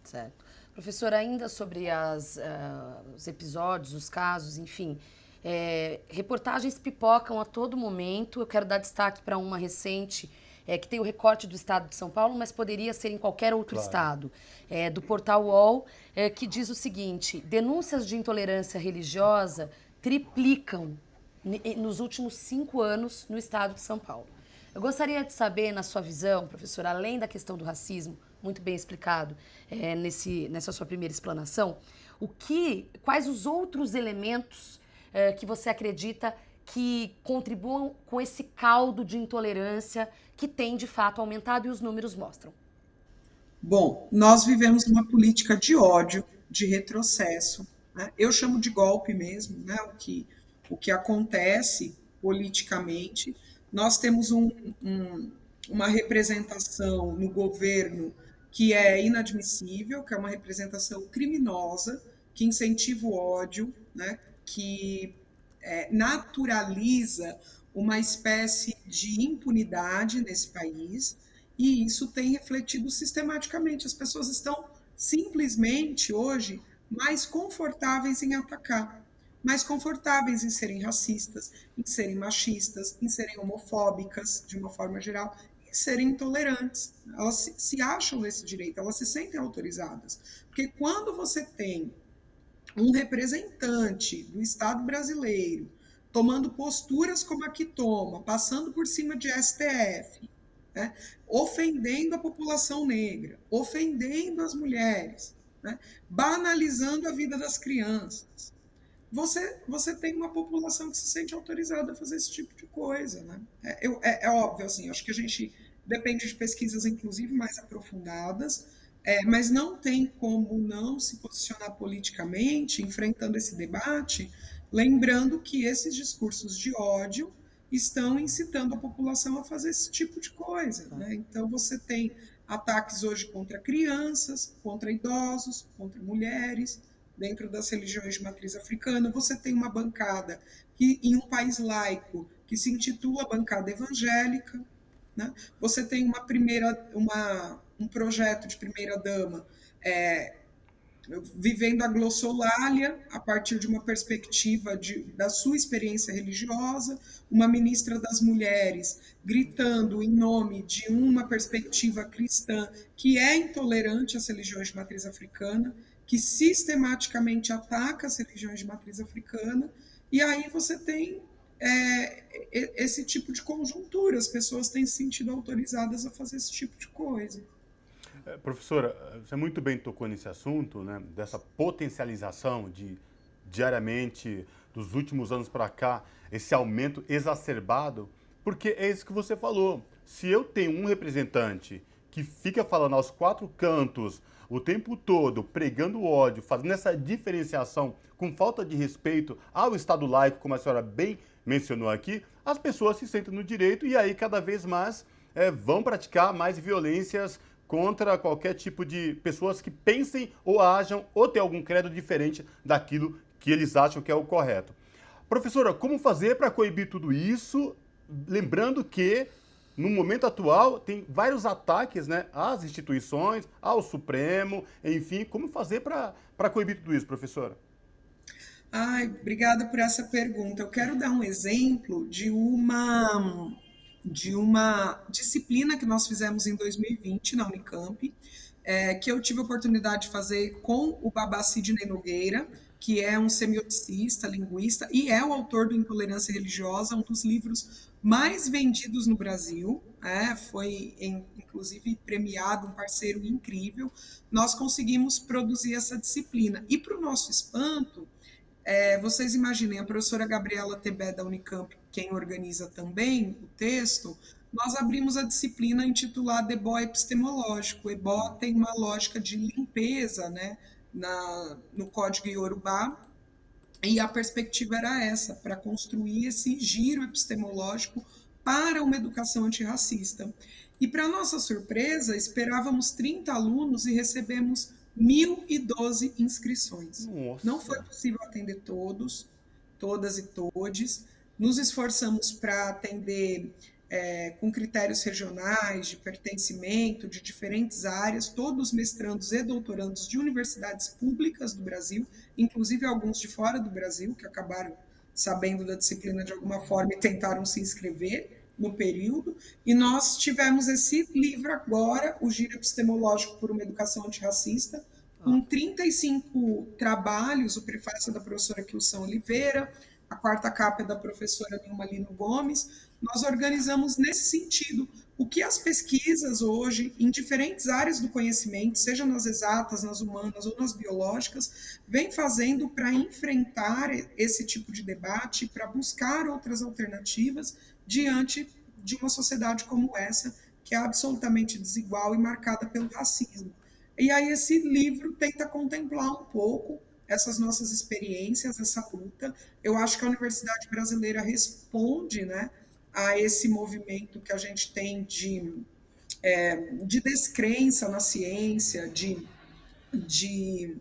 Certo. Professora, ainda sobre os episódios, os casos, enfim, reportagens pipocam a todo momento. Eu quero dar destaque para uma recente, que tem o recorte do estado de São Paulo, mas poderia ser em qualquer outro estado, do portal UOL, que diz o seguinte: denúncias de intolerância religiosa triplicam nos últimos 5 anos no estado de São Paulo. Eu gostaria de saber, na sua visão, professora, além da questão do racismo, muito bem explicado nessa sua primeira explanação, quais os outros elementos que você acredita que contribuam com esse caldo de intolerância que tem, de fato, aumentado e os números mostram? Bom, nós vivemos uma política de ódio, de retrocesso, né? Eu chamo de golpe mesmo, né? O que acontece politicamente. Nós temos uma representação no governo que é inadmissível, que é uma representação criminosa, que incentiva o ódio, né, que naturaliza uma espécie de impunidade nesse país, e isso tem refletido sistematicamente. As pessoas estão simplesmente, hoje, mais confortáveis em atacar, mais confortáveis em serem racistas, em serem machistas, em serem homofóbicas, de uma forma geral, serem intolerantes. Elas se acham nesse direito, elas se sentem autorizadas. Porque quando você tem um representante do Estado brasileiro tomando posturas como a que toma, passando por cima de STF, né, ofendendo a população negra, ofendendo as mulheres, né, banalizando a vida das crianças, você tem uma população que se sente autorizada a fazer esse tipo de coisa. Né? É óbvio, assim, acho que a gente depende de pesquisas, inclusive, mais aprofundadas, mas não tem como não se posicionar politicamente, enfrentando esse debate, lembrando que esses discursos de ódio estão incitando a população a fazer esse tipo de coisa. Né? Então, você tem ataques hoje contra crianças, contra idosos, contra mulheres, dentro das religiões de matriz africana. Você tem uma bancada que, em um país laico, que se intitula bancada evangélica. Né? Você tem um projeto de primeira-dama vivendo a glossolalia a partir de uma perspectiva da sua experiência religiosa, uma ministra das mulheres gritando em nome de uma perspectiva cristã que é intolerante às religiões de matriz africana, que sistematicamente ataca as religiões de matriz africana, e aí você tem esse tipo de conjuntura, as pessoas têm se sentido autorizadas a fazer esse tipo de coisa. Professora, você muito bem tocou nesse assunto, né, dessa potencialização diariamente, dos últimos anos para cá, esse aumento exacerbado, porque é isso que você falou. Se eu tenho um representante que fica falando aos quatro cantos o tempo todo, pregando ódio, fazendo essa diferenciação com falta de respeito ao Estado laico, como a senhora bem mencionou aqui, as pessoas se sentem no direito e aí cada vez mais vão praticar mais violências contra qualquer tipo de pessoas que pensem ou ajam ou tenham algum credo diferente daquilo que eles acham que é o correto. Professora, como fazer para coibir tudo isso? Lembrando que, no momento atual, tem vários ataques, né, às instituições, ao Supremo, enfim. Como fazer para coibir tudo isso, professora? Obrigada por essa pergunta. Eu quero dar um exemplo de uma disciplina que nós fizemos em 2020 na Unicamp, que eu tive a oportunidade de fazer com o Babá Sidney Nogueira, que é um semioticista, linguista, e é o autor do Intolerância Religiosa, um dos livros mais vendidos no Brasil, foi inclusive premiado, um parceiro incrível. Nós conseguimos produzir essa disciplina. E para o nosso espanto, vocês imaginem, a professora Gabriela Tebé da Unicamp, quem organiza também o texto, nós abrimos a disciplina intitulada Ebó Epistemológico. O Ebó tem uma lógica de limpeza, né, no Código Iorubá, e a perspectiva era essa, para construir esse giro epistemológico para uma educação antirracista. E, para nossa surpresa, esperávamos 30 alunos e recebemos 1.012 inscrições. Nossa. Não foi possível atender todos, todas e todes. Nos esforçamos para atender com critérios regionais, de pertencimento, de diferentes áreas, todos mestrandos e doutorandos de universidades públicas do Brasil, inclusive alguns de fora do Brasil, que acabaram sabendo da disciplina de alguma forma e tentaram se inscrever no período. E nós tivemos esse livro agora, O Giro Epistemológico por uma Educação Antirracista, com 35 trabalhos, o prefácio da professora Kilson Oliveira, a quarta capa é da professora Nilma Lino Gomes. Nós organizamos nesse sentido o que as pesquisas hoje, em diferentes áreas do conhecimento, seja nas exatas, nas humanas ou nas biológicas, vem fazendo para enfrentar esse tipo de debate, para buscar outras alternativas diante de uma sociedade como essa, que é absolutamente desigual e marcada pelo racismo. E aí esse livro tenta contemplar um pouco essas nossas experiências, essa luta. Eu acho que a Universidade Brasileira responde, né, a esse movimento que a gente tem de descrença na ciência, de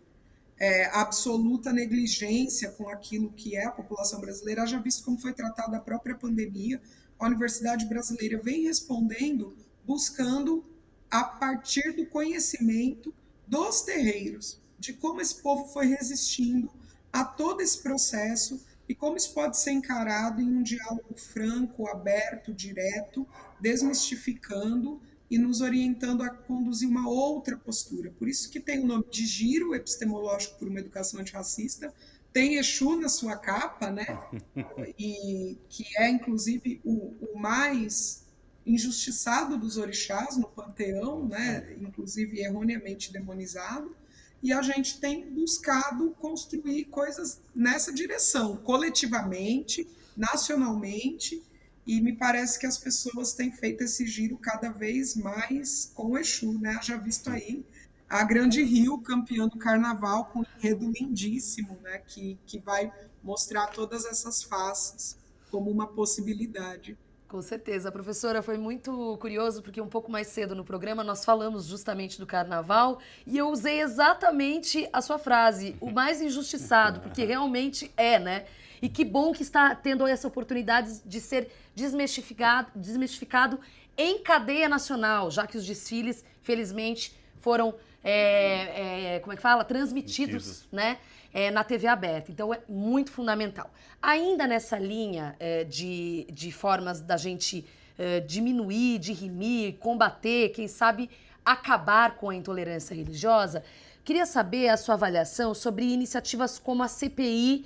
absoluta negligência com aquilo que é a população brasileira. Já visto como foi tratada a própria pandemia, a Universidade Brasileira vem respondendo, buscando, a partir do conhecimento dos terreiros, de como esse povo foi resistindo a todo esse processo e como isso pode ser encarado em um diálogo franco, aberto, direto, desmistificando e nos orientando a conduzir uma outra postura. Por isso que tem o nome de Giro Epistemológico por uma Educação Antirracista, tem Exu na sua capa, né? E que é, inclusive, o mais injustiçado dos orixás no panteão, né? Inclusive erroneamente demonizado, e a gente tem buscado construir coisas nessa direção, coletivamente, nacionalmente, e me parece que as pessoas têm feito esse giro cada vez mais com o Exu, né? Já visto aí a Grande Rio, campeã do carnaval, com um enredo lindíssimo, né? Que vai mostrar todas essas faces como uma possibilidade. Com certeza. Professora, foi muito curioso porque um pouco mais cedo no programa nós falamos justamente do carnaval e eu usei exatamente a sua frase, o mais injustiçado, porque realmente é, né? E que bom que está tendo essa oportunidade de ser desmistificado em cadeia nacional, já que os desfiles, felizmente, foram, como é que fala? Transmitidos, né? Na TV aberta. Então, é muito fundamental. Ainda nessa linha de formas da gente diminuir, dirimir, combater, quem sabe acabar com a intolerância religiosa, queria saber a sua avaliação sobre iniciativas como a CPI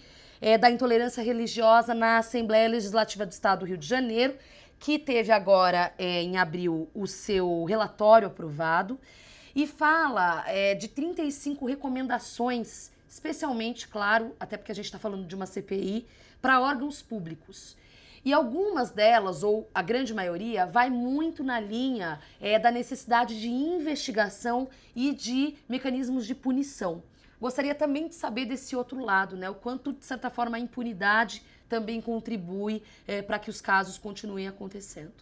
da intolerância religiosa na Assembleia Legislativa do Estado do Rio de Janeiro, que teve agora, em abril, o seu relatório aprovado e fala de 35 recomendações, especialmente, claro, até porque a gente está falando de uma CPI, para órgãos públicos. E algumas delas, ou a grande maioria, vai muito na linha da necessidade de investigação e de mecanismos de punição. Gostaria também de saber desse outro lado, né? O quanto, de certa forma, a impunidade também contribui para que os casos continuem acontecendo.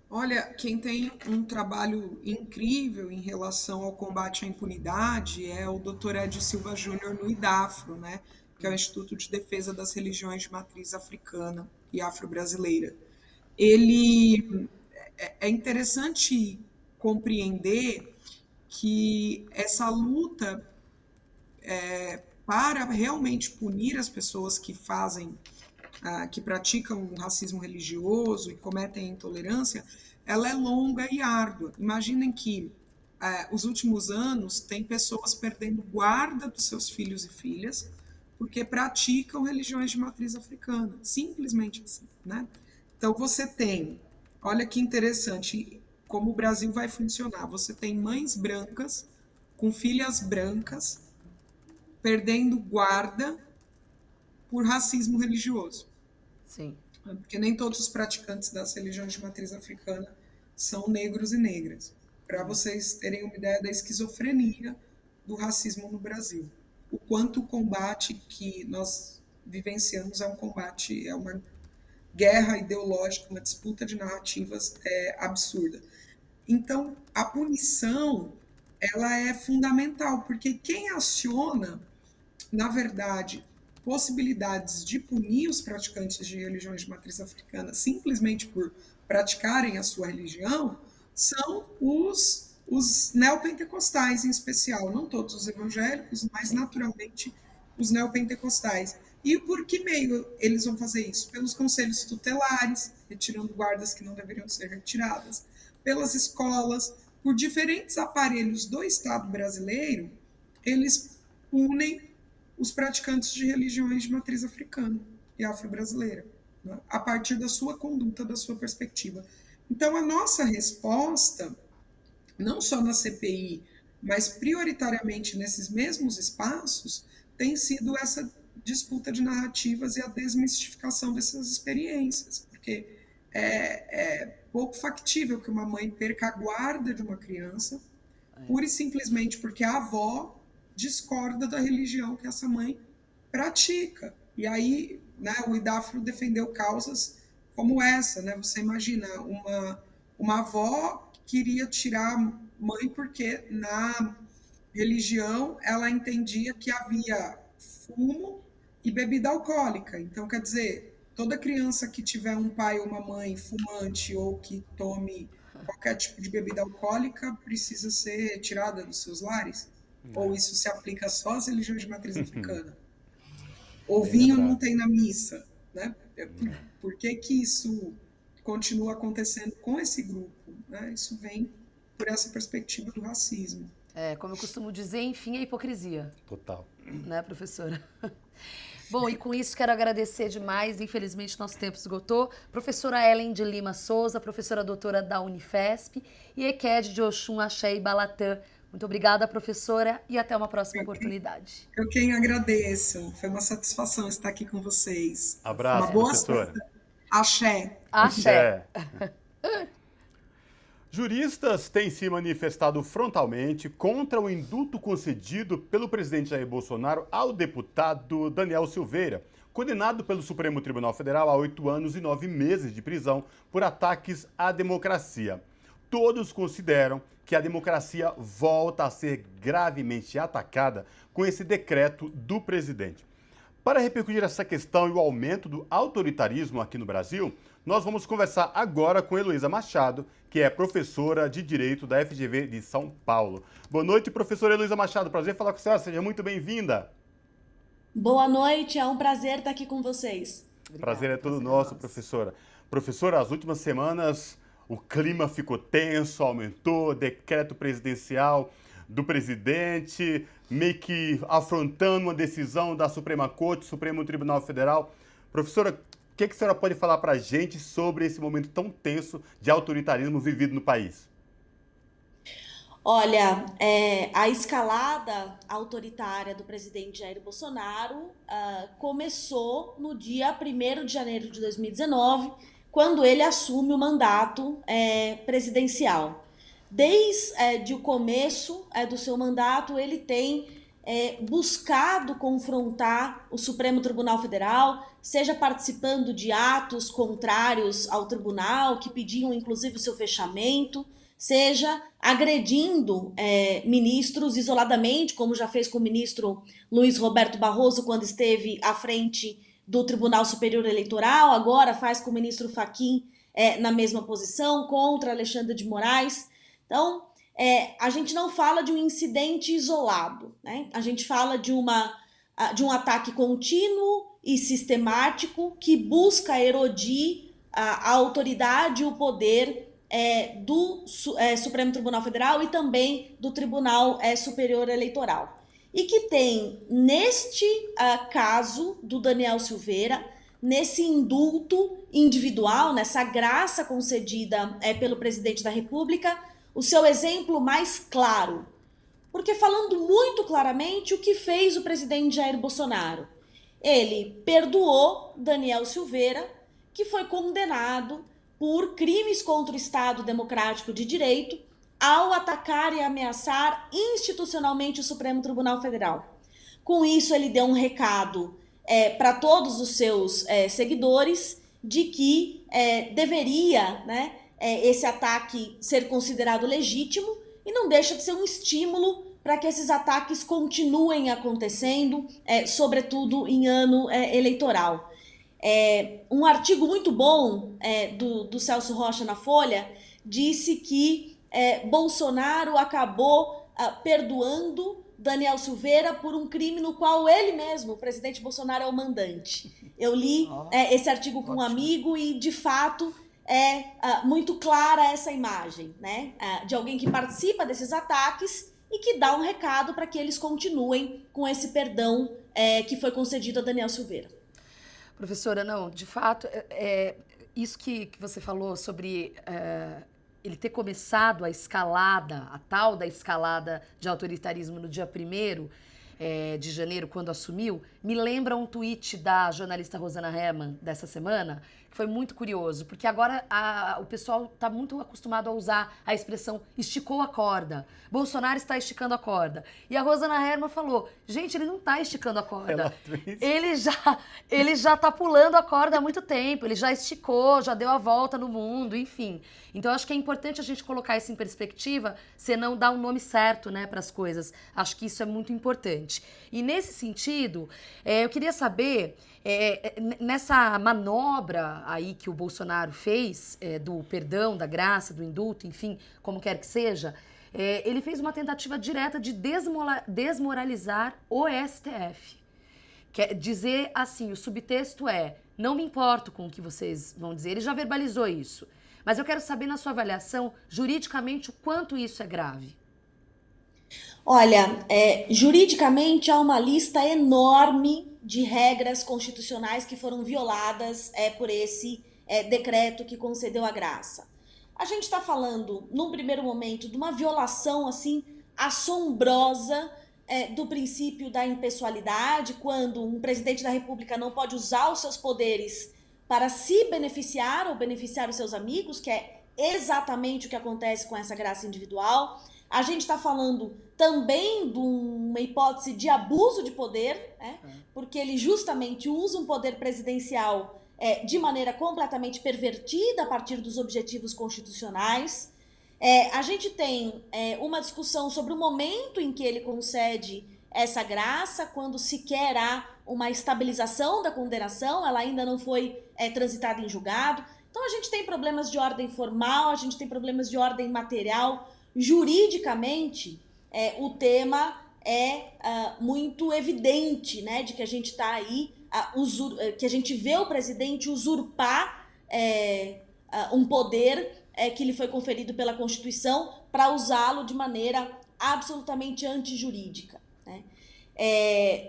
Olha, quem tem um trabalho incrível em relação ao combate à impunidade é o Dr. Ed Silva Júnior no IDAFRO, né? Que é o Instituto de Defesa das Religiões de Matriz Africana e Afro-Brasileira. É interessante compreender que essa luta para realmente punir as pessoas que que praticam o racismo religioso e cometem a intolerância, ela é longa e árdua. Imaginem que os últimos anos tem pessoas perdendo guarda dos seus filhos e filhas porque praticam religiões de matriz africana, simplesmente assim, né? Então você tem, olha que interessante como o Brasil vai funcionar, você tem mães brancas com filhas brancas perdendo guarda por racismo religioso. Sim. Porque nem todos os praticantes das religiões de matriz africana são negros e negras. Para vocês terem uma ideia da esquizofrenia do racismo no Brasil. O quanto o combate que nós vivenciamos é um combate, é uma guerra ideológica, uma disputa de narrativas absurda. Então, a punição, ela é fundamental, porque quem aciona, na verdade, possibilidades de punir os praticantes de religiões de matriz africana simplesmente por praticarem a sua religião são os neopentecostais, em especial, não todos os evangélicos, mas naturalmente os neopentecostais. E por que meio eles vão fazer isso? Pelos conselhos tutelares, retirando guardas que não deveriam ser retiradas, pelas escolas, por diferentes aparelhos do Estado brasileiro, eles punem os praticantes de religiões de matriz africana e afro-brasileira, né? A partir da sua conduta, da sua perspectiva. Então, a nossa resposta, não só na CPI, mas prioritariamente nesses mesmos espaços, tem sido essa disputa de narrativas e a desmistificação dessas experiências, porque é pouco factível que uma mãe perca a guarda de uma criança, pura e simplesmente porque a avó discorda da religião que essa mãe pratica. E aí, né, o IDAFRO defendeu causas como essa, né? Você imagina uma avó queria tirar a mãe porque na religião ela entendia que havia fumo e bebida alcoólica. Então, quer dizer, toda criança que tiver um pai ou uma mãe fumante ou que tome qualquer tipo de bebida alcoólica precisa ser retirada dos seus lares? Ou isso se aplica só às religiões de matriz africana? O vinho não tem na missa, né? Por que que isso continua acontecendo com esse grupo, né? Isso vem por essa perspectiva do racismo. Como eu costumo dizer, enfim, a hipocrisia. Total. Né, professora? Bom, e com isso quero agradecer demais, infelizmente nosso tempo esgotou, professora Ellen de Lima Souza, professora doutora da Unifesp e Eked de Oxum Axé e Balatã. Muito obrigada, professora, e até uma próxima oportunidade. Eu quem agradeço, foi uma satisfação estar aqui com vocês. Abraço, uma boa professora. Axé. Axé. Juristas têm se manifestado frontalmente contra o indulto concedido pelo presidente Jair Bolsonaro ao deputado Daniel Silveira, condenado pelo Supremo Tribunal Federal a 8 anos e 9 meses de prisão por ataques à democracia. Todos consideram que a democracia volta a ser gravemente atacada com esse decreto do presidente. Para repercutir essa questão e o aumento do autoritarismo aqui no Brasil, nós vamos conversar agora com Heloísa Machado, que é professora de Direito da FGV de São Paulo. Boa noite, professora Heloísa Machado. Prazer falar com a senhora. Seja muito bem-vinda. Boa noite, é um prazer estar aqui com vocês. Obrigada, prazer é todo nosso, professora. Professora, as últimas semanas o clima ficou tenso, aumentou, decreto presidencial do presidente, meio que afrontando uma decisão da Suprema Corte, Supremo Tribunal Federal. Professora, o que a senhora pode falar para a gente sobre esse momento tão tenso de autoritarismo vivido no país? Olha, a escalada autoritária do presidente Jair Bolsonaro começou no dia 1º de janeiro de 2019, quando ele assume o mandato presidencial. Desde o começo do seu mandato, ele tem buscado confrontar o Supremo Tribunal Federal, seja participando de atos contrários ao tribunal, que pediam inclusive o seu fechamento, seja agredindo ministros isoladamente, como já fez com o ministro Luiz Roberto Barroso quando esteve à frente do Tribunal Superior Eleitoral, agora faz com o ministro Fachin na mesma posição, contra Alexandre de Moraes. Então, a gente não fala de um incidente isolado, né? A gente fala de um ataque contínuo e sistemático que busca erodir a autoridade e o poder do Supremo Tribunal Federal e também do Tribunal Superior Eleitoral. E que tem, neste caso do Daniel Silveira, nesse indulto individual, nessa graça concedida pelo presidente da República, o seu exemplo mais claro. Porque falando muito claramente o que fez o presidente Jair Bolsonaro. Ele perdoou Daniel Silveira, que foi condenado por crimes contra o Estado Democrático de Direito, ao atacar e ameaçar institucionalmente o Supremo Tribunal Federal. Com isso, ele deu um recado para todos os seus seguidores de que deveria, né, esse ataque ser considerado legítimo e não deixa de ser um estímulo para que esses ataques continuem acontecendo, sobretudo em ano eleitoral. Um artigo muito bom do Celso Rocha na Folha disse que Bolsonaro acabou perdoando Daniel Silveira por um crime no qual ele mesmo, o presidente Bolsonaro, é o mandante. Eu li esse artigo com um amigo e, de fato, muito clara essa imagem, né? De alguém que participa desses ataques e que dá um recado para que eles continuem com esse perdão que foi concedido a Daniel Silveira. Professora, não, de fato, isso que você falou sobre ele ter começado a escalada, a tal da escalada de autoritarismo no dia 1º de janeiro, quando assumiu, me lembra um tweet da jornalista Rosana Herrmann dessa semana, que foi muito curioso, porque agora o pessoal está muito acostumado a usar a expressão esticou a corda. Bolsonaro está esticando a corda. E a Rosana Herrmann falou, gente, ele não está esticando a corda. Ele já está pulando a corda há muito tempo, ele já esticou, já deu a volta no mundo, enfim. Então, acho que é importante a gente colocar isso em perspectiva, senão dar um nome certo, né, para as coisas. Acho que isso é muito importante. E, nesse sentido, eu queria saber, nessa manobra aí que o Bolsonaro fez, do perdão, da graça, do indulto, enfim, como quer que seja, ele fez uma tentativa direta de desmoralizar o STF. Quer dizer assim, o subtexto é, não me importo com o que vocês vão dizer, ele já verbalizou isso. Mas eu quero saber, na sua avaliação, juridicamente, o quanto isso é grave. Olha, juridicamente há uma lista enorme de regras constitucionais que foram violadas por esse decreto que concedeu a graça. A gente está falando, num primeiro momento, de uma violação assim assombrosa do princípio da impessoalidade, quando um presidente da República não pode usar os seus poderes para se beneficiar ou beneficiar os seus amigos, que é exatamente o que acontece com essa graça individual. A gente está falando também de uma hipótese de abuso de poder, né? Porque ele justamente usa um poder presidencial de maneira completamente pervertida a partir dos objetivos constitucionais. A gente tem uma discussão sobre o momento em que ele concede essa graça, quando sequer há uma estabilização da condenação, ela ainda não foi transitada em julgado. Então a gente tem problemas de ordem formal, a gente tem problemas de ordem material. Juridicamente, o tema é muito evidente, né, de que a gente está aí, que a gente vê o presidente usurpar um poder que lhe foi conferido pela Constituição para usá-lo de maneira absolutamente antijurídica, né?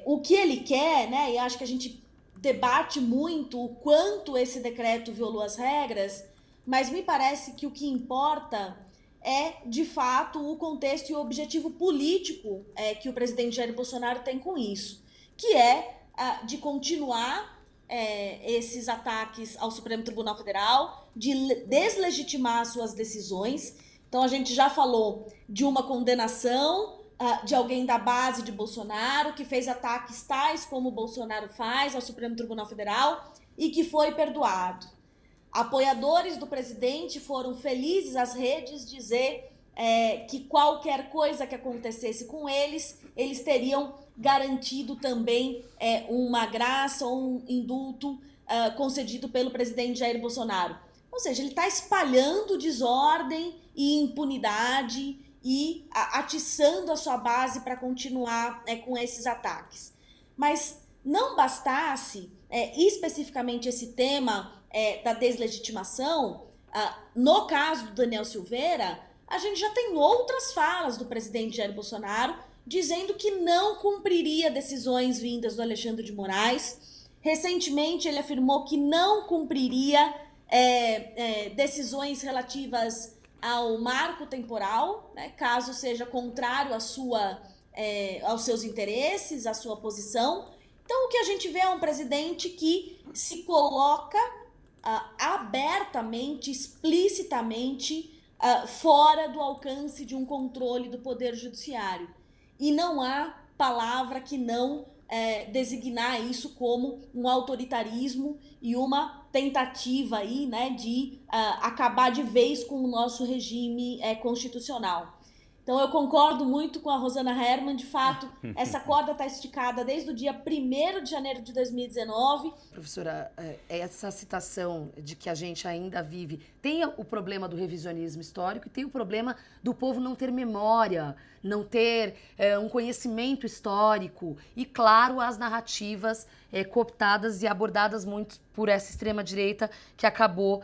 O que ele quer, né, e acho que a gente debate muito o quanto esse decreto violou as regras, mas me parece que o que importa é, de fato, o contexto e o objetivo político que o presidente Jair Bolsonaro tem com isso, que é de continuar esses ataques ao Supremo Tribunal Federal, de deslegitimar suas decisões. Então, a gente já falou de uma condenação de alguém da base de Bolsonaro, que fez ataques tais como o Bolsonaro faz ao Supremo Tribunal Federal e que foi perdoado. Apoiadores do presidente foram felizes às redes dizer que qualquer coisa que acontecesse com eles teriam garantido também uma graça ou um indulto concedido pelo presidente Jair Bolsonaro. Ou seja, ele está espalhando desordem e impunidade e atiçando a sua base para continuar com esses ataques. Mas não bastasse especificamente esse tema da deslegitimação, no caso do Daniel Silveira, a gente já tem outras falas do presidente Jair Bolsonaro dizendo que não cumpriria decisões vindas do Alexandre de Moraes. Recentemente, ele afirmou que não cumpriria decisões relativas ao marco temporal, né, caso seja contrário aos seus interesses, à sua posição. Então, o que a gente vê é um presidente que se coloca abertamente, explicitamente, fora do alcance de um controle do Poder Judiciário. E não há palavra que não designar isso como um autoritarismo e uma tentativa aí, né, de acabar de vez com o nosso regime constitucional. Então, eu concordo muito com a Rosana Herrmann. De fato, essa corda está esticada desde o dia 1º de janeiro de 2019. Professora, essa citação de que a gente ainda vive tem o problema do revisionismo histórico e tem o problema do povo não ter memória, não ter um conhecimento histórico e, claro, as narrativas cooptadas e abordadas muito por essa extrema-direita que acabou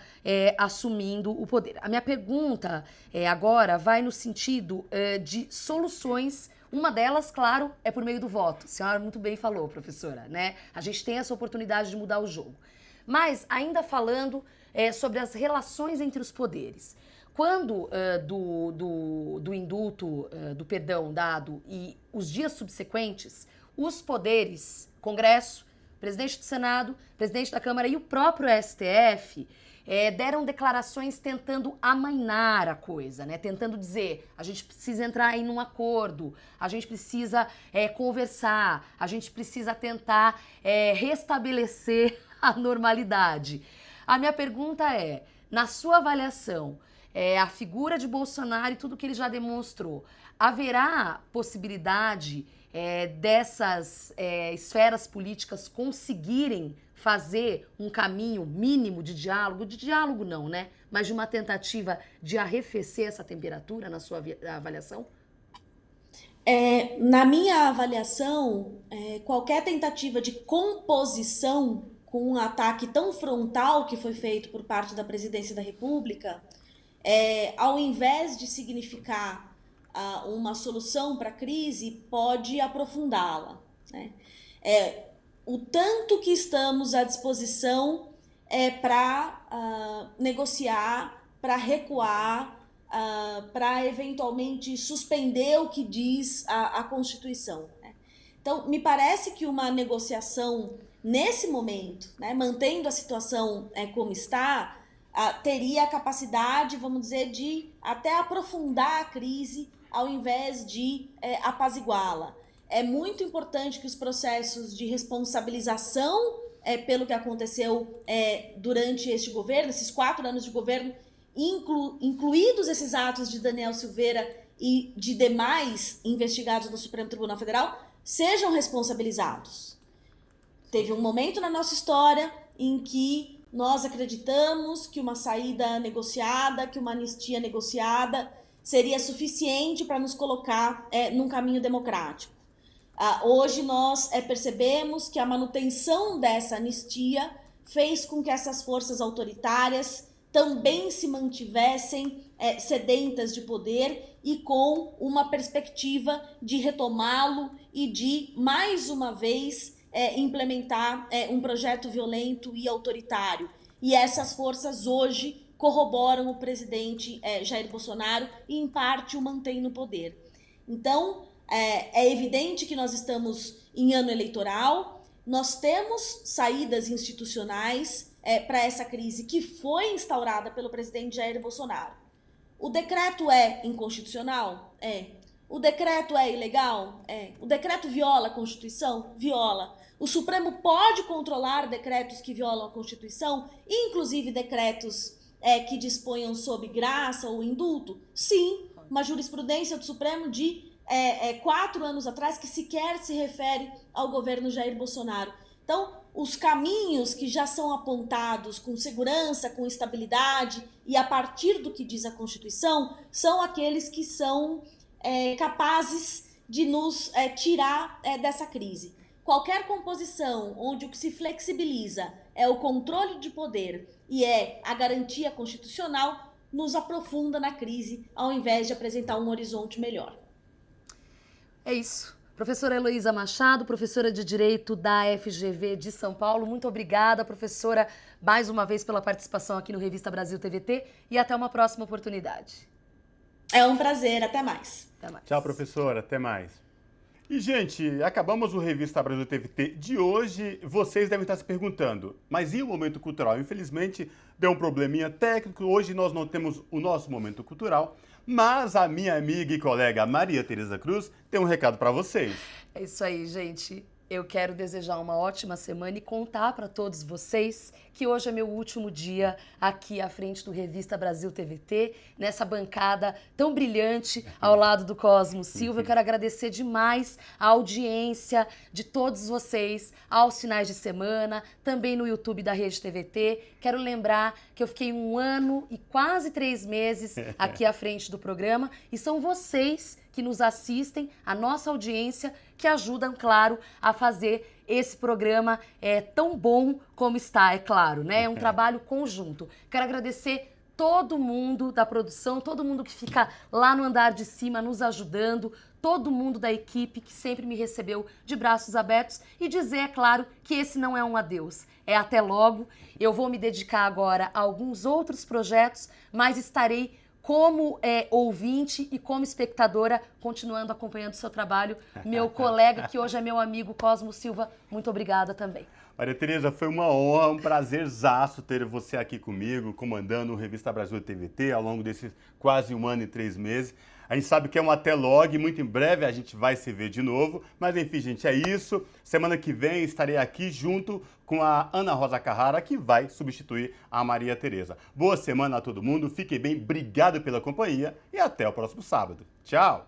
assumindo o poder. A minha pergunta agora vai no sentido de soluções. Uma delas, claro, é por meio do voto. A senhora muito bem falou, professora, né? A gente tem essa oportunidade de mudar o jogo. Mas, ainda falando sobre as relações entre os poderes. Quando do indulto, do perdão dado e os dias subsequentes, os poderes, Congresso, presidente do Senado, presidente da Câmara e o próprio STF deram declarações tentando amainar a coisa, né? Tentando dizer, a gente precisa entrar em um acordo, a gente precisa conversar, a gente precisa tentar restabelecer a normalidade. A minha pergunta é, na sua avaliação, a figura de Bolsonaro e tudo que ele já demonstrou, haverá possibilidade dessas esferas políticas conseguirem fazer um caminho mínimo de diálogo não, né? Mas de uma tentativa de arrefecer essa temperatura na sua avaliação? Na minha avaliação, qualquer tentativa de composição com um ataque tão frontal que foi feito por parte da Presidência da República, ao invés de significar uma solução para a crise, pode aprofundá-la, né? O tanto que estamos à disposição para negociar, para recuar, para eventualmente suspender o que diz a Constituição, né? Então, me parece que uma negociação nesse momento, né, mantendo a situação como está, teria a capacidade, vamos dizer, de até aprofundar a crise ao invés de apaziguá-la. É muito importante que os processos de responsabilização pelo que aconteceu durante este governo, esses 4 anos de governo, incluídos esses atos de Daniel Silveira e de demais investigados do Supremo Tribunal Federal, sejam responsabilizados. Teve um momento na nossa história em que nós acreditamos que uma saída negociada, que uma anistia negociada seria suficiente para nos colocar num caminho democrático. Hoje nós percebemos que a manutenção dessa anistia fez com que essas forças autoritárias também se mantivessem sedentas de poder e com uma perspectiva de retomá-lo e de, mais uma vez, implementar um projeto violento e autoritário. E essas forças hoje corroboram o presidente Jair Bolsonaro e, em parte, o mantêm no poder. Então, é evidente que nós estamos em ano eleitoral, nós temos saídas institucionais para essa crise que foi instaurada pelo presidente Jair Bolsonaro. O decreto é inconstitucional? O decreto é ilegal? O decreto viola a Constituição? Viola. O Supremo pode controlar decretos que violam a Constituição, inclusive decretos que disponham sob graça ou indulto? Sim, uma jurisprudência do Supremo de 4 anos atrás que sequer se refere ao governo Jair Bolsonaro. Então, os caminhos que já são apontados com segurança, com estabilidade e a partir do que diz a Constituição, são aqueles que são capazes de nos tirar dessa crise. Qualquer composição onde o que se flexibiliza é o controle de poder e a garantia constitucional nos aprofunda na crise, ao invés de apresentar um horizonte melhor. É isso. Professora Heloísa Machado, professora de Direito da FGV de São Paulo. Muito obrigada, professora, mais uma vez pela participação aqui no Revista Brasil TVT e até uma próxima oportunidade. É um prazer, até mais. Até mais. Tchau, professora, até mais. E, gente, acabamos o Revista Brasil TVT de hoje. Vocês devem estar se perguntando, mas e o Momento Cultural? Infelizmente, deu um probleminha técnico. Hoje nós não temos o nosso Momento Cultural, mas a minha amiga e colega Maria Tereza Cruz tem um recado para vocês. É isso aí, gente. Eu quero desejar uma ótima semana e contar para todos vocês que hoje é meu último dia aqui à frente do Revista Brasil TVT, nessa bancada tão brilhante ao lado do Cosmo Silva. Eu quero agradecer demais a audiência de todos vocês aos finais de semana, também no YouTube da Rede TVT. Quero lembrar que eu fiquei 1 ano e quase 3 meses aqui à frente do programa e são vocês que nos assistem, a nossa audiência, que ajudam, claro, a fazer esse programa tão bom como está, é claro, né? É um trabalho conjunto. Quero agradecer todo mundo da produção, todo mundo que fica lá no andar de cima nos ajudando, todo mundo da equipe que sempre me recebeu de braços abertos e dizer, é claro, que esse não é um adeus, é até logo. Eu vou me dedicar agora a alguns outros projetos, mas estarei como ouvinte e como espectadora, continuando acompanhando o seu trabalho. Meu colega, que hoje é meu amigo, Cosmo Silva, muito obrigada também. Maria Tereza, foi uma honra, um prazerzaço ter você aqui comigo, comandando o Revista Brasil TVT ao longo desses quase 1 ano e 3 meses. A gente sabe que é um até logo e muito em breve a gente vai se ver de novo. Mas enfim, gente, é isso. Semana que vem estarei aqui junto com a Ana Rosa Carrara, que vai substituir a Maria Tereza. Boa semana a todo mundo, fiquem bem, obrigado pela companhia e até o próximo sábado. Tchau!